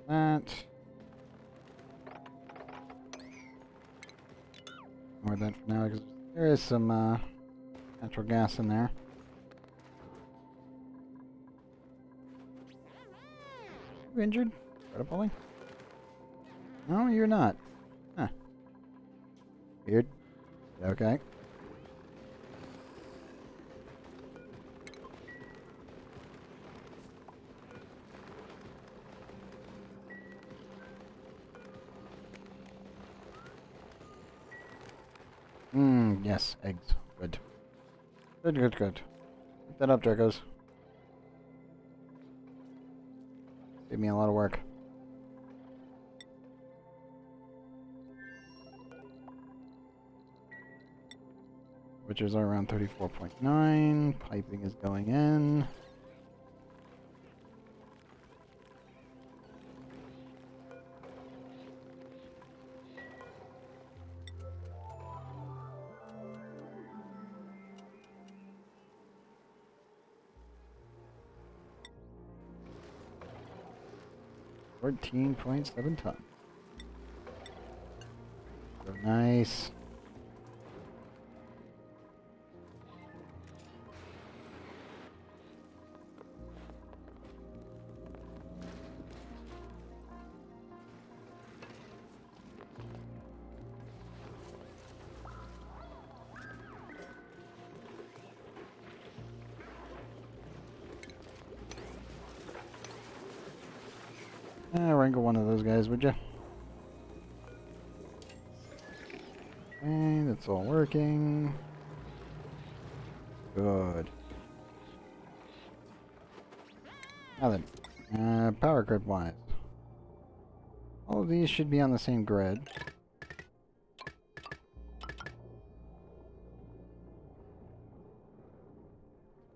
That. More than for now, because there is some natural gas in there. You injured? Water pulling? No, you're not. Huh. Weird. Okay. Yes, eggs. Good. Good, good, good. Keep that up, Dracos. Gave me a lot of work. Witchers are around 34.9. Piping is going in. $14.7 tons. So nice. Wrangle one of those guys, would you? That's all working. Good. Now then, power grid wise. All of these should be on the same grid.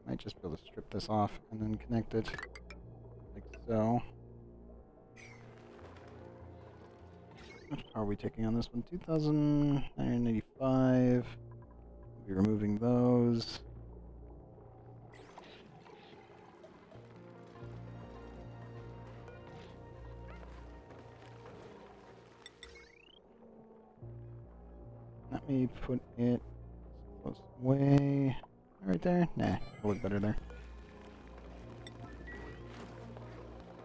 Might just be able to strip this off and then connect it like so. How much power are we taking on this one? 2,985. We'll be removing those. Let me put it close away. Right there? Nah, it'll look better there.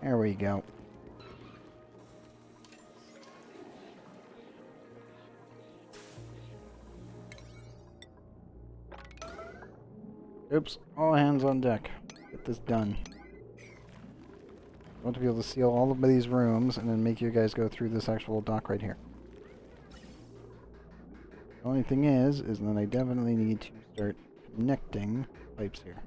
There we go. Oops, all hands on deck. Get this done. I want to be able to seal all of these rooms and then make you guys go through this actual dock right here. The only thing is that I definitely need to start connecting pipes here.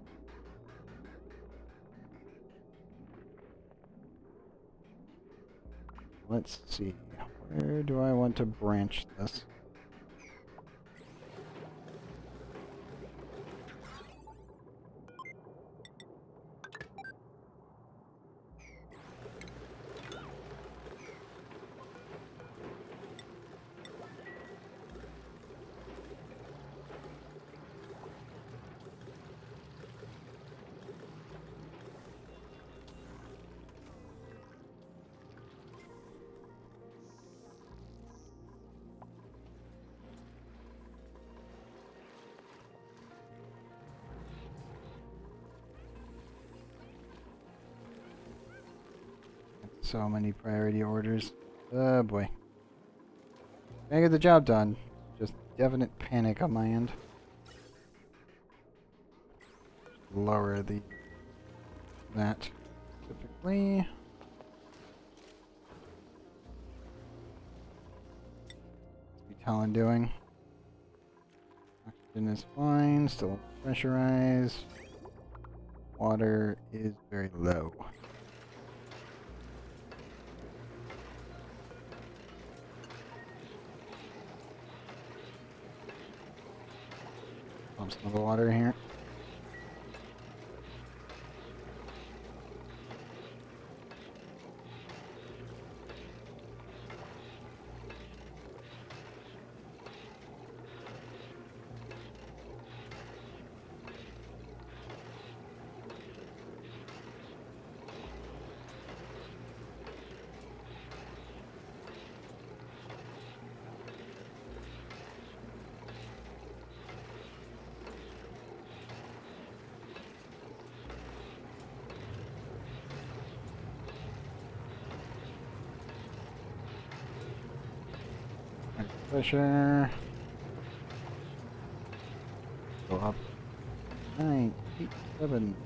Let's see. Where do I want to branch this? So many priority orders. Oh boy. Can I get the job done? Just definite panic on my end. Lower that specifically. What's Talon doing? Oxygen is fine, still pressurized. Water is very low. Pump some of the water here. Pressure. Go up. 9, 8, 7,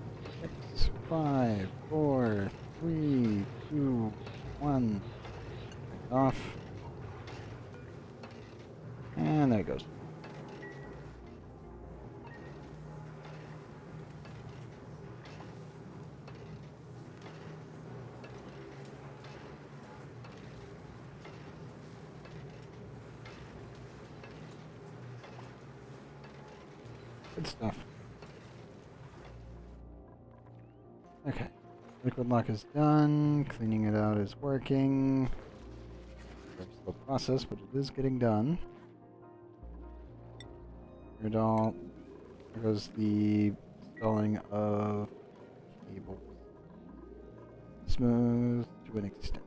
6, 5, 4, 3, 2, 1. Off. And there it goes. Good stuff. Okay. Liquid lock is done. Cleaning it out is working. Very slow process, but it is getting done. There goes the installing of cables. Smooth to an extent.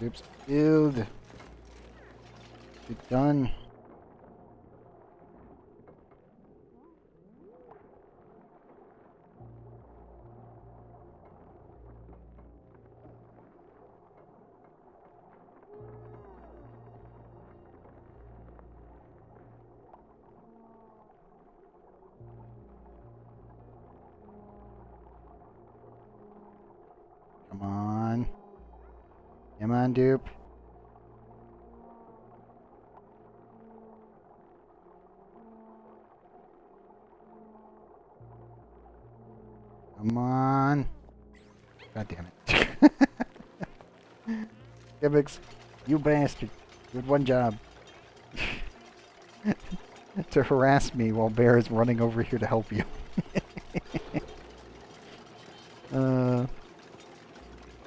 Oops, build. Get done. Come on, dupe. Come on. God damn it. Gimmicks, you bastard. You had one job. To harass me while Bear is running over here to help you.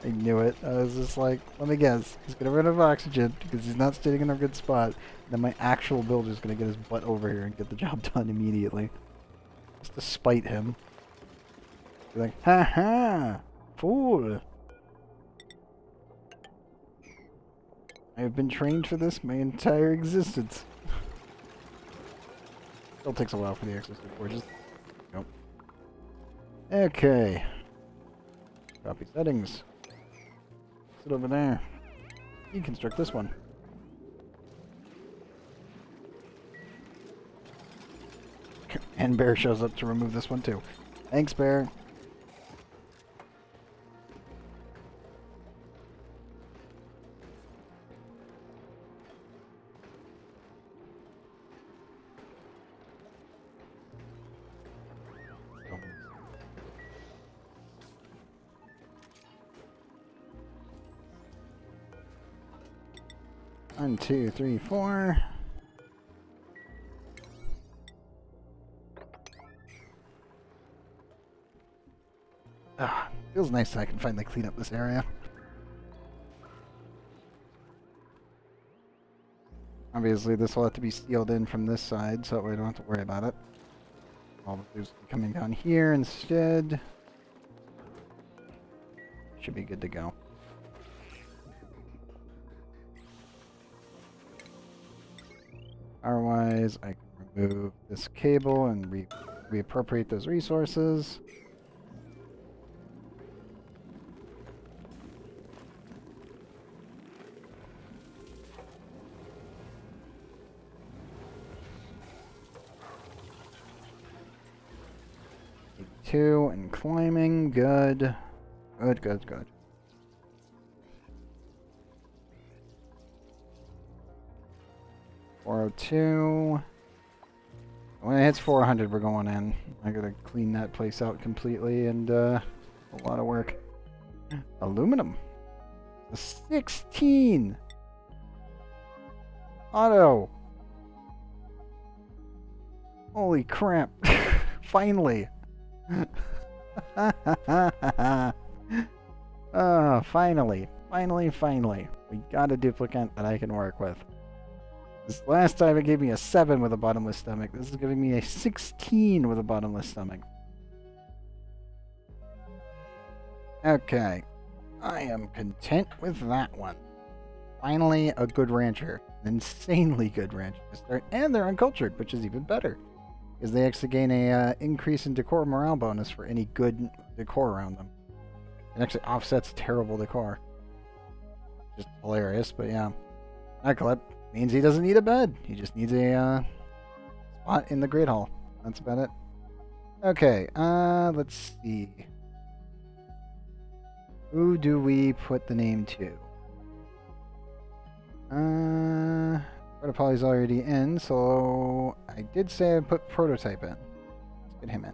I knew it. I was just like, let me guess. He's gonna run out of oxygen because he's not sitting in a good spot. Then my actual builder's gonna get his butt over here and get the job done immediately. Just to spite him. Be like, ha ha! Fool! I have been trained for this my entire existence. Still takes a while for the access to forges. Nope. Okay. Copy settings. Sit over there. Deconstruct this one. And Bear shows up to remove this one too. Thanks, Bear. One, two, three, four. Ah, feels nice that I can finally clean up this area. Obviously, this will have to be sealed in from this side, so that way I don't have to worry about it. All the food's coming down here instead. Should be good to go. Power-wise, I can remove this cable and reappropriate those resources. Two and climbing, good. Good, good, good. $402. When it hits 400, we're going in. I gotta clean that place out completely, and a lot of work. Aluminum. A 16. Auto. Holy crap! Finally. Oh, finally. Finally. We got a duplicate that I can work with. This last time it gave me a 7 with a bottomless stomach. This is giving me a 16 with a bottomless stomach. Okay. I am content with that one. Finally, a good rancher. An insanely good rancher to start. And they're uncultured, which is even better. Because they actually gain a increase in decor morale bonus for any good decor around them. It actually offsets terrible decor. Just hilarious, but yeah. Uncut means he doesn't need a bed. He just needs a spot in the great hall. That's about it. Okay, let's see. Who do we put the name to? Protopoly's already in, so I did say I'd put Prototype in. Let's get him in.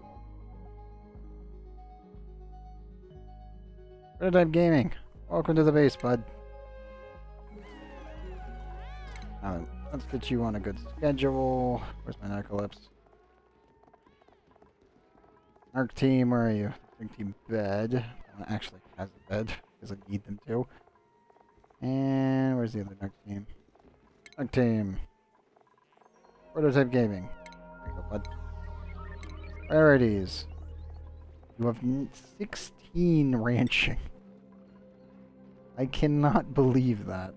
Prototype Gaming, welcome to the base, bud. Let's get you on a good schedule. Where's my narcolepsy? Narc team, where are you? Narc team bed. One actually has a bed, because I need them to. And where's the other Narc team? Narc team. Prototype Gaming. There you go, bud. Priorities. You have 16 ranching. I cannot believe that.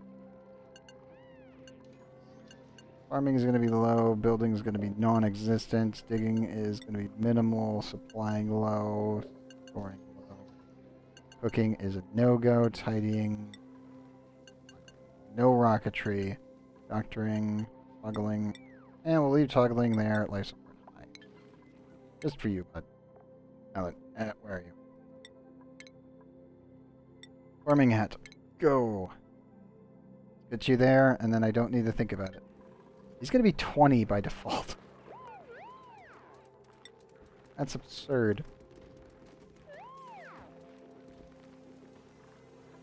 Farming is going to be low, building is going to be non-existent, digging is going to be minimal, supplying low, storing low. Cooking is a no-go, tidying, no rocketry, doctoring, toggling, and we'll leave toggling there at life support tonight. Just for you, bud. Alan, where are you? Farming hat, go! Get you there, and then I don't need to think about it. He's gonna be 20 by default. That's absurd.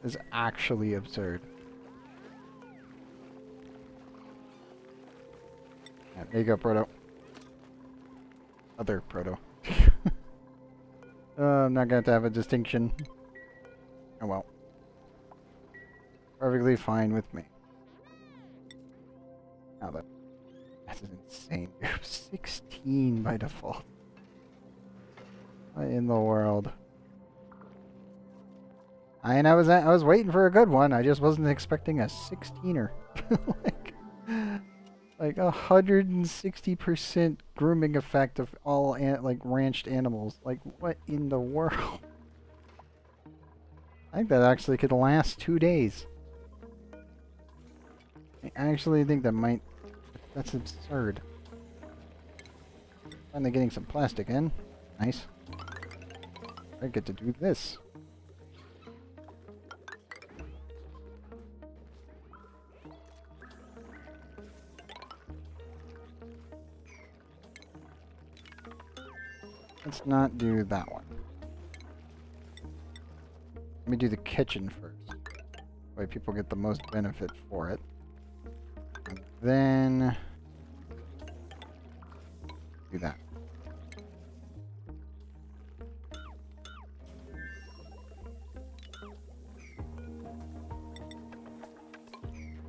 It's actually absurd. Yeah, there you go, Proto. Other Proto. I'm not going to have a distinction. Oh well. Perfectly fine with me. Now that's insane. 16 by default. What in the world? I was waiting for a good one. I just wasn't expecting a 16er. like 160% grooming effect of all like ranched animals. Like what in the world? I think that actually could last 2 days. I actually think that might. That's absurd. Finally getting some plastic in. Nice. I get to do this. Let's not do that one. Let me do the kitchen first. That way people get the most benefit for it. And then do that.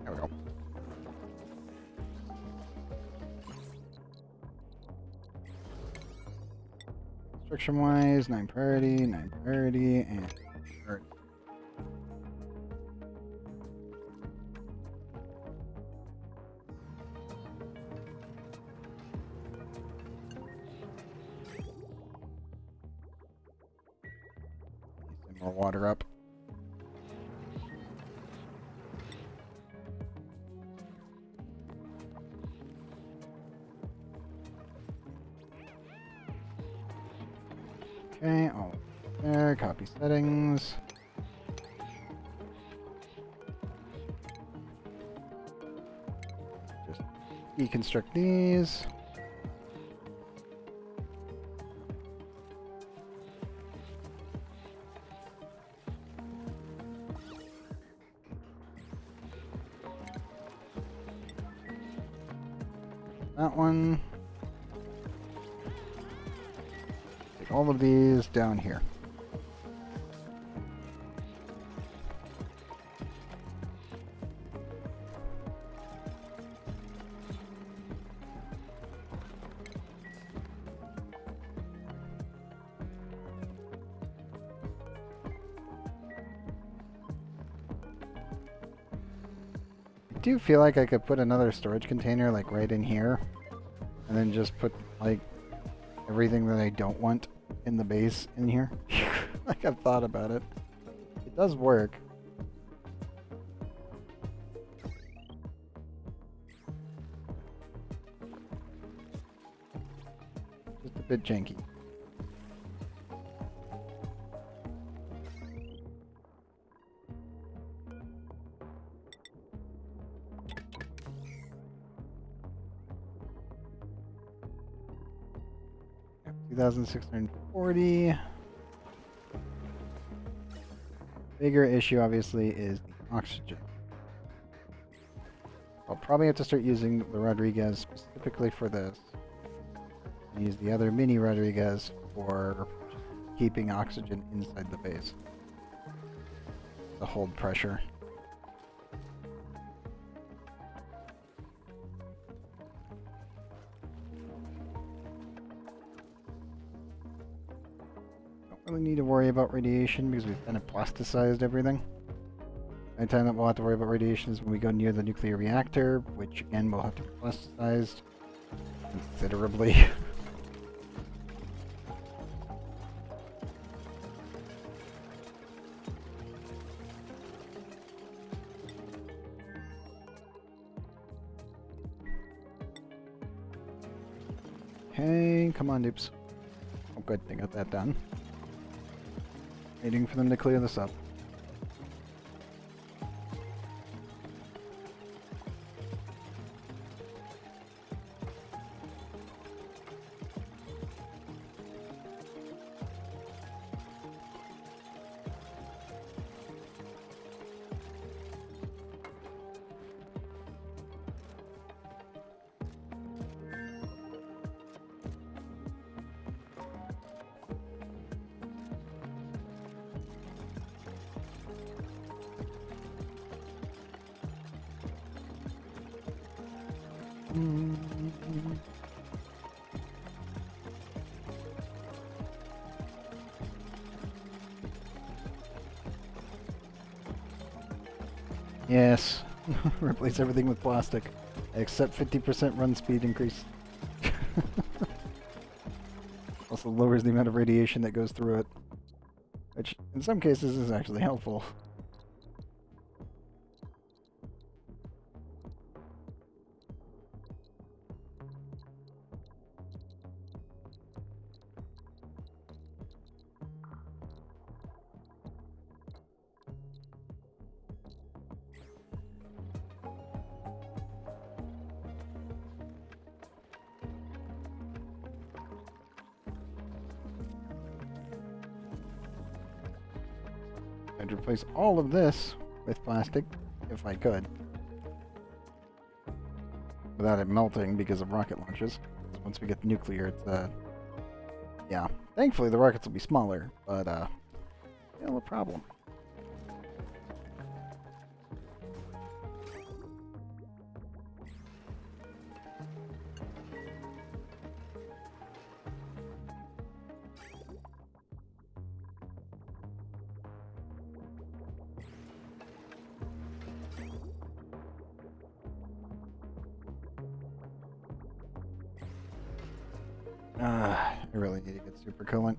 There we go. Construction wise, 9 priority, and priority. Some more water up. Okay, all there. Copy settings. Just deconstruct these. That one. Take all of these down here. I do feel like I could put another storage container like right in here and then just put like everything that I don't want in the base in here. Like I've thought about it. It does work. Just a bit janky. Yep, 2,640. Bigger issue obviously is the oxygen. I'll probably have to start using the Rodriguez specifically for this. And use the other mini Rodriguez for keeping oxygen inside the base. To hold pressure. Don't really need to worry about radiation because we've kind of plasticized everything. The only time that we'll have to worry about radiation is when we go near the nuclear reactor, which again will have to be plasticized considerably. Okay, come on, noobs. Oh, good, they got that done. Waiting for them to clear this up. Yes. Replace everything with plastic. Except 50% run speed increase. Also lowers the amount of radiation that goes through it. Which, in some cases, is actually helpful. I'd replace all of this with plastic, if I could. Without it melting because of rocket launches. Once we get nuclear, it's, yeah. Thankfully, the rockets will be smaller, but, still a problem. I really need to get super coolant.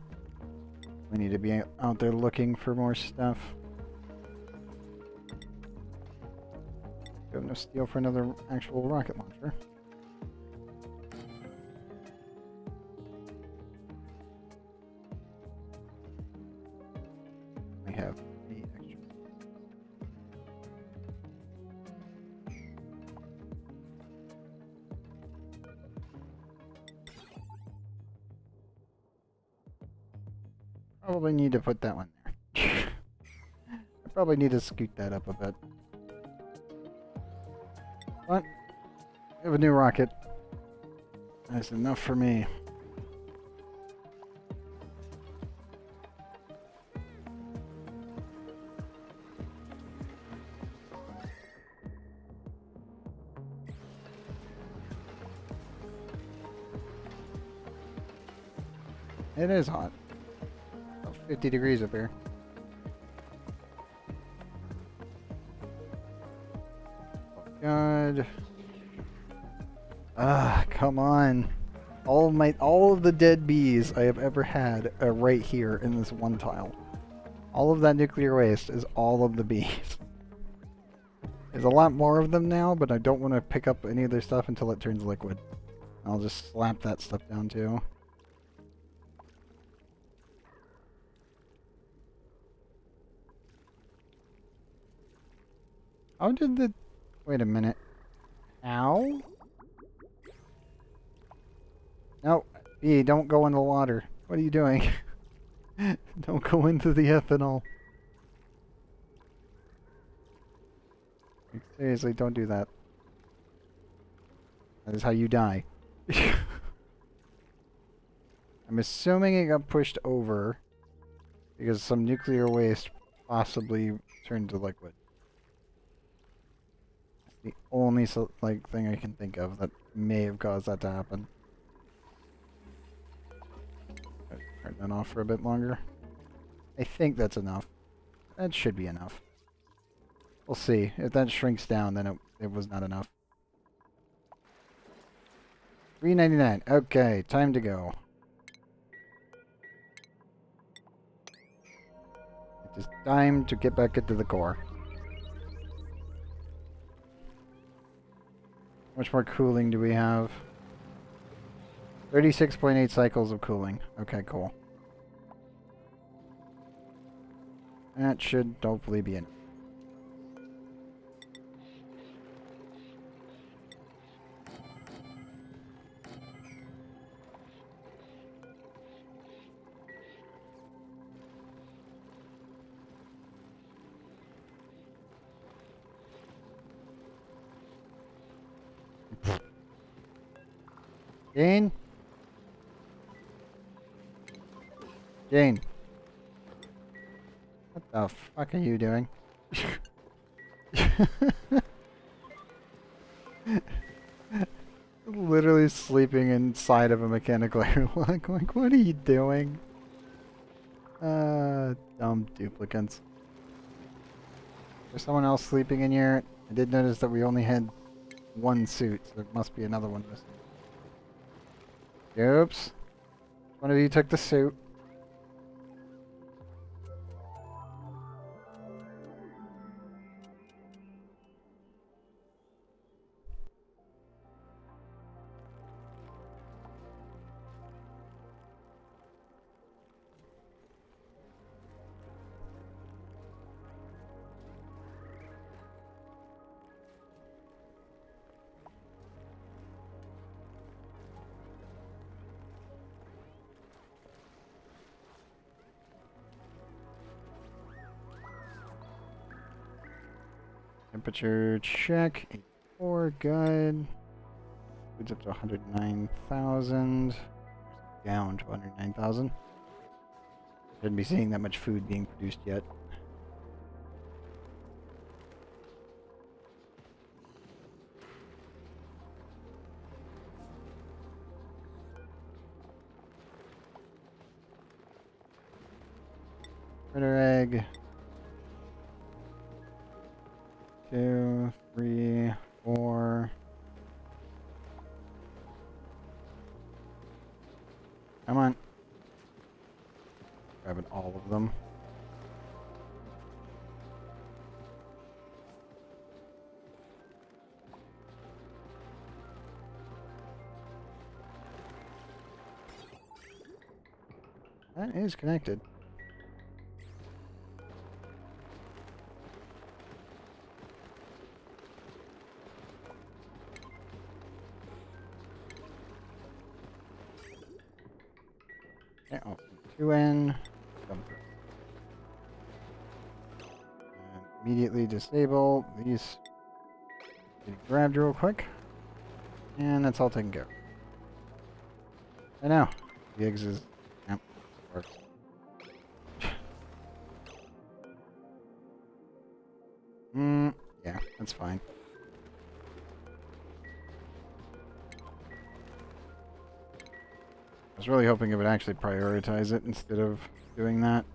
We need to be out there looking for more stuff. We have no steel for another actual rocket launcher. We have the extra. Probably need to put that one there. I probably need to scoot that up a bit. But we have a new rocket. That's enough for me. It is hot. About 50 degrees up here. Oh God. Ah, come on. All of the dead bees I have ever had are right here in this one tile. All of that nuclear waste is all of the bees. There's a lot more of them now, but I don't want to pick up any of their stuff until it turns liquid. I'll just slap that stuff down too. How did the... Wait a minute. Ow? No, bee, don't go in the water. What are you doing? Don't go into the ethanol. Like, seriously, don't do that. That is how you die. I'm assuming it got pushed over because some nuclear waste possibly turned to liquid. That's the only thing I can think of that may have caused that to happen. Turn that off for a bit longer. I think that's enough. That should be enough. We'll see. If that shrinks down, then it was not enough. $3.99. Okay, time to go. It is time to get back into the core. How much more cooling do we have? 36.8 cycles of cooling. Okay, cool. That should hopefully be enough. Jane? Jane. What the fuck are you doing? Literally sleeping inside of a mechanical airlock. Like, what are you doing? Dumb duplicants. There's someone else sleeping in here. I did notice that we only had one suit, so there must be another one missing. Oops. One of you took the suit. Temperature check. 84, good. Food's up to 109,000. Down to 109,000. Shouldn't be seeing that much food being produced yet. Critter egg. 2, 3, 4. Come on. Grabbing all of them. That is connected. Okay, I'll put 2 in. And immediately disable these. Getting grabbed real quick. And that's all taken care of. I know. The eggs is... Yep. Works. Yeah, that's fine. I was really hoping it would actually prioritize it instead of doing that.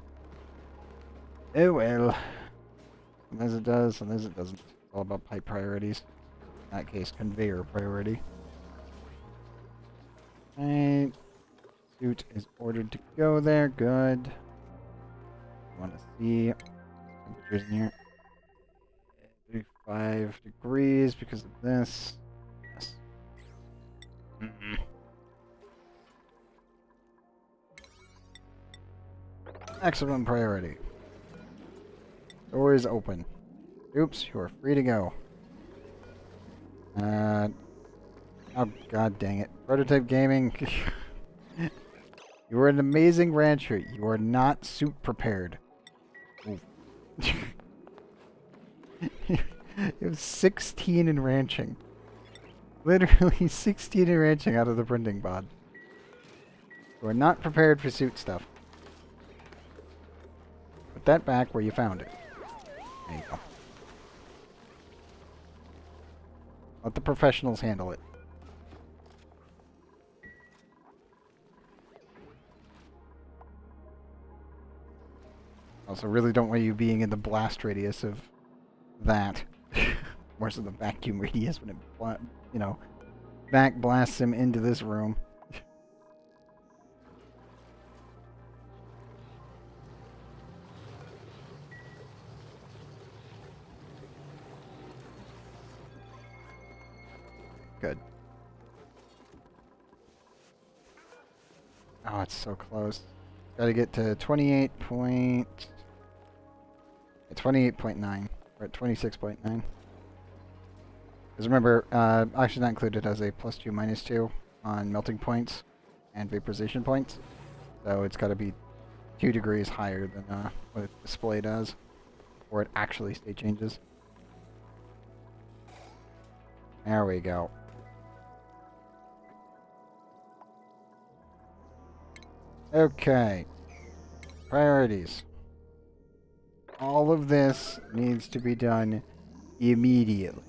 Oh well. Sometimes it does, sometimes it doesn't. It's all about pipe priorities. In that case, conveyor priority. Right. Suit is ordered to go there. Good. Want to see temperatures in here. 35 degrees because of this. Yes. Maximum priority. Door is open. Oops, you are free to go. Oh god dang it. Prototype Gaming. You are an amazing rancher. You are not suit prepared. You have 16 in ranching. Literally 16 in ranching out of the printing bod. You are not prepared for suit stuff. Put that back where you found it. There you go. Let the professionals handle it. Also, really don't want you being in the blast radius of that. More so the vacuum radius when it, you know, back blasts him into this room. Good. Oh, it's so close. Gotta get to 28.9. We're at 26.9. Because remember, actually not included as a +2, -2 on melting points and vaporization points. So it's gotta be 2 degrees higher than what its display does, or it actually state changes. There we go. Okay. Priorities. All of this needs to be done immediately.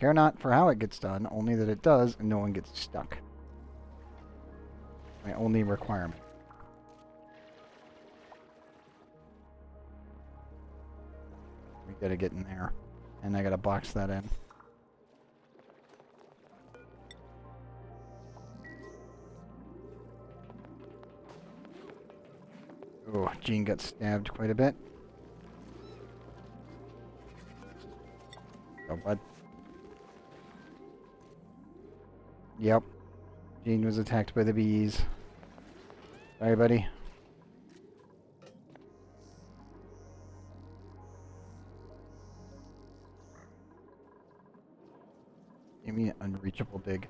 Care not for how it gets done, only that it does and no one gets stuck. My only requirement. We gotta get in there. And I gotta box that in. Oh, Jean got stabbed quite a bit. Oh, bud. Yep. Jean was attacked by the bees. Sorry, buddy. Give me an unreachable dig.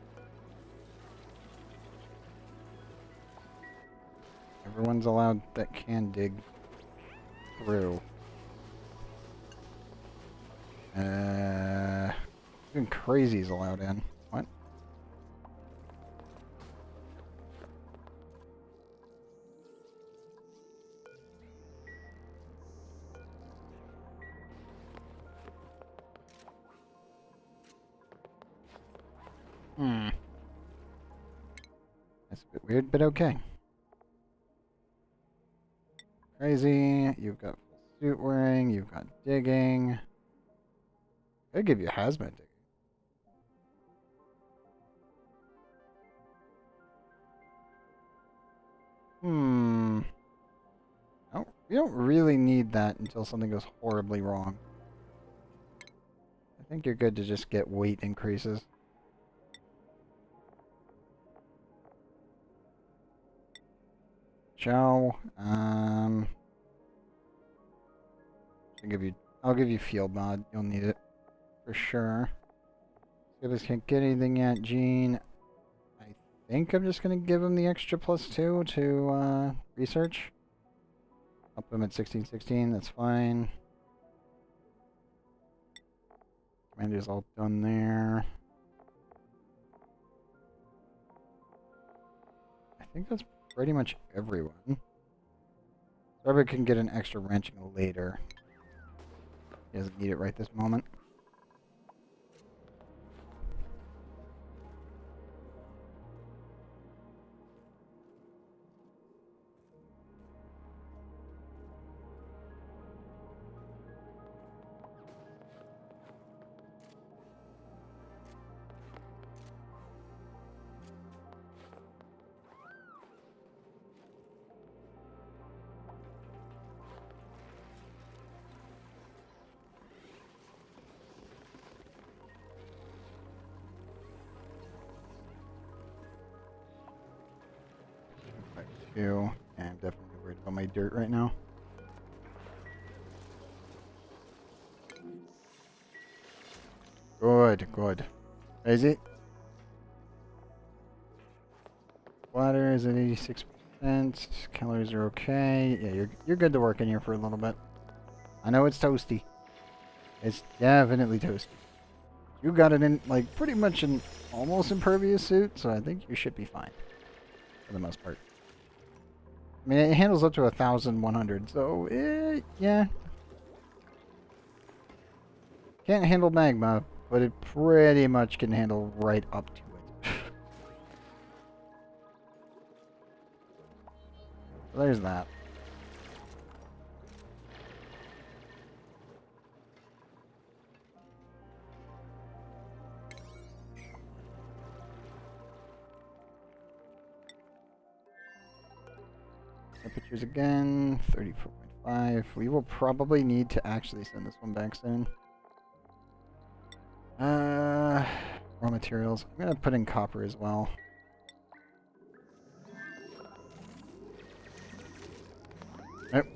Everyone's allowed that can dig through. Even crazy's allowed in. What? That's a bit weird, but okay. Crazy. You've got full suit wearing. You've got digging. I'd give you hazmat digging. Oh, we don't really need that until something goes horribly wrong. I think you're good to just get weight increases. Chow. I'll give you field mod. You'll need it for sure. Skivers can't get anything yet. Gene. I think I'm just gonna give him the extra +2 to research. Up him at 1616. That's fine. Commander's all done there. I think that's pretty much everyone. Robert can get an extra wrenching later. He doesn't need it right this moment. And I'm definitely worried about my dirt right now. Good, good. Crazy. Water is at 86%. Calories are okay. Yeah, you're good to work in here for a little bit. I know it's toasty. It's definitely toasty. You got it in like pretty much an almost impervious suit, so I think you should be fine for the most part. I mean, it handles up to 1,100, so yeah. Can't handle magma, but it pretty much can handle right up to it. So there's that. Temperatures again, 34.5. We will probably need to actually send this one back soon. Raw materials. I'm gonna put in copper as well. Nope.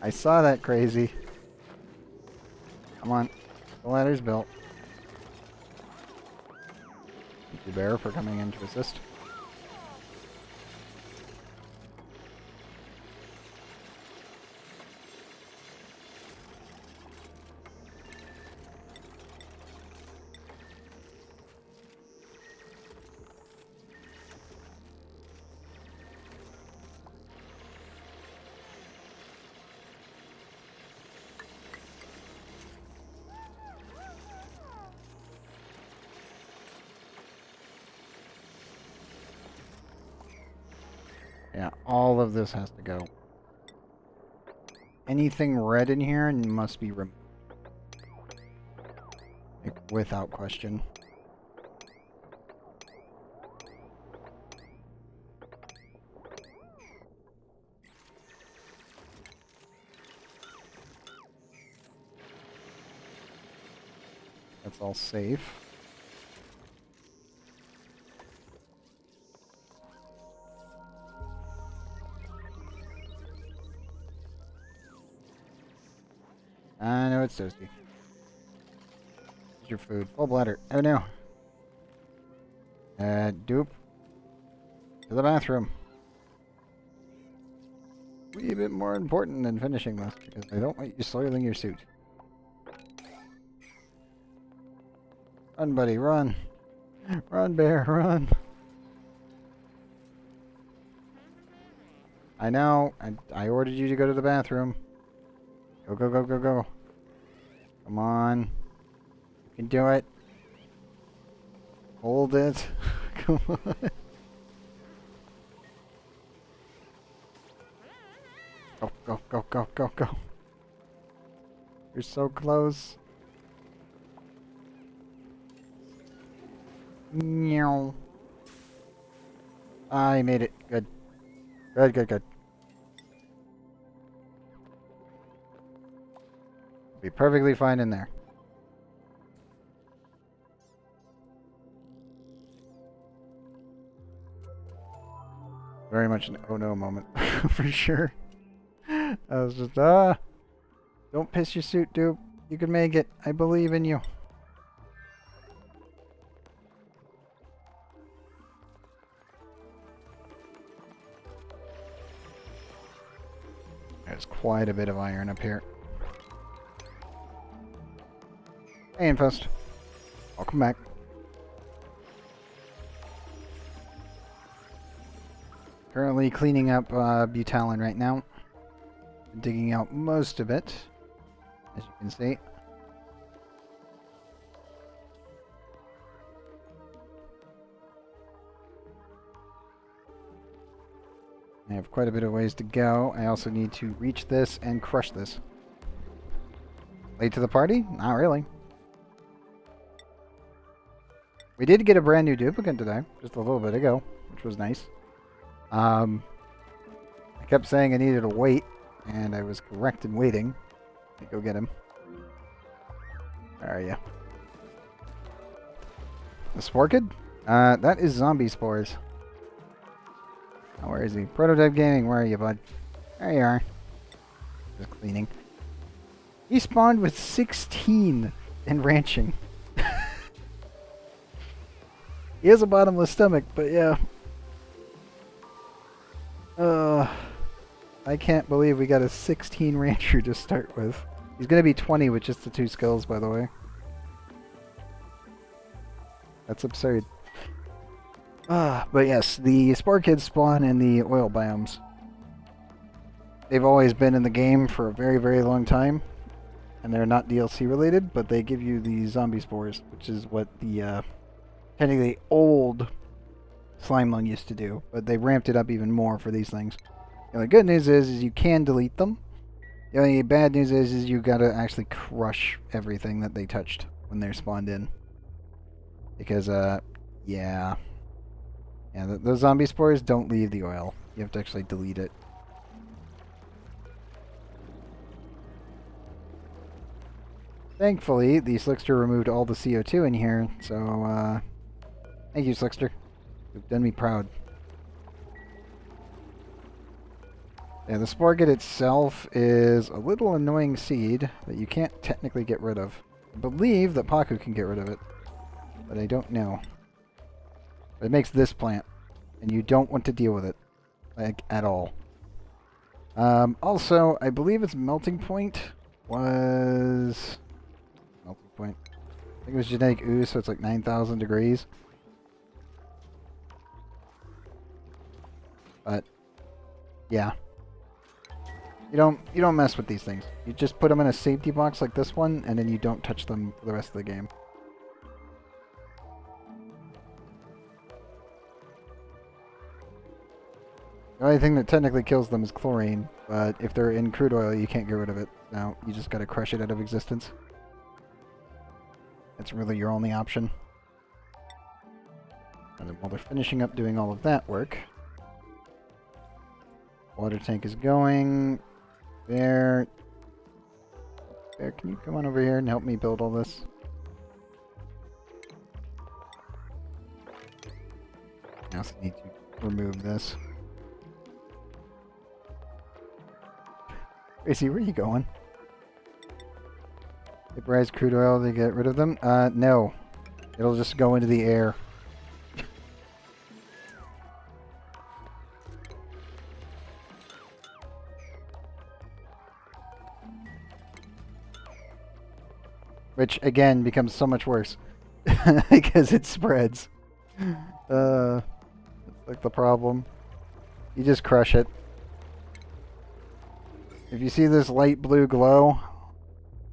I saw that, crazy. Come on. The ladder's built. Thank you, Bear, for coming in to assist. Yeah, all of this has to go. Anything red in here must be removed. Like, without question. That's all safe. I know it's toasty. Here's your food. Full bladder. Oh no. Dupe. To the bathroom. Wee bit more important than finishing this, because I don't want you soiling your suit. Run, buddy, run. Run, bear, run. I know. I ordered you to go to the bathroom. Go, go, go, go, go. Come on. You can do it. Hold it. Come on. Go, go, go, go, go, go. You're so close. Meow. I made it. Good. Good, good, good. Be perfectly fine in there. Very much an oh no moment. For sure. I was just, don't piss your suit, dude. You can make it. I believe in you. There's quite a bit of iron up here. Hey, Infest. Welcome back. Currently cleaning up butalin right now. Digging out most of it, as you can see. I have quite a bit of ways to go. I also need to reach this and crush this. Late to the party? Not really. We did get a brand new duplicate today, just a little bit ago, which was nice. I kept saying I needed to wait, and I was correct in waiting. Let me go get him. Where are you? The Spore Kid? That is zombie spores. Oh, where is he? Prototype Gaming, where are you, bud? There you are. Just cleaning. He spawned with 16 in ranching. He has a bottomless stomach, but yeah. I can't believe we got a 16 rancher to start with. He's gonna be 20 with just the 2 skills, by the way. That's absurd. But yes, the Spore Kids spawn in the oil biomes. They've always been in the game for a very, very long time. And they're not DLC related, but they give you the zombie spores, which is what the technically old slime lung used to do. But they ramped it up even more for these things. The only good news is you can delete them. The only bad news is you gotta actually crush everything that they touched when they're spawned in. Because, yeah. Yeah, those zombie spores don't leave the oil. You have to actually delete it. Thankfully, the Slickster removed all the CO2 in here, so, thank you, Slickster. You've done me proud. Yeah, the Sporget itself is a little annoying seed that you can't technically get rid of. I believe that Paku can get rid of it, but I don't know. But it makes this plant, and you don't want to deal with it, like, at all. Also, I believe its melting point was... Melting point. I think it was genetic ooze, so it's like 9,000 degrees. But, yeah. You don't mess with these things. You just put them in a safety box like this one, and then you don't touch them for the rest of the game. The only thing that technically kills them is chlorine, but if they're in crude oil, you can't get rid of it. Now, you just gotta crush it out of existence. That's really your only option. And then while they're finishing up doing all of that work, water tank is going. There. There, can you come on over here and help me build all this? I also need to remove this. Gracie, where are you going? Vaporize crude oil to get rid of them? No. It'll just go into the air. Which, again, becomes so much worse. Because it spreads. That's like the problem. You just crush it. If you see this light blue glow,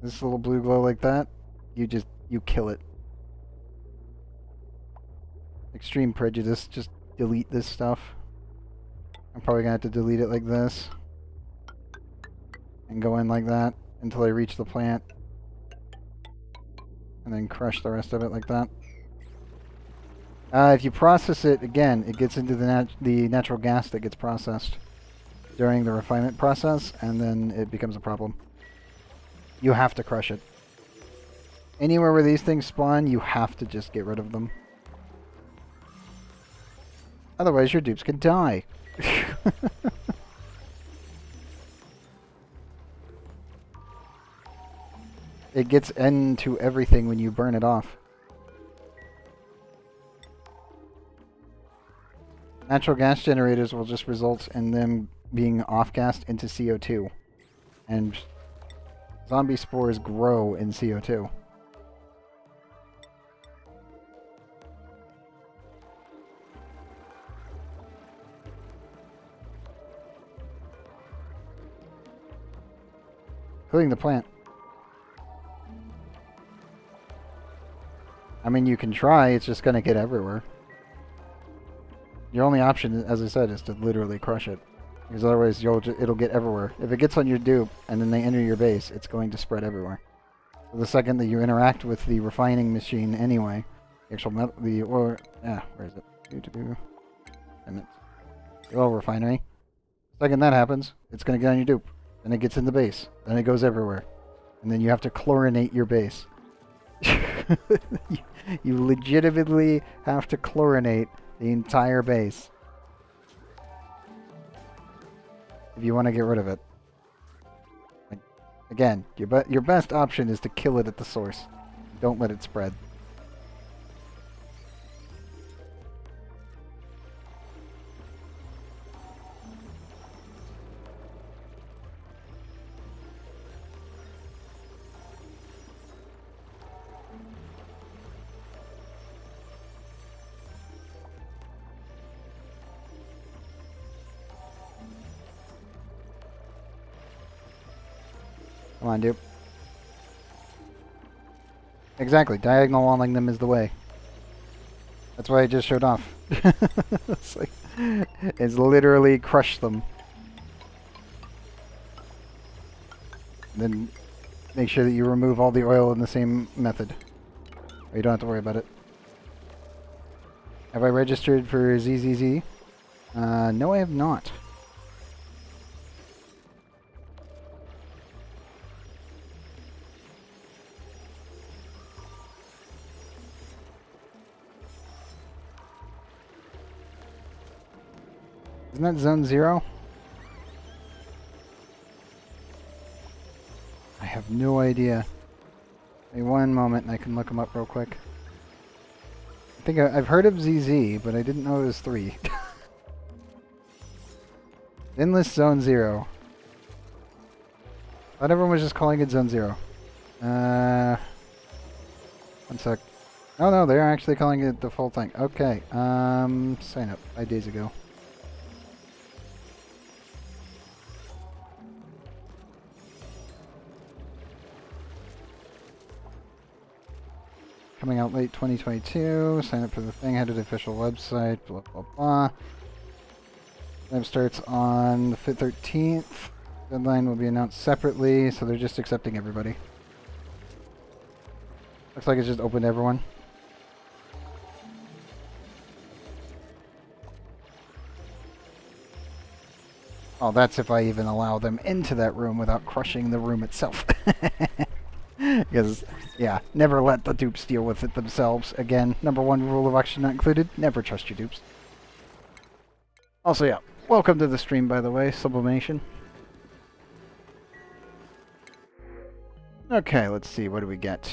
this little blue glow like that, you kill it. Extreme prejudice, just delete this stuff. I'm probably gonna have to delete it like this. And go in like that until I reach the plant. And then crush the rest of it like that. If you process it, again, it gets into the natural gas that gets processed during the refinement process, and then it becomes a problem. You have to crush it. Anywhere where these things spawn, you have to just get rid of them. Otherwise, your dupes can die. It gets into everything when you burn it off. Natural gas generators will just result in them being off-gassed into CO2. And zombie spores grow in CO2. Including the plant. I mean, you can try, it's just going to get everywhere. Your only option, as I said, is to literally crush it. Because otherwise it'll get everywhere. If it gets on your dupe and then they enter your base, it's going to spread everywhere. So the second that you interact with the refining machine anyway, the actual metal, the oil, where is it? The oil refinery. The second that happens, it's going to get on your dupe. Then it gets in the base. Then it goes everywhere. And then you have to chlorinate your base. You legitimately have to chlorinate the entire base if you want to get rid of it. Like, again, your best option is to kill it at the source. Don't let it spread. Come on, dude. Exactly. Diagonal walling them is the way. That's why I just showed off. It's literally crush them. Then make sure that you remove all the oil in the same method. Or you don't have to worry about it. Have I registered for ZZZ? No, I have not. Isn't that Zone 0? I have no idea. Give me one moment and I can look them up real quick. I think I've heard of ZZ, but I didn't know it was 3. Endless Zone 0. I thought everyone was just calling it Zone 0. One sec. Oh no, they're actually calling it the full thing. Okay, sign up 5 days ago. Coming out late 2022. Sign up for the thing. Head to the official website. Blah, blah, blah. Time starts on the 13th. Deadline will be announced separately, so they're just accepting everybody. Looks like it's just open to everyone. Oh, that's if I even allow them into that room without crushing the room itself. Because, yeah, never let the dupes deal with it themselves. Again, number one rule of auction not included, never trust your dupes. Also, yeah, welcome to the stream, by the way, Sublimation. Okay, let's see, what do we get?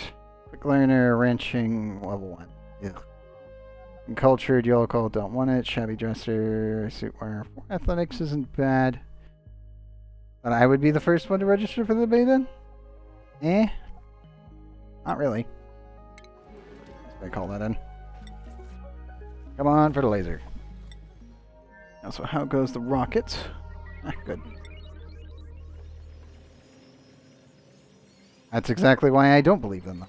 Quick learner, ranching, level 1. Ugh. Cultured, yellow coal, don't want it. Shabby dresser, suit wearer. Athletics isn't bad. But I would be the first one to register for the beta? Eh? Not really. Let's call that in. Come on for the laser. Also, how goes the rocket? Ah, good. That's exactly why I don't believe them.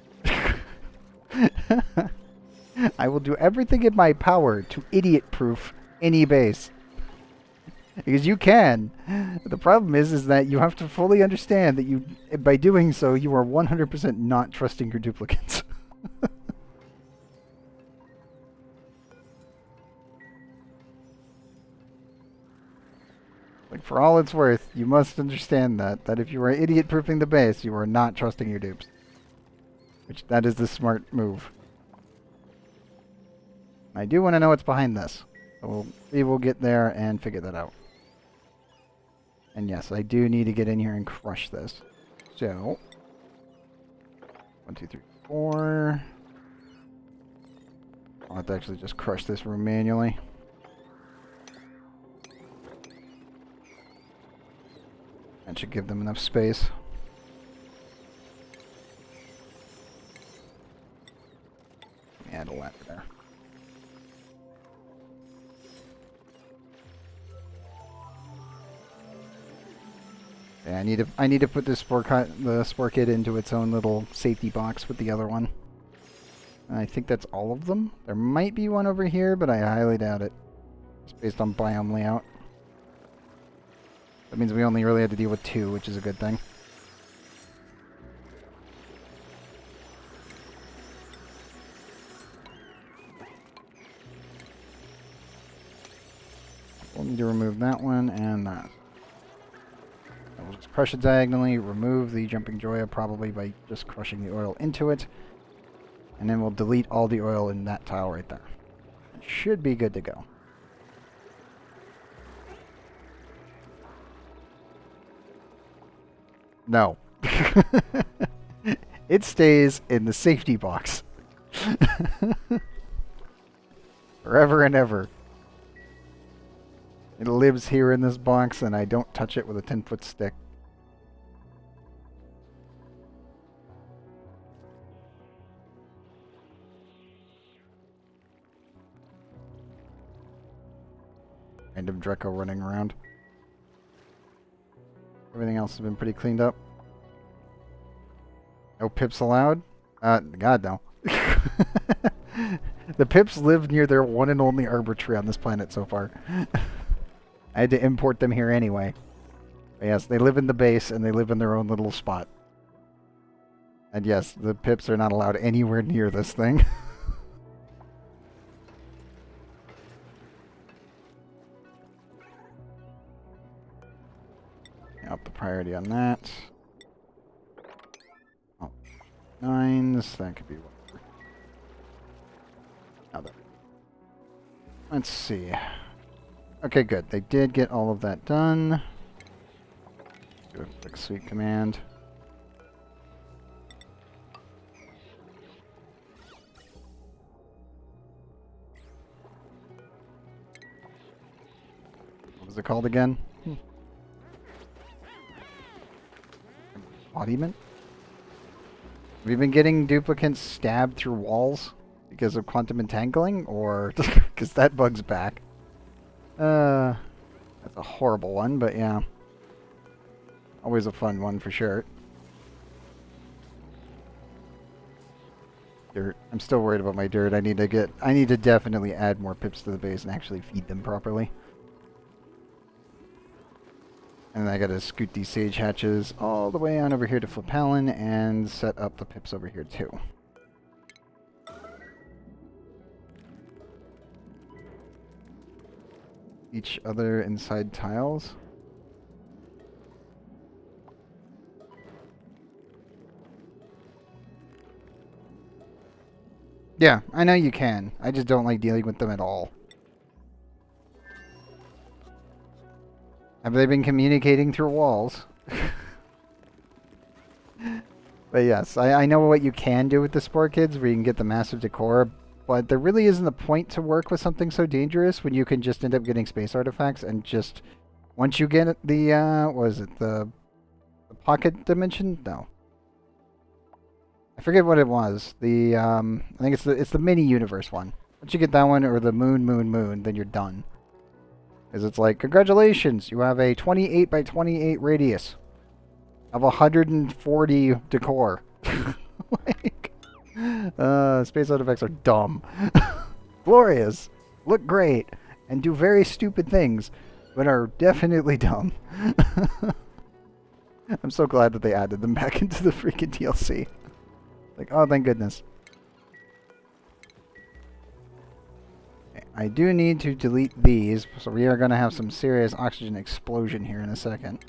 I will do everything in my power to idiot-proof any base. Because you can. The problem is that you have to fully understand that you, by doing so, you are 100% not trusting your duplicates. Like, for all it's worth, you must understand that if you are idiot-proofing the base, you are not trusting your dupes. Which, that is the smart move. I do want to know what's behind this. So we will get there and figure that out. And yes, I do need to get in here and crush this. So, 1, 2, 3, 4. I'll have to actually just crush this room manually. That should give them enough space. Let me add a ladder there. Yeah, I need to put this the spore kit into its own little safety box with the other one. And I think that's all of them. There might be one over here, but I highly doubt it. It's based on biome layout. That means we only really had to deal with 2, which is a good thing. We'll need to remove that one and that. We'll just crush it diagonally, remove the jumping Joya probably by just crushing the oil into it. And then we'll delete all the oil in that tile right there. It should be good to go. No. It stays in the safety box. Forever and ever. It lives here in this box and I don't touch it with a 10-foot stick. Random Dreco running around. Everything else has been pretty cleaned up. No pips allowed? God, no. The pips live near their one and only arbor tree on this planet so far. I had to import them here anyway. But yes, they live in the base and they live in their own little spot. And yes, the pips are not allowed anywhere near this thing. Up the priority on that. Oh, 9s. That could be whatever. Now there. Let's see. Okay, good. They did get all of that done. Do a quick sweep command. What was it called again? Embodiment? Have you been getting duplicates stabbed through walls because of quantum entangling, or because that bug's back? That's a horrible one, but yeah. Always a fun one for sure. Dirt. I'm still worried about my dirt. I need to definitely add more pips to the base and actually feed them properly. And then I gotta scoot these sage hatches all the way on over here to Flapalin and set up the pips over here too. Each other inside tiles. Yeah, I know you can. I just don't like dealing with them at all. Have they been communicating through walls? But yes, I know what you can do with the Spore Kids, where you can get the massive decor, but there really isn't a point to work with something so dangerous when you can just end up getting space artifacts and just... Once you get the, what is it, the pocket dimension? No. I forget what it was. The, I think it's the mini universe one. Once you get that one, or the moon, then you're done. Because it's like, congratulations, you have a 28 by 28 radius of 140 decor. Like, space artifacts are dumb. Glorious, look great, and do very stupid things, but are definitely dumb. I'm so glad that they added them back into the freaking DLC. Like, oh, thank goodness. I do need to delete these, so we are going to have some serious oxygen explosion here in a second.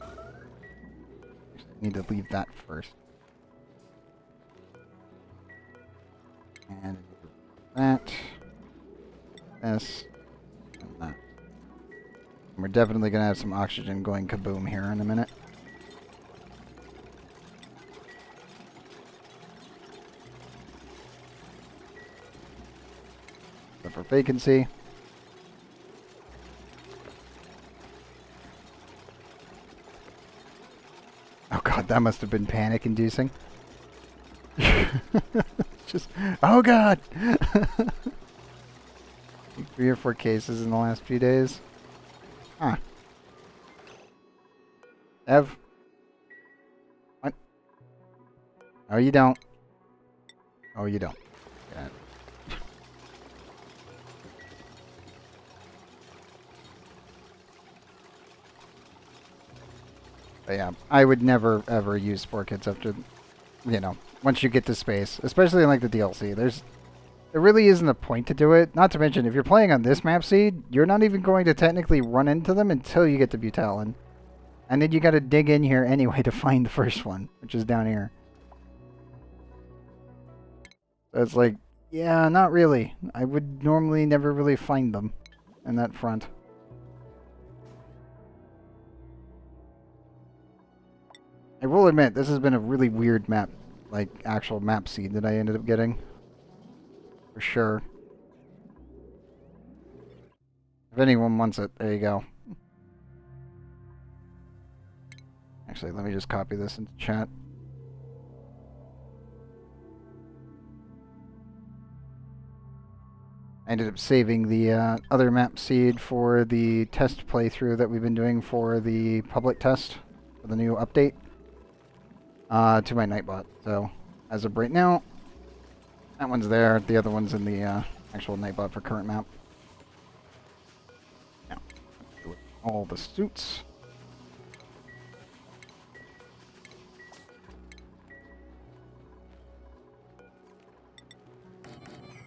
Need to leave that first. And that. This. And that. And we're definitely going to have some oxygen going kaboom here in a minute. So for vacancy. Oh god, that must have been panic-inducing. Just, oh god! 3 or 4 cases in the last few days. Huh. Ev? What? Oh, you don't. Oh, you don't. God. But yeah, I would never ever use Spore Kits after, you know, once you get to space, especially in like the DLC. There really isn't a point to do it. Not to mention, if you're playing on this map seed, you're not even going to technically run into them until you get to Butalin. And then you gotta dig in here anyway to find the first one, which is down here. So it's like, yeah, not really. I would normally never really find them in that front. I will admit, this has been a really weird map, like, actual map seed that I ended up getting. For sure. If anyone wants it, there you go. Actually, let me just copy this into chat. I ended up saving the other map seed for the test playthrough that we've been doing for the public test, for the new update, to my Nightbot. So, as of right now, that one's there. The other one's in the actual Nightbot for current map. Now, all the suits.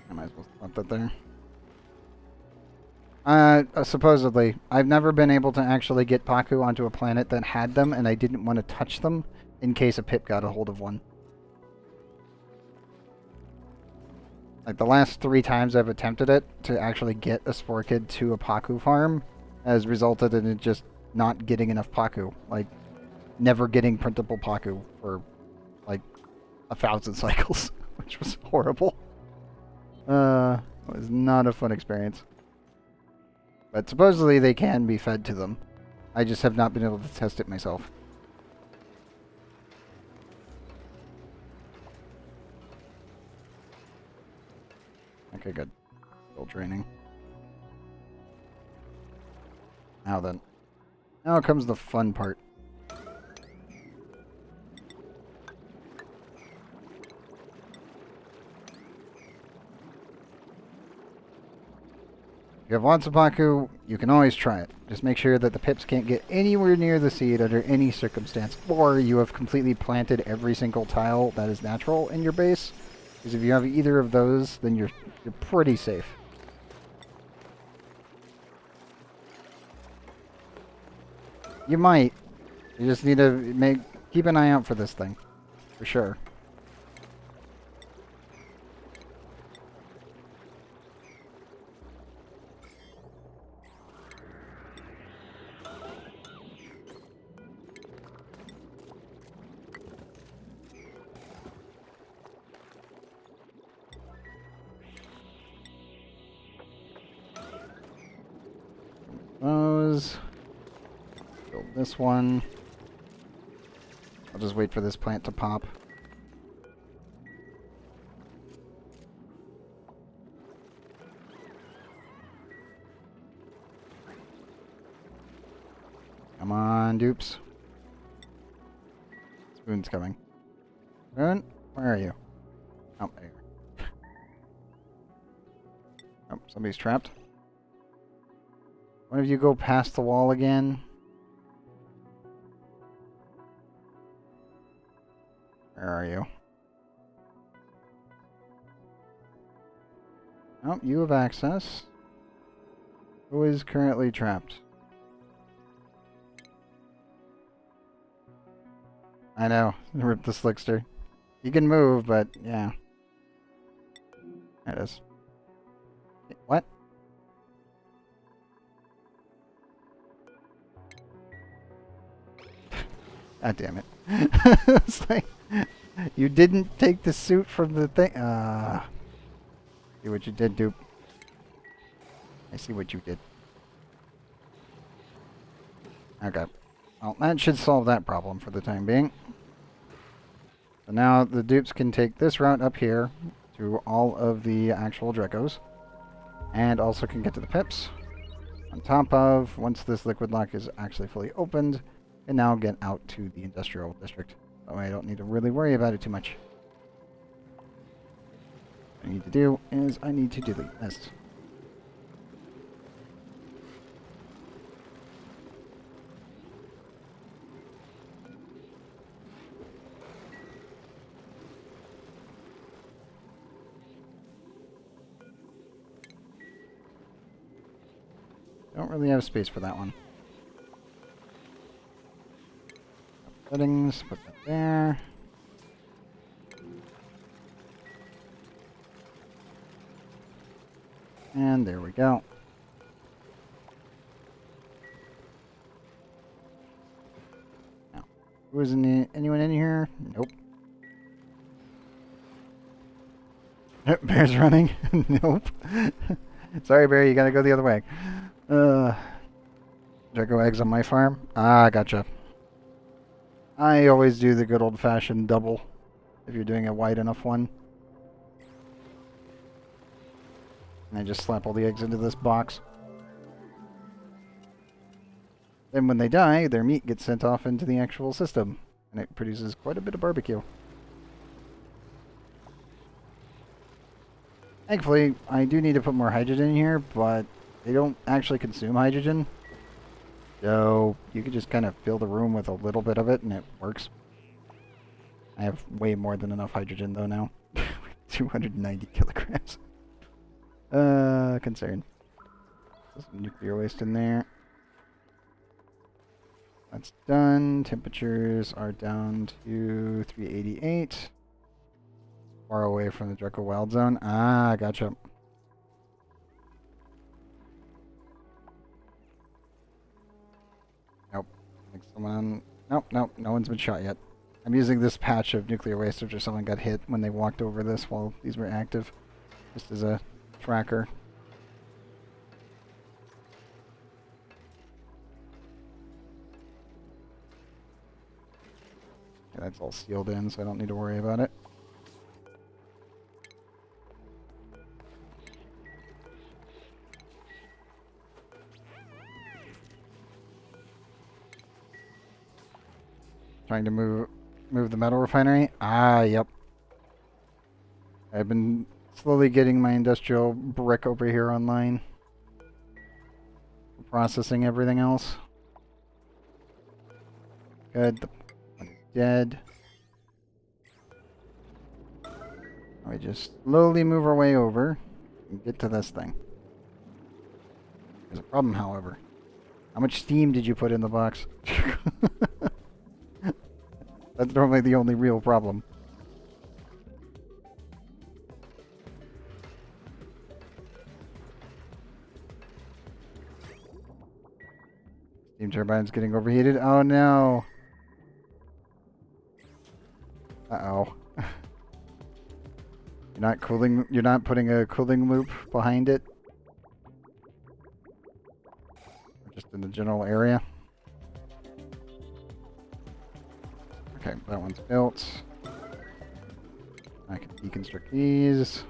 I might as well put that there. Supposedly. I've never been able to actually get Paku onto a planet that had them, and I didn't want to touch them in case a pip got a hold of one. Like, the last 3 times I've attempted it to actually get a Spore Kid to a Paku farm has resulted in it just not getting enough Paku. Like, never getting printable Paku for, like, 1,000 cycles, which was horrible. It was not a fun experience. But supposedly they can be fed to them. I just have not been able to test it myself. Okay, good. Still draining. Now then. Now comes the fun part. you have lots of Baku, you can always try it. Just make sure that the pips can't get anywhere near the seed under any circumstance, or you have completely planted every single tile that is natural in your base. Because if you have either of those, then you're pretty safe. You might. You just need to keep an eye out for this thing, for sure. Those. Build this one. I'll just wait for this plant to pop. Come on, dupes. Spoon's coming. Spoon, where are you? Oh, there you are. Oh, somebody's trapped. One of you go past the wall again. Where are you? Oh, you have access. Who is currently trapped? I know. Rip the slickster. You can move, but yeah. There it is. What? God damn it. It's like, you didn't take the suit from the thing. See what you did, dupe. I see what you did. Okay. Well, that should solve that problem for the time being. So now the dupes can take this route up here to all of the actual Drecos. And also can get to the pips. On top of, once this liquid lock is actually fully opened, and now get out to the industrial district. That way I don't need to really worry about it too much. What I need to do is I need to delete this. Don't really have space for that one. Settings, put that there. And there we go. Now, who is anyone in here? Nope. Bear's running? Nope. Sorry, Bear, you gotta go the other way. Draco eggs on my farm? Ah, gotcha. I always do the good old-fashioned double, if you're doing a wide enough one. And I just slap all the eggs into this box. Then when they die, their meat gets sent off into the actual system, and it produces quite a bit of barbecue. Thankfully, I do need to put more hydrogen in here, but they don't actually consume hydrogen. So you can just kind of fill the room with a little bit of it and it works. I have way more than enough hydrogen though now. 290 kilograms. Concern. There's some nuclear waste in there. That's done. Temperatures are down to 388. Far away from the Draco Wild Zone. Ah, gotcha. Nope. I think someone... Nope, nope. No one's been shot yet. I'm using this patch of nuclear waste after someone got hit when they walked over this while these were active. Just as a tracker. Okay, that's all sealed in, so I don't need to worry about it. Trying to move the metal refinery? Ah, yep. I've been slowly getting my industrial brick over here online. processing everything else. Good. The one is dead. We just slowly move our way over and get to this thing. There's a problem, however. How much steam did you put in the box? That's normally the only real problem. Steam turbine's getting overheated. Oh no! Uh-oh. You're not putting a cooling loop behind it? Just in the general area? Okay, that one's built. I can deconstruct these.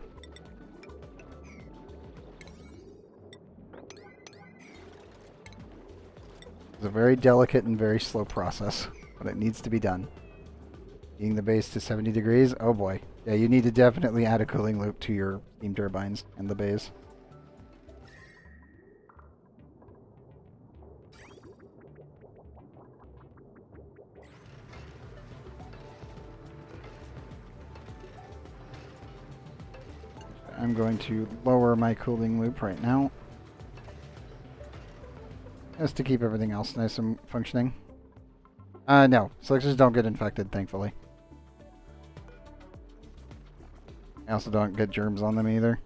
It's a very delicate and very slow process, but it needs to be done. Heating the base to 70 degrees? Oh boy. Yeah, you need to definitely add a cooling loop to your steam turbines and the base. I'm going to lower my cooling loop right now, just to keep everything else nice and functioning. No, selectors don't get infected, thankfully. I also don't get germs on them either.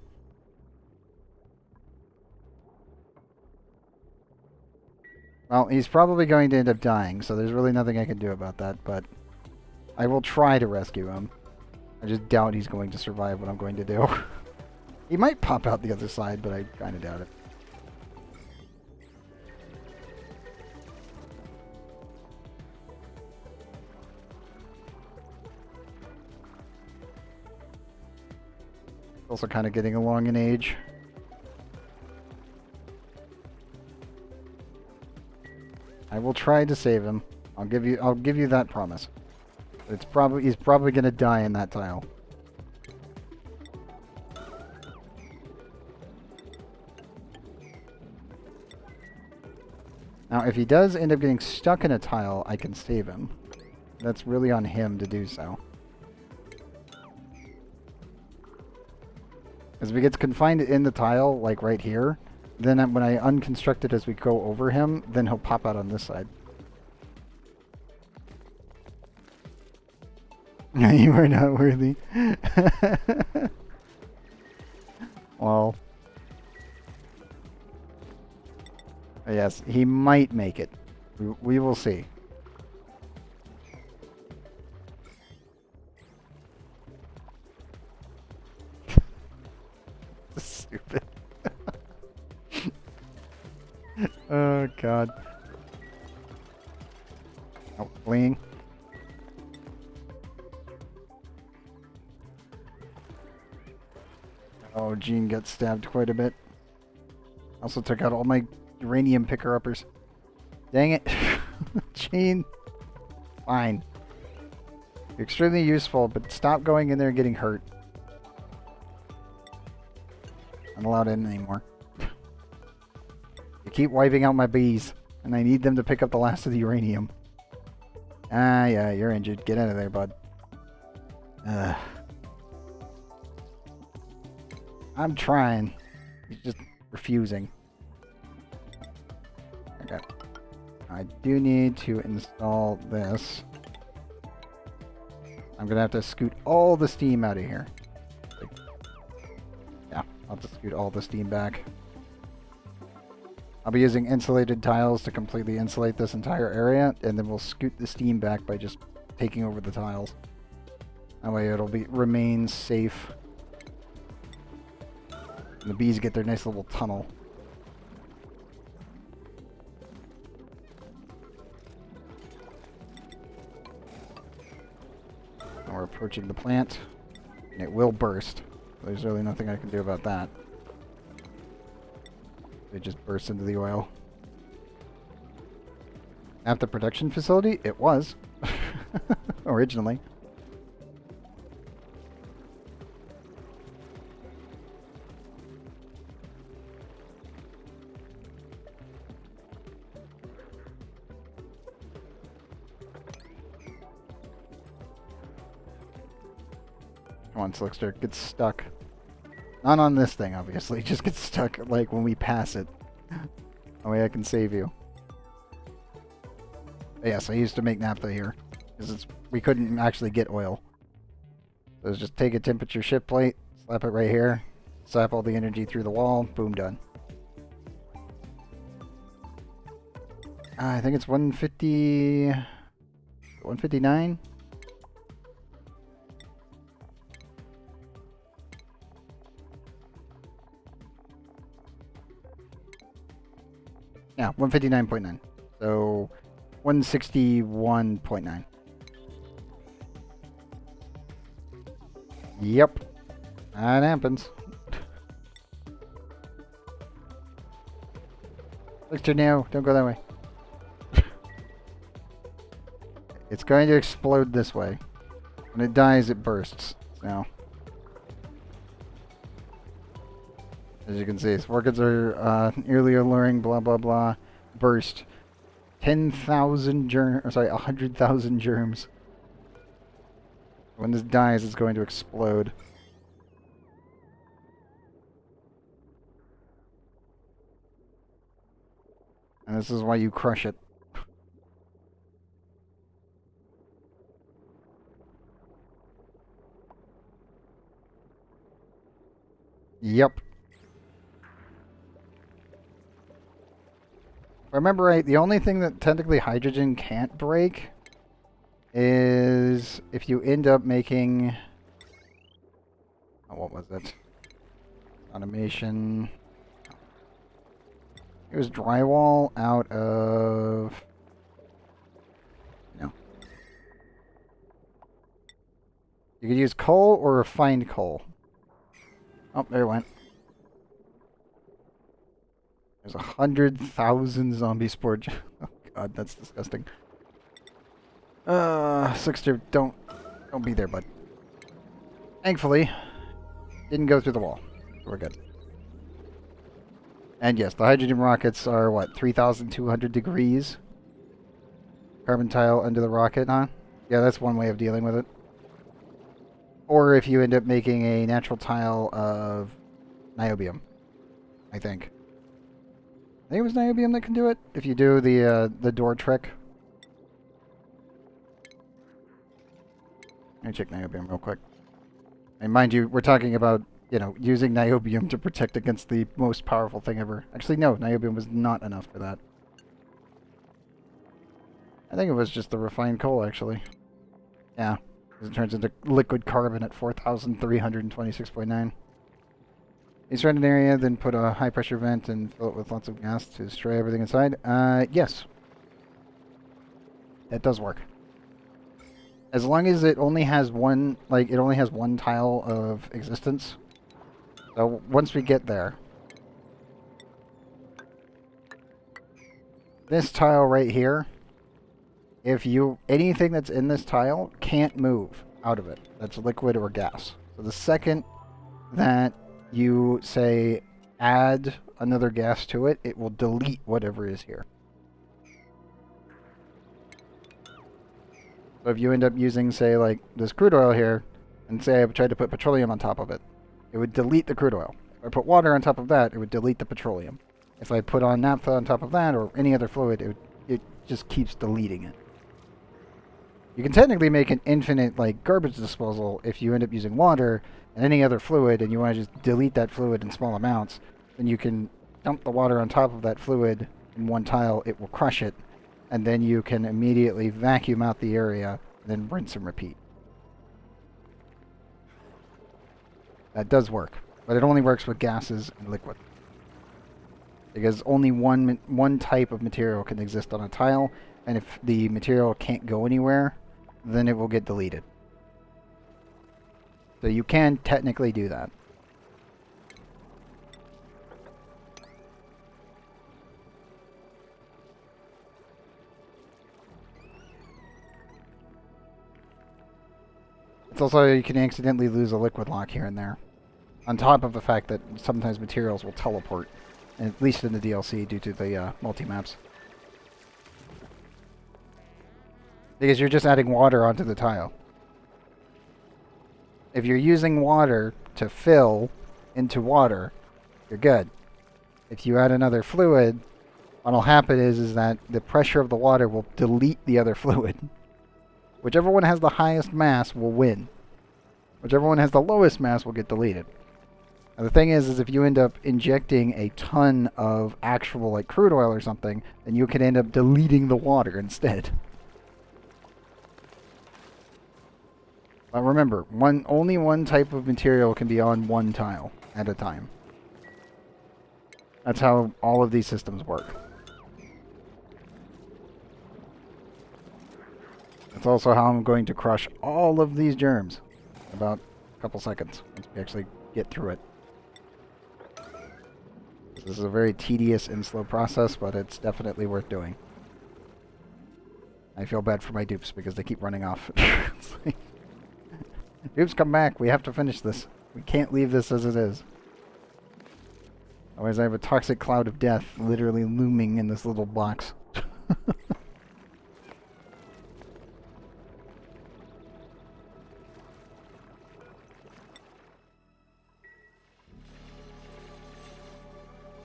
Well, he's probably going to end up dying, so there's really nothing I can do about that, but I will try to rescue him. I just doubt he's going to survive what I'm going to do. He might pop out the other side, but I kind of doubt it. Also kind of getting along in age. I will try to save him. I'll give you that promise. He's probably gonna die in that tile. Now, if he does end up getting stuck in a tile, I can save him. That's really on him to do so. As if he gets confined in the tile, like right here, then when I unconstruct it as we go over him, then he'll pop out on this side. You are not worthy. Well. Yes, he might make it. We will see. Stupid. Oh, God. Oh, fleeing. Oh, Gene got stabbed quite a bit. Also took out all my uranium picker-uppers. Dang it. Gene. Fine. You're extremely useful, but stop going in there and getting hurt. I'm not allowed in anymore. You keep wiping out my bees, and I need them to pick up the last of the uranium. Ah, yeah, you're injured. Get out of there, bud. I'm trying. He's just refusing. Okay. I do need to install this. I'm gonna have to scoot all the steam out of here. Yeah, I'll have to scoot all the steam back. I'll be using insulated tiles to completely insulate this entire area, and then we'll scoot the steam back by just taking over the tiles. That way it'll remain safe. And the bees get their nice little tunnel. Now we're approaching the plant, and it will burst. There's really nothing I can do about that. It just bursts into the oil. At the production facility, it was. Originally. Come on, Slickster. Get stuck. Not on this thing, obviously. Just get stuck, like, when we pass it. That way I can save you. But yes, I used to make naphtha here. Because we couldn't actually get oil. So it's just take a temperature shift plate, slap it right here, slap all the energy through the wall, boom, done. I think it's 150... 159? Yeah, 159.9. So 161.9. Yep. That happens. Victor, no, don't go that way. It's going to explode this way. When it dies, it bursts. So, as you can see, orchids are eerily alluring, blah blah blah. Burst. 10,000 germs, sorry, 100,000 germs. When this dies, it's going to explode. And this is why you crush it. Yep. If I remember right, the only thing that technically hydrogen can't break is if you end up making... Oh, what was it? Automation... It was drywall out of... No. You could use coal or refined coal. Oh, there it went. There's 100,000 zombie spore. Oh god, that's disgusting. Slickster, don't be there, bud. Thankfully, didn't go through the wall. So we're good. And yes, the hydrogen rockets are what, 3,200 degrees? Carbon tile under the rocket, huh? Yeah, that's one way of dealing with it. Or if you end up making a natural tile of niobium, I think. I think it was niobium that can do it. If you do the door trick. Let me check niobium real quick. And mind you, we're talking about, you know, using niobium to protect against the most powerful thing ever. Actually, no, niobium was not enough for that. I think it was just the refined coal, actually. Yeah, because it turns into liquid carbon at 4,326.9. You surround an area, then put a high-pressure vent and fill it with lots of gas to destroy everything inside. Yes. That does work. As long as it only has one, like, it only has one tile of existence. So, once we get there... This tile right here, anything that's in this tile can't move out of it. That's liquid or gas. So the second that you say add another gas to it, it will delete whatever is here. So if you end up using, say, like this crude oil here, and say I tried to put petroleum on top of it, it would delete the crude oil. If I put water on top of that, it would delete the petroleum. If I put on naphtha on top of that, or any other fluid, it just keeps deleting it. You can technically make an infinite, like, garbage disposal if you end up using water and any other fluid, and you want to just delete that fluid in small amounts. Then you can dump the water on top of that fluid in one tile, it will crush it, and then you can immediately vacuum out the area, and then rinse and repeat. That does work, but it only works with gases and liquid. Because only one type of material can exist on a tile, and if the material can't go anywhere, then it will get deleted. So you can technically do that. It's also, you can accidentally lose a liquid lock here and there. On top of the fact that sometimes materials will teleport. At least in the DLC due to the multi-maps. Because you're just adding water onto the tile. if you're using water to fill into water, you're good. If you add another fluid, what'll happen is that the pressure of the water will delete the other fluid. Whichever one has the highest mass will win. Whichever one has the lowest mass will get deleted. Now, the thing is if you end up injecting a ton of actual like crude oil or something, then you can end up deleting the water instead. But remember, only one type of material can be on one tile at a time. That's how all of these systems work. That's also how I'm going to crush all of these germs in about a couple seconds once we actually get through it. This is a very tedious and slow process, but it's definitely worth doing. I feel bad for my dupes because they keep running off. It's like, dupes, come back. We have to finish this. We can't leave this as it is. Otherwise I have a toxic cloud of death literally looming in this little box.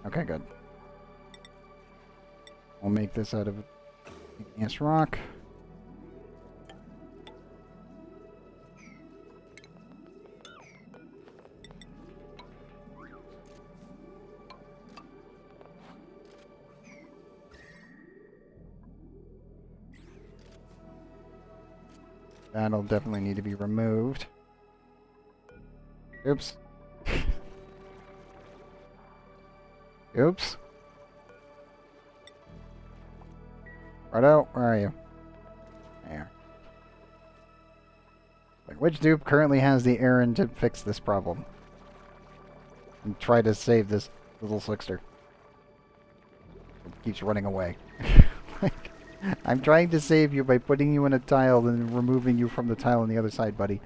Okay, good. We'll make this out of igneous rock. That'll definitely need to be removed. Oops. Oops. Righto, where are you? There. Like, which dupe currently has the errand to fix this problem? And try to save this little slickster. It keeps running away. Like, I'm trying to save you by putting you in a tile and removing you from the tile on the other side, buddy.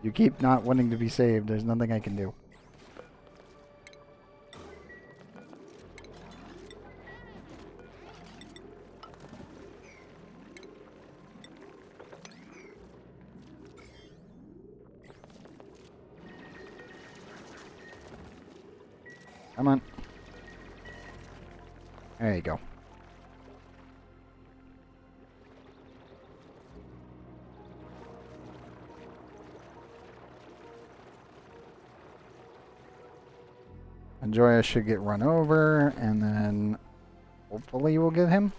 You keep not wanting to be saved. There's nothing I can do. Come on. There you go. Joya should get run over, and then hopefully we'll get him.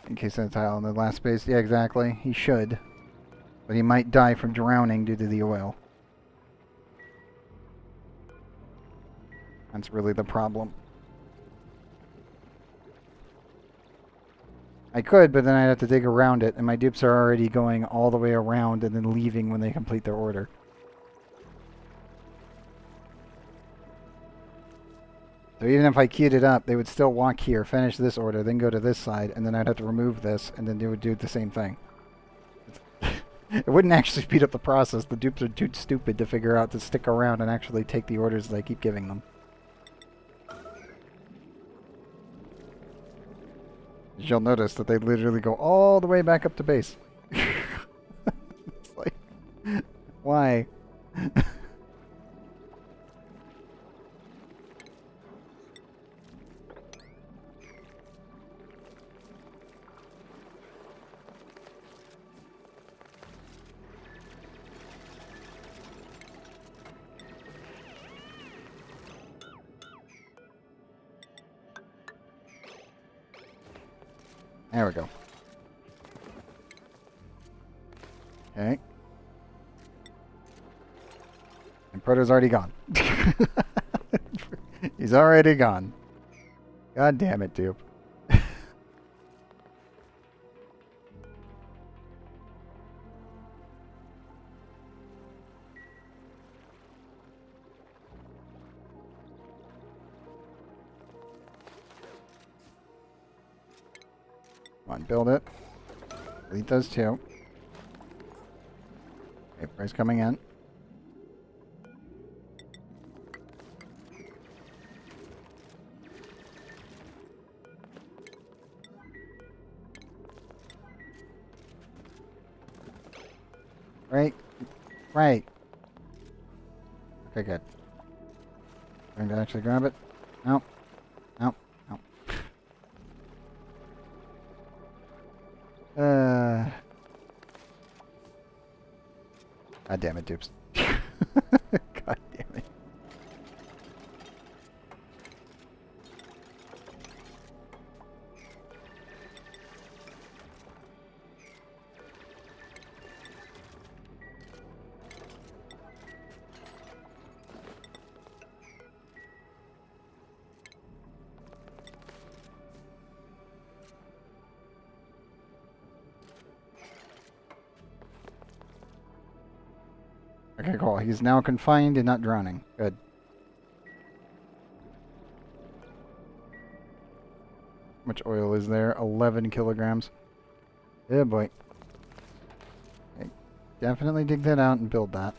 In case that tile in the last space. Yeah, exactly. He should. But he might die from drowning due to the oil. That's really the problem. I could, but then I'd have to dig around it, and my dupes are already going all the way around and then leaving when they complete their order. So even if I queued it up, they would still walk here, finish this order, then go to this side, and then I'd have to remove this, and then they would do the same thing. It wouldn't actually speed up the process. The dupes are too stupid to figure out to stick around and actually take the orders that I keep giving them. You'll notice that they literally go all the way back up to base. It's like, why? There we go. Okay. And Proto's already gone. He's already gone. God damn it, dude. Come on, build it. Delete those two. Okay, price coming in. Right. Right. Okay, good. Going to actually grab it. Nope. Nope. Nope. God damn it, dupes. God damn it. Okay, cool. He's now confined and not drowning. Good. How much oil is there? 11 kilograms. Yeah, boy. Okay. Definitely dig that out and build that.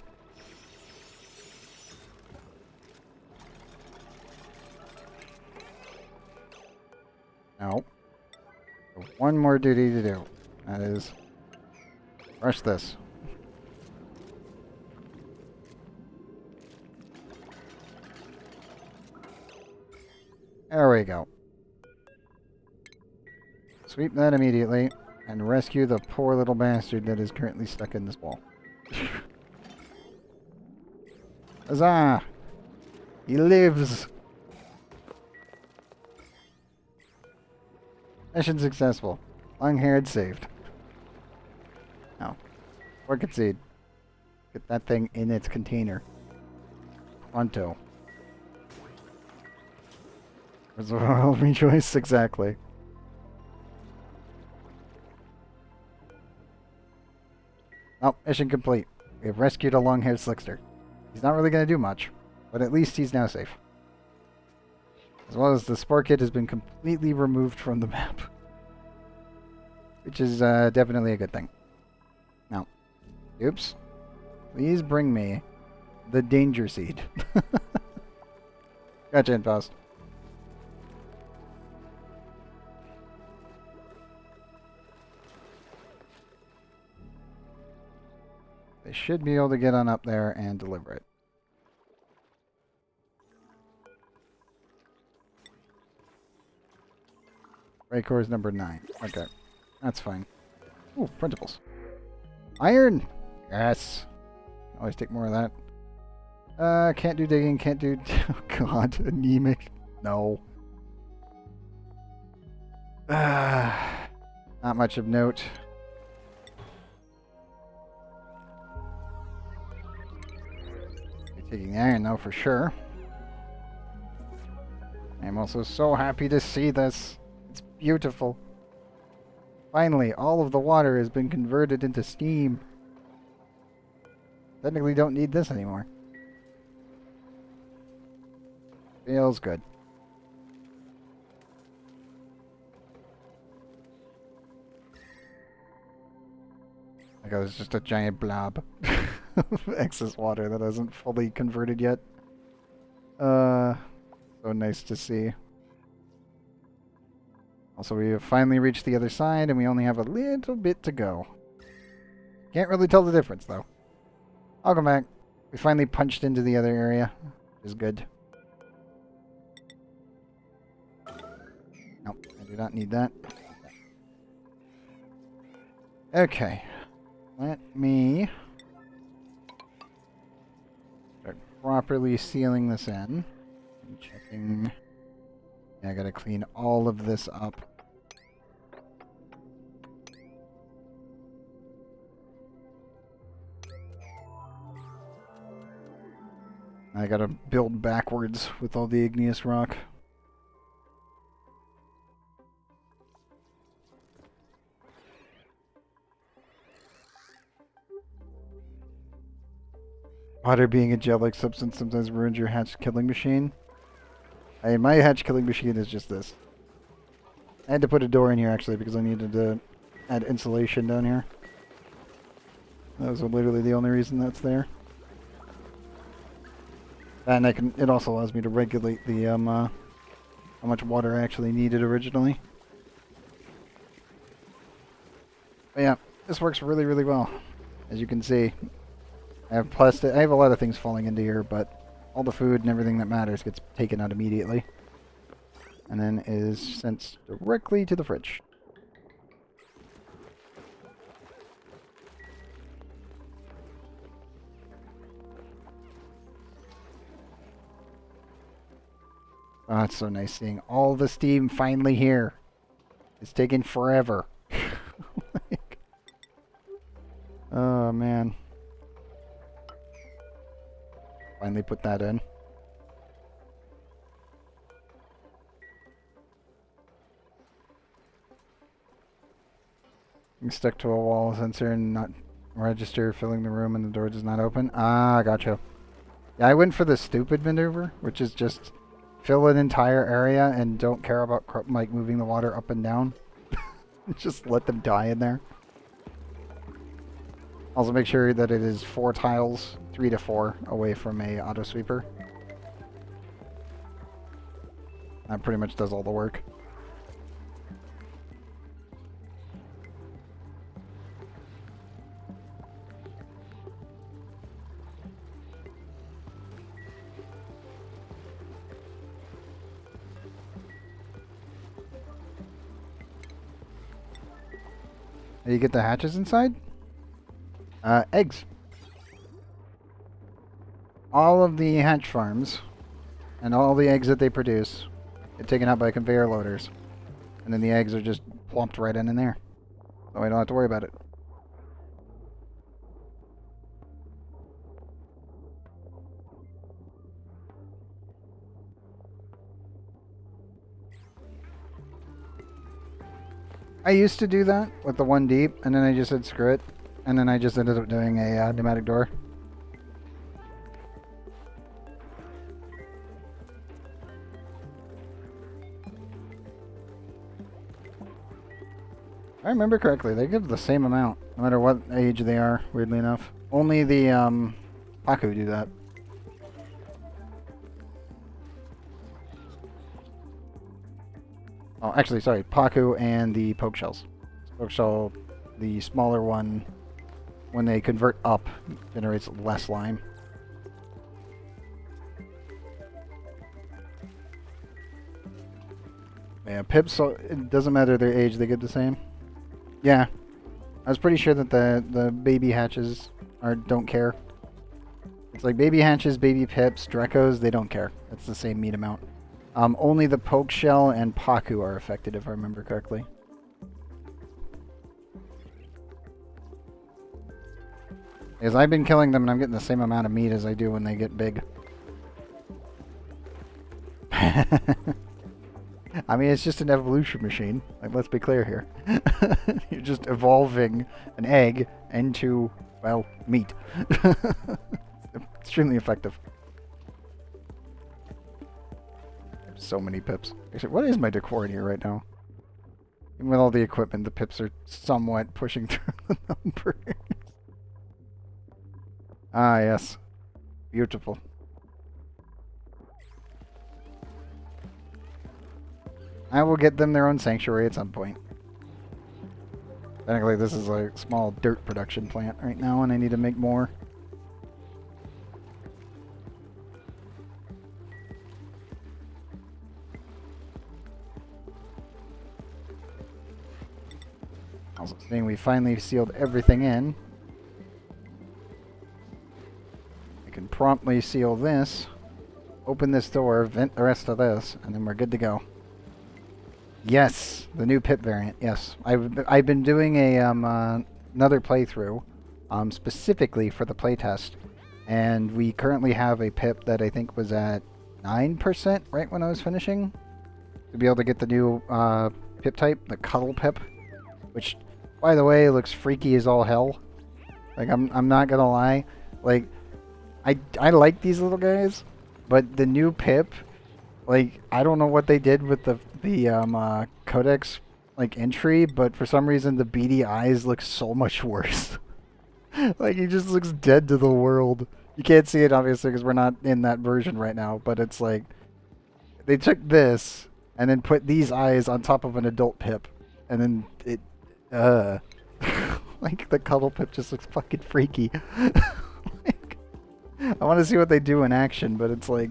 No. One more duty to do. That is... rush this. There we go. Sweep that immediately, and rescue the poor little bastard that is currently stuck in this wall. Huzzah! He lives! Mission successful. Long-haired saved. Now, orchid seed. Get that thing in its container. Pronto. I'll rejoice, exactly. Oh, mission complete. We have rescued a long-haired slickster. He's not really going to do much, but at least he's now safe. As well as the spore kit has been completely removed from the map. Which is definitely a good thing. Now, oops. Please bring me the danger seed. Gotcha, Inpost. They should be able to get on up there and deliver it. Right core is number 9. Okay. That's fine. Ooh, printables. Iron! Yes! Always take more of that. Can't do digging, can't do... Oh god, anemic. No. Not much of note. Taking the iron though, for sure. I'm also so happy to see this. It's beautiful. Finally, all of the water has been converted into steam. Technically don't need this anymore. Feels good. Like it was just a giant blob of excess water that hasn't fully converted yet. So nice to see. Also, we have finally reached the other side, and we only have a little bit to go. Can't really tell the difference, though. I'll come back. We finally punched into the other area, which is good. Nope, I do not need that. Okay. Let me start properly sealing this in. And checking. Yeah, I gotta clean all of this up. I gotta build backwards with all the igneous rock. Water being a gel-like substance sometimes ruins your hatch killing machine. My hatch killing machine is just this. I had to put a door in here actually because I needed to add insulation down here. That was literally the only reason that's there. And it also allows me to regulate the how much water I actually needed originally. But yeah, this works really, really well. As you can see, I have plastic. I have a lot of things falling into here, but all the food and everything that matters gets taken out immediately. And then is sent directly to the fridge. Oh, it's so nice seeing all the steam finally here. It's taking forever. Like, oh, man. Finally put that in. You stuck to a wall sensor and not register filling the room and the door does not open. Ah, gotcha. Yeah, I went for the stupid maneuver, which is just fill an entire area and don't care about like moving the water up and down. Just let them die in there. Also make sure that it is 4 tiles, 3 to 4 away from a auto sweeper. That pretty much does all the work. You get the hatches inside? Eggs. All of the hatch farms and all the eggs that they produce get taken out by conveyor loaders. And then the eggs are just plumped right in there. So I don't have to worry about it. I used to do that with the 1 deep, and then I just said screw it. And then I just ended up doing a pneumatic door. If I remember correctly, they give the same amount, no matter what age they are, weirdly enough. Only the Paku do that. Oh, actually, sorry, Paku and the poke shells. Poke shell, the smaller one, when they convert up, generates less lime. Yeah, pips, so it doesn't matter their age, they get the same. Yeah, I was pretty sure that the baby hatches don't care. It's like baby hatches, baby pips, Drecos, they don't care. It's the same meat amount. Only the poke shell and Paku are affected, if I remember correctly. Because I've been killing them and I'm getting the same amount of meat as I do when they get big. I mean, it's just an evolution machine. Like, let's be clear here. You're just evolving an egg into, well, meat. Extremely effective. So many pips. Actually, what is my decor in here right now? Even with all the equipment, the pips are somewhat pushing through the numbers. Ah, yes. Beautiful. I will get them their own sanctuary at some point. Technically, this is a small dirt production plant right now, and I need to make more. Also saying we finally sealed everything in. I can promptly seal this, open this door, vent the rest of this, and then we're good to go. Yes, the new pip variant. Yes, I've been doing a another playthrough, specifically for the playtest, and we currently have a pip that I think was at 9% right when I was finishing, to be able to get the new pip type, the cuddle pip, which, by the way, looks freaky as all hell. Like I'm not gonna lie, like I like these little guys, but the new pip. Like, I don't know what they did with the codex, like, entry, but for some reason the beady eyes look so much worse. Like, he just looks dead to the world. You can't see it, obviously, because we're not in that version right now, but it's like, they took this, and then put these eyes on top of an adult Pip, and then it, like, the cuddle Pip just looks fucking freaky. Like, I want to see what they do in action, but it's like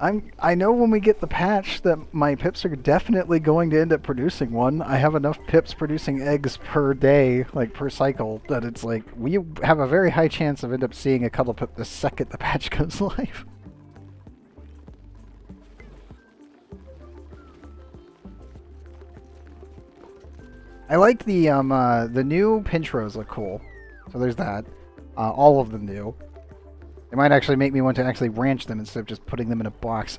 I know when we get the patch that my pips are definitely going to end up producing one. I have enough pips producing eggs per day, like per cycle, that it's like we have a very high chance of end up seeing a cuddle pip the second the patch goes live. I like the new pinch rows look cool. So there's that. All of them do. They might actually make me want to actually ranch them instead of just putting them in a box.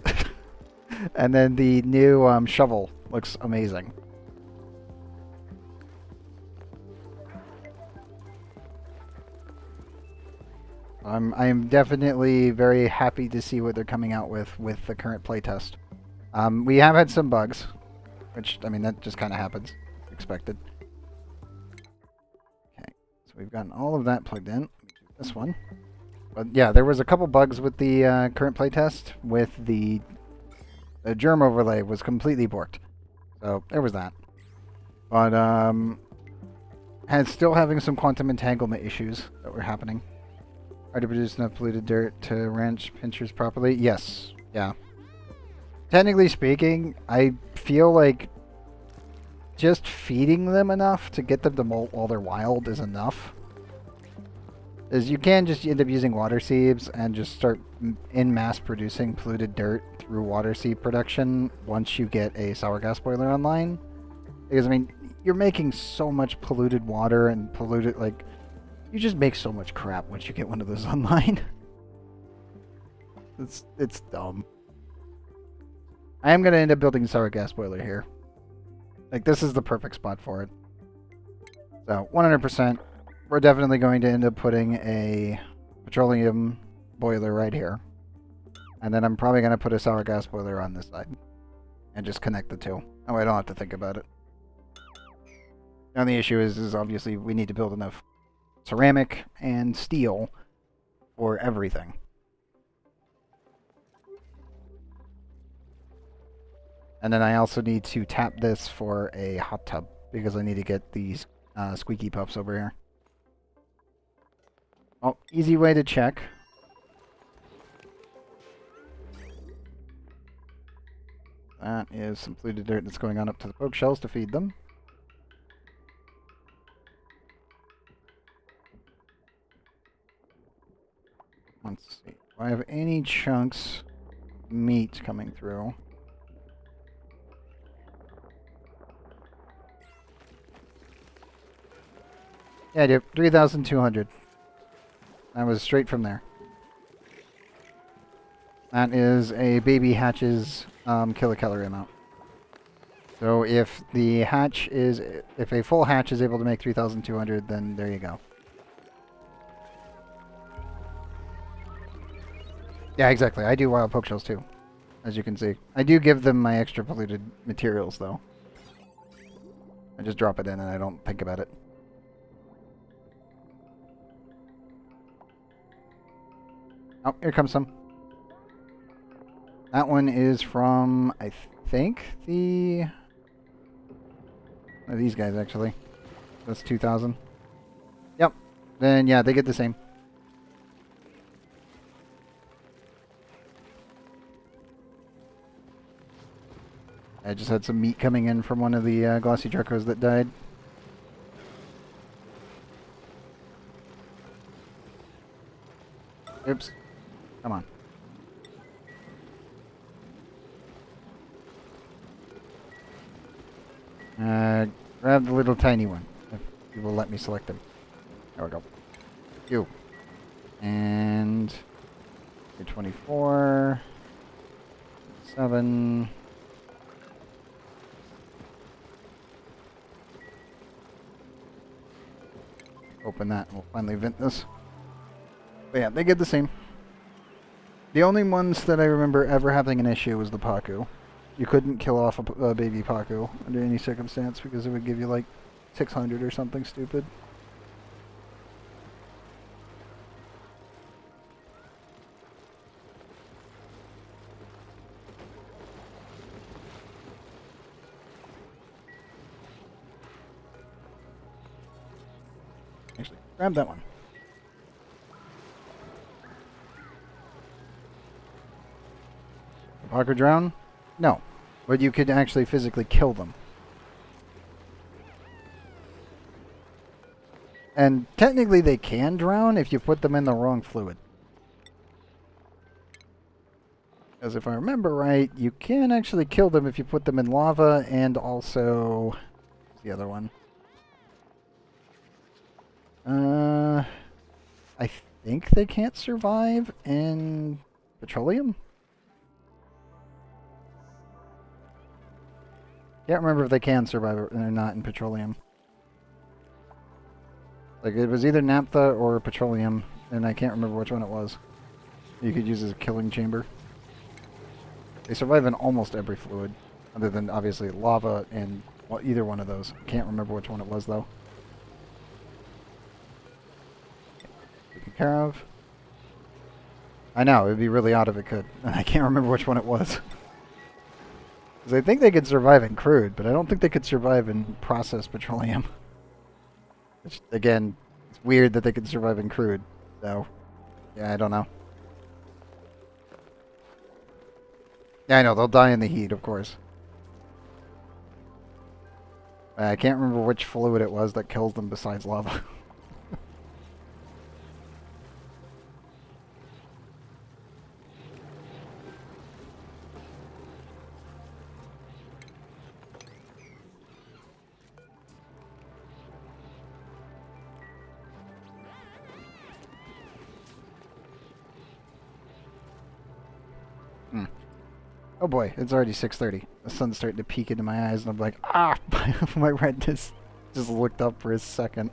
And then the new shovel looks amazing. I am definitely very happy to see what they're coming out with the current playtest. We have had some bugs, which, I mean, that just kind of happens. Expected. Okay, so we've gotten all of that plugged in. This one. But yeah, there was a couple bugs with the current playtest. With the germ overlay was completely borked. So there was that. But still having some quantum entanglement issues that were happening. Hard to produce enough polluted dirt to ranch pinchers properly? Yes. Yeah. Technically speaking, I feel like just feeding them enough to get them to molt while they're wild is enough. Is you can just end up using water sieves and just start in mass producing polluted dirt through water sieve production once you get a sour gas boiler online. Because, I mean, you're making so much polluted water and polluted, like, you just make so much crap once you get one of those online. It's dumb. I am going to end up building a sour gas boiler here. Like, this is the perfect spot for it. So, 100%. We're definitely going to end up putting a petroleum boiler right here. And then I'm probably going to put a sour gas boiler on this side. And just connect the two. Oh, I don't have to think about it. Now the issue is obviously we need to build enough ceramic and steel for everything. And then I also need to tap this for a hot tub because I need to get these squeaky puffs over here. Oh, easy way to check. That is some polluted dirt that's going on up to the poke shells to feed them. Let's see. Do I have any chunks of meat coming through? Yeah, I do. 3,200. That was straight from there. That is a baby hatch's kilocalorie amount. So if a full hatch is able to make 3,200, then there you go. Yeah, exactly. I do wild poke shells too, as you can see. I do give them my extra polluted materials though. I just drop it in and I don't think about it. Oh, here comes some. That one is from, I think, these guys, actually. That's 2,000. Yep. Then, yeah, they get the same. I just had some meat coming in from one of the glossy Dracos that died. Oops. Come on. Grab the little tiny one, if you will let me select them. There we go. You. And 24, 7. Open that and we'll finally vent this. But yeah, they get the same. The only ones that I remember ever having an issue was the Paku. You couldn't kill off a baby Paku under any circumstance because it would give you like 600 or something stupid. Actually, grab that one. Walker drown? No. But you could actually physically kill them. And technically they can drown if you put them in the wrong fluid. Because if I remember right, you can actually kill them if you put them in lava and also... What's the other one? I think they can't survive in petroleum? Can't remember if they can survive or not in petroleum. Like, it was either naphtha or petroleum, and I can't remember which one it was. You could use as a killing chamber. They survive in almost every fluid, other than, obviously, lava and well, either one of those. Can't remember which one it was, though. Taken care of. I know, it would be really odd if it could. And I can't remember which one it was. Because I think they could survive in crude, but I don't think they could survive in processed petroleum. Which, again, it's weird that they could survive in crude. So, yeah, I don't know. Yeah, I know, they'll die in the heat, of course. I can't remember which fluid it was that kills them besides lava. Oh boy, it's already 6:30. The sun's starting to peek into my eyes, and I'm like, ah! My retinas just looked up for a second.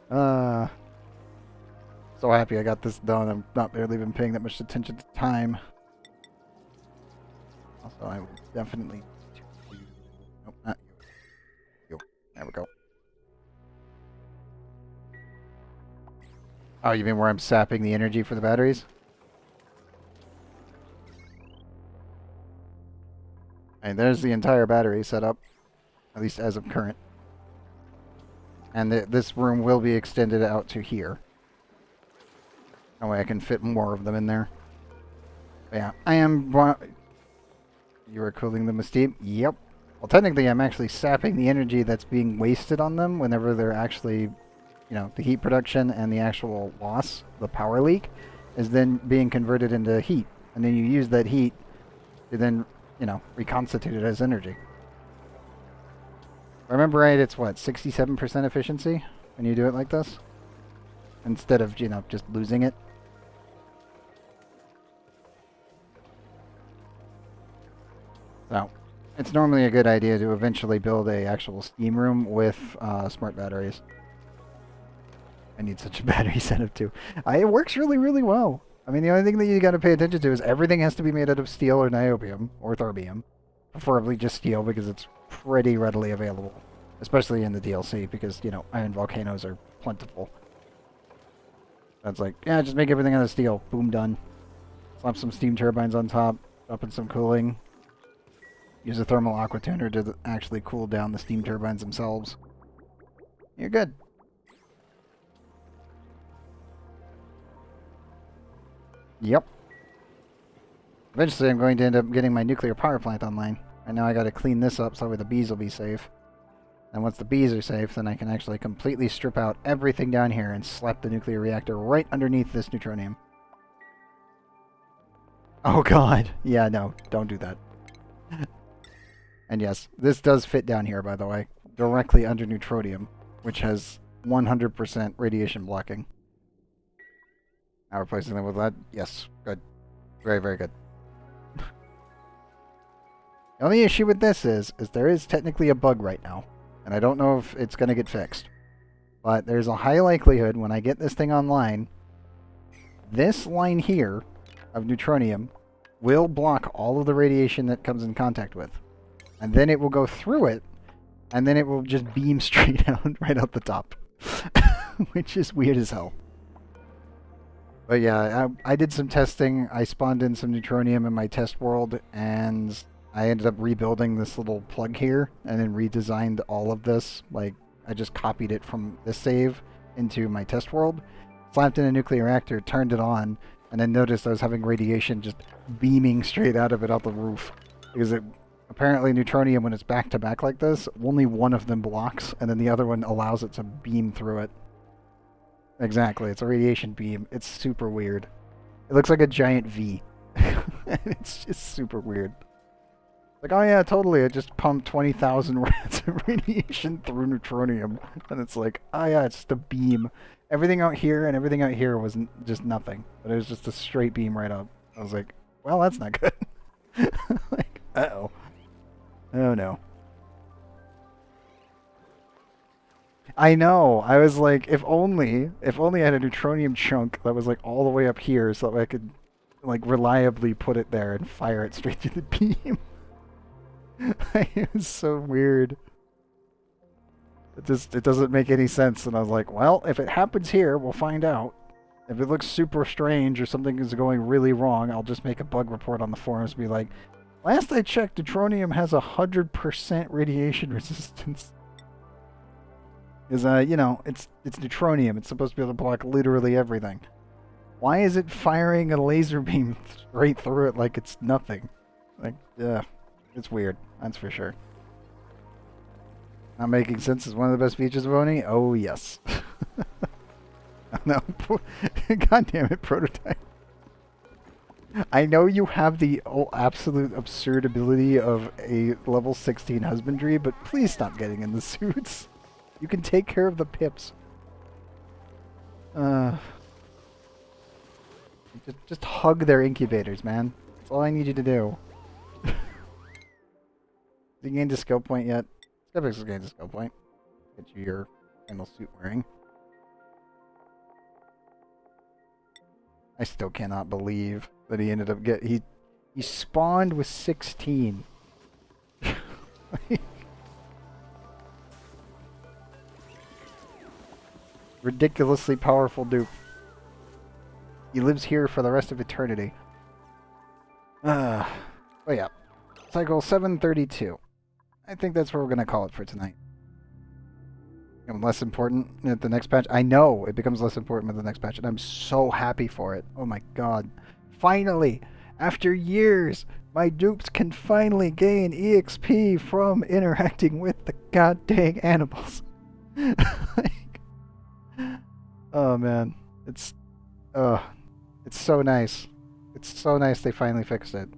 So happy I got this done. I'm not barely even paying that much attention to time. Also, I will definitely... Nope, not you. There we go. Oh, you mean where I'm sapping the energy for the batteries? And there's the entire battery set up, at least as of current. And this room will be extended out to here. That way I can fit more of them in there. But yeah, I am... You are cooling them with steam? Yep. Well, technically I'm actually sapping the energy that's being wasted on them whenever they're actually, you know, the heat production and the actual loss, the power leak, is then being converted into heat. And then you use that heat to then, you know, reconstitute it as energy. Remember right, it's what, 67% efficiency when you do it like this? Instead of, you know, just losing it. So, it's normally a good idea to eventually build a actual steam room with smart batteries. I need such a battery setup too. It works really, really well. I mean, the only thing that you got to pay attention to is everything has to be made out of steel or niobium or terbium. Preferably just steel because it's pretty readily available. Especially in the DLC because, you know, iron volcanoes are plentiful. That's like, yeah, just make everything out of steel. Boom, done. Slap some steam turbines on top. Drop in some cooling. Use a thermal aqua tuner to actually cool down the steam turbines themselves. You're good. Yep. Eventually I'm going to end up getting my nuclear power plant online. And now I gotta clean this up so the bees will be safe. And once the bees are safe, then I can actually completely strip out everything down here and slap the nuclear reactor right underneath this neutronium. Oh god. Yeah, no, don't do that. And yes, this does fit down here, by the way. Directly under neutronium, which has 100% radiation blocking. Now replacing them with lead? Yes, good. Very, very good. The only issue with this is there is technically a bug right now. And I don't know if it's going to get fixed. But there's a high likelihood when I get this thing online, this line here of neutronium will block all of the radiation that comes in contact with. And then it will go through it, and then it will just beam straight out, right out the top. Which is weird as hell. But yeah, I did some testing. I spawned in some neutronium in my test world, and I ended up rebuilding this little plug here, and then redesigned all of this. Like, I just copied it from this save into my test world, slapped in a nuclear reactor, turned it on, and then noticed I was having radiation just beaming straight out of it out the roof. Because apparently neutronium, when it's back to back like this, only one of them blocks, and then the other one allows it to beam through it. Exactly, it's a radiation beam. It's super weird. It looks like a giant V. It's just super weird. Like, oh yeah, totally, I just pumped 20,000 rats of radiation through neutronium. And it's like, oh yeah, it's just a beam. Everything out here and everything out here was just nothing. But it was just a straight beam right up. I was like, well, that's not good. Like, uh-oh. Oh no. I know. I was like, if only I had a neutronium chunk that was like all the way up here so that I could like reliably put it there and fire it straight through the beam. It was so weird. It doesn't make any sense. And I was like, well, if it happens here, we'll find out. If it looks super strange or something is going really wrong, I'll just make a bug report on the forums and be like, last I checked, neutronium has 100% radiation resistance. Because, you know, it's neutronium. It's supposed to be able to block literally everything. Why is it firing a laser beam straight through it like it's nothing? Like, yeah, it's weird. That's for sure. Not making sense is one of the best features of ONI? Oh, yes. No, god damn it, Prototype. I know you have the absolute absurd ability of a level 16 husbandry, but please stop getting in the suits. You can take care of the pips. Just hug their incubators, man. That's all I need you to do. Have you gained a skill point yet? Skeptics has gained a skill point. Get you your final suit wearing. I still cannot believe that he ended up he spawned with 16. Ridiculously powerful dupe. He lives here for the rest of eternity. Oh yeah. Cycle 732. I think that's what we're gonna call it for tonight. Less important at the next patch. I know it becomes less important with the next patch, and I'm so happy for it. Oh my god. Finally! After years, my dupes can finally gain EXP from interacting with the goddamn animals. Like, oh man. It's so nice. It's so nice they finally fixed it.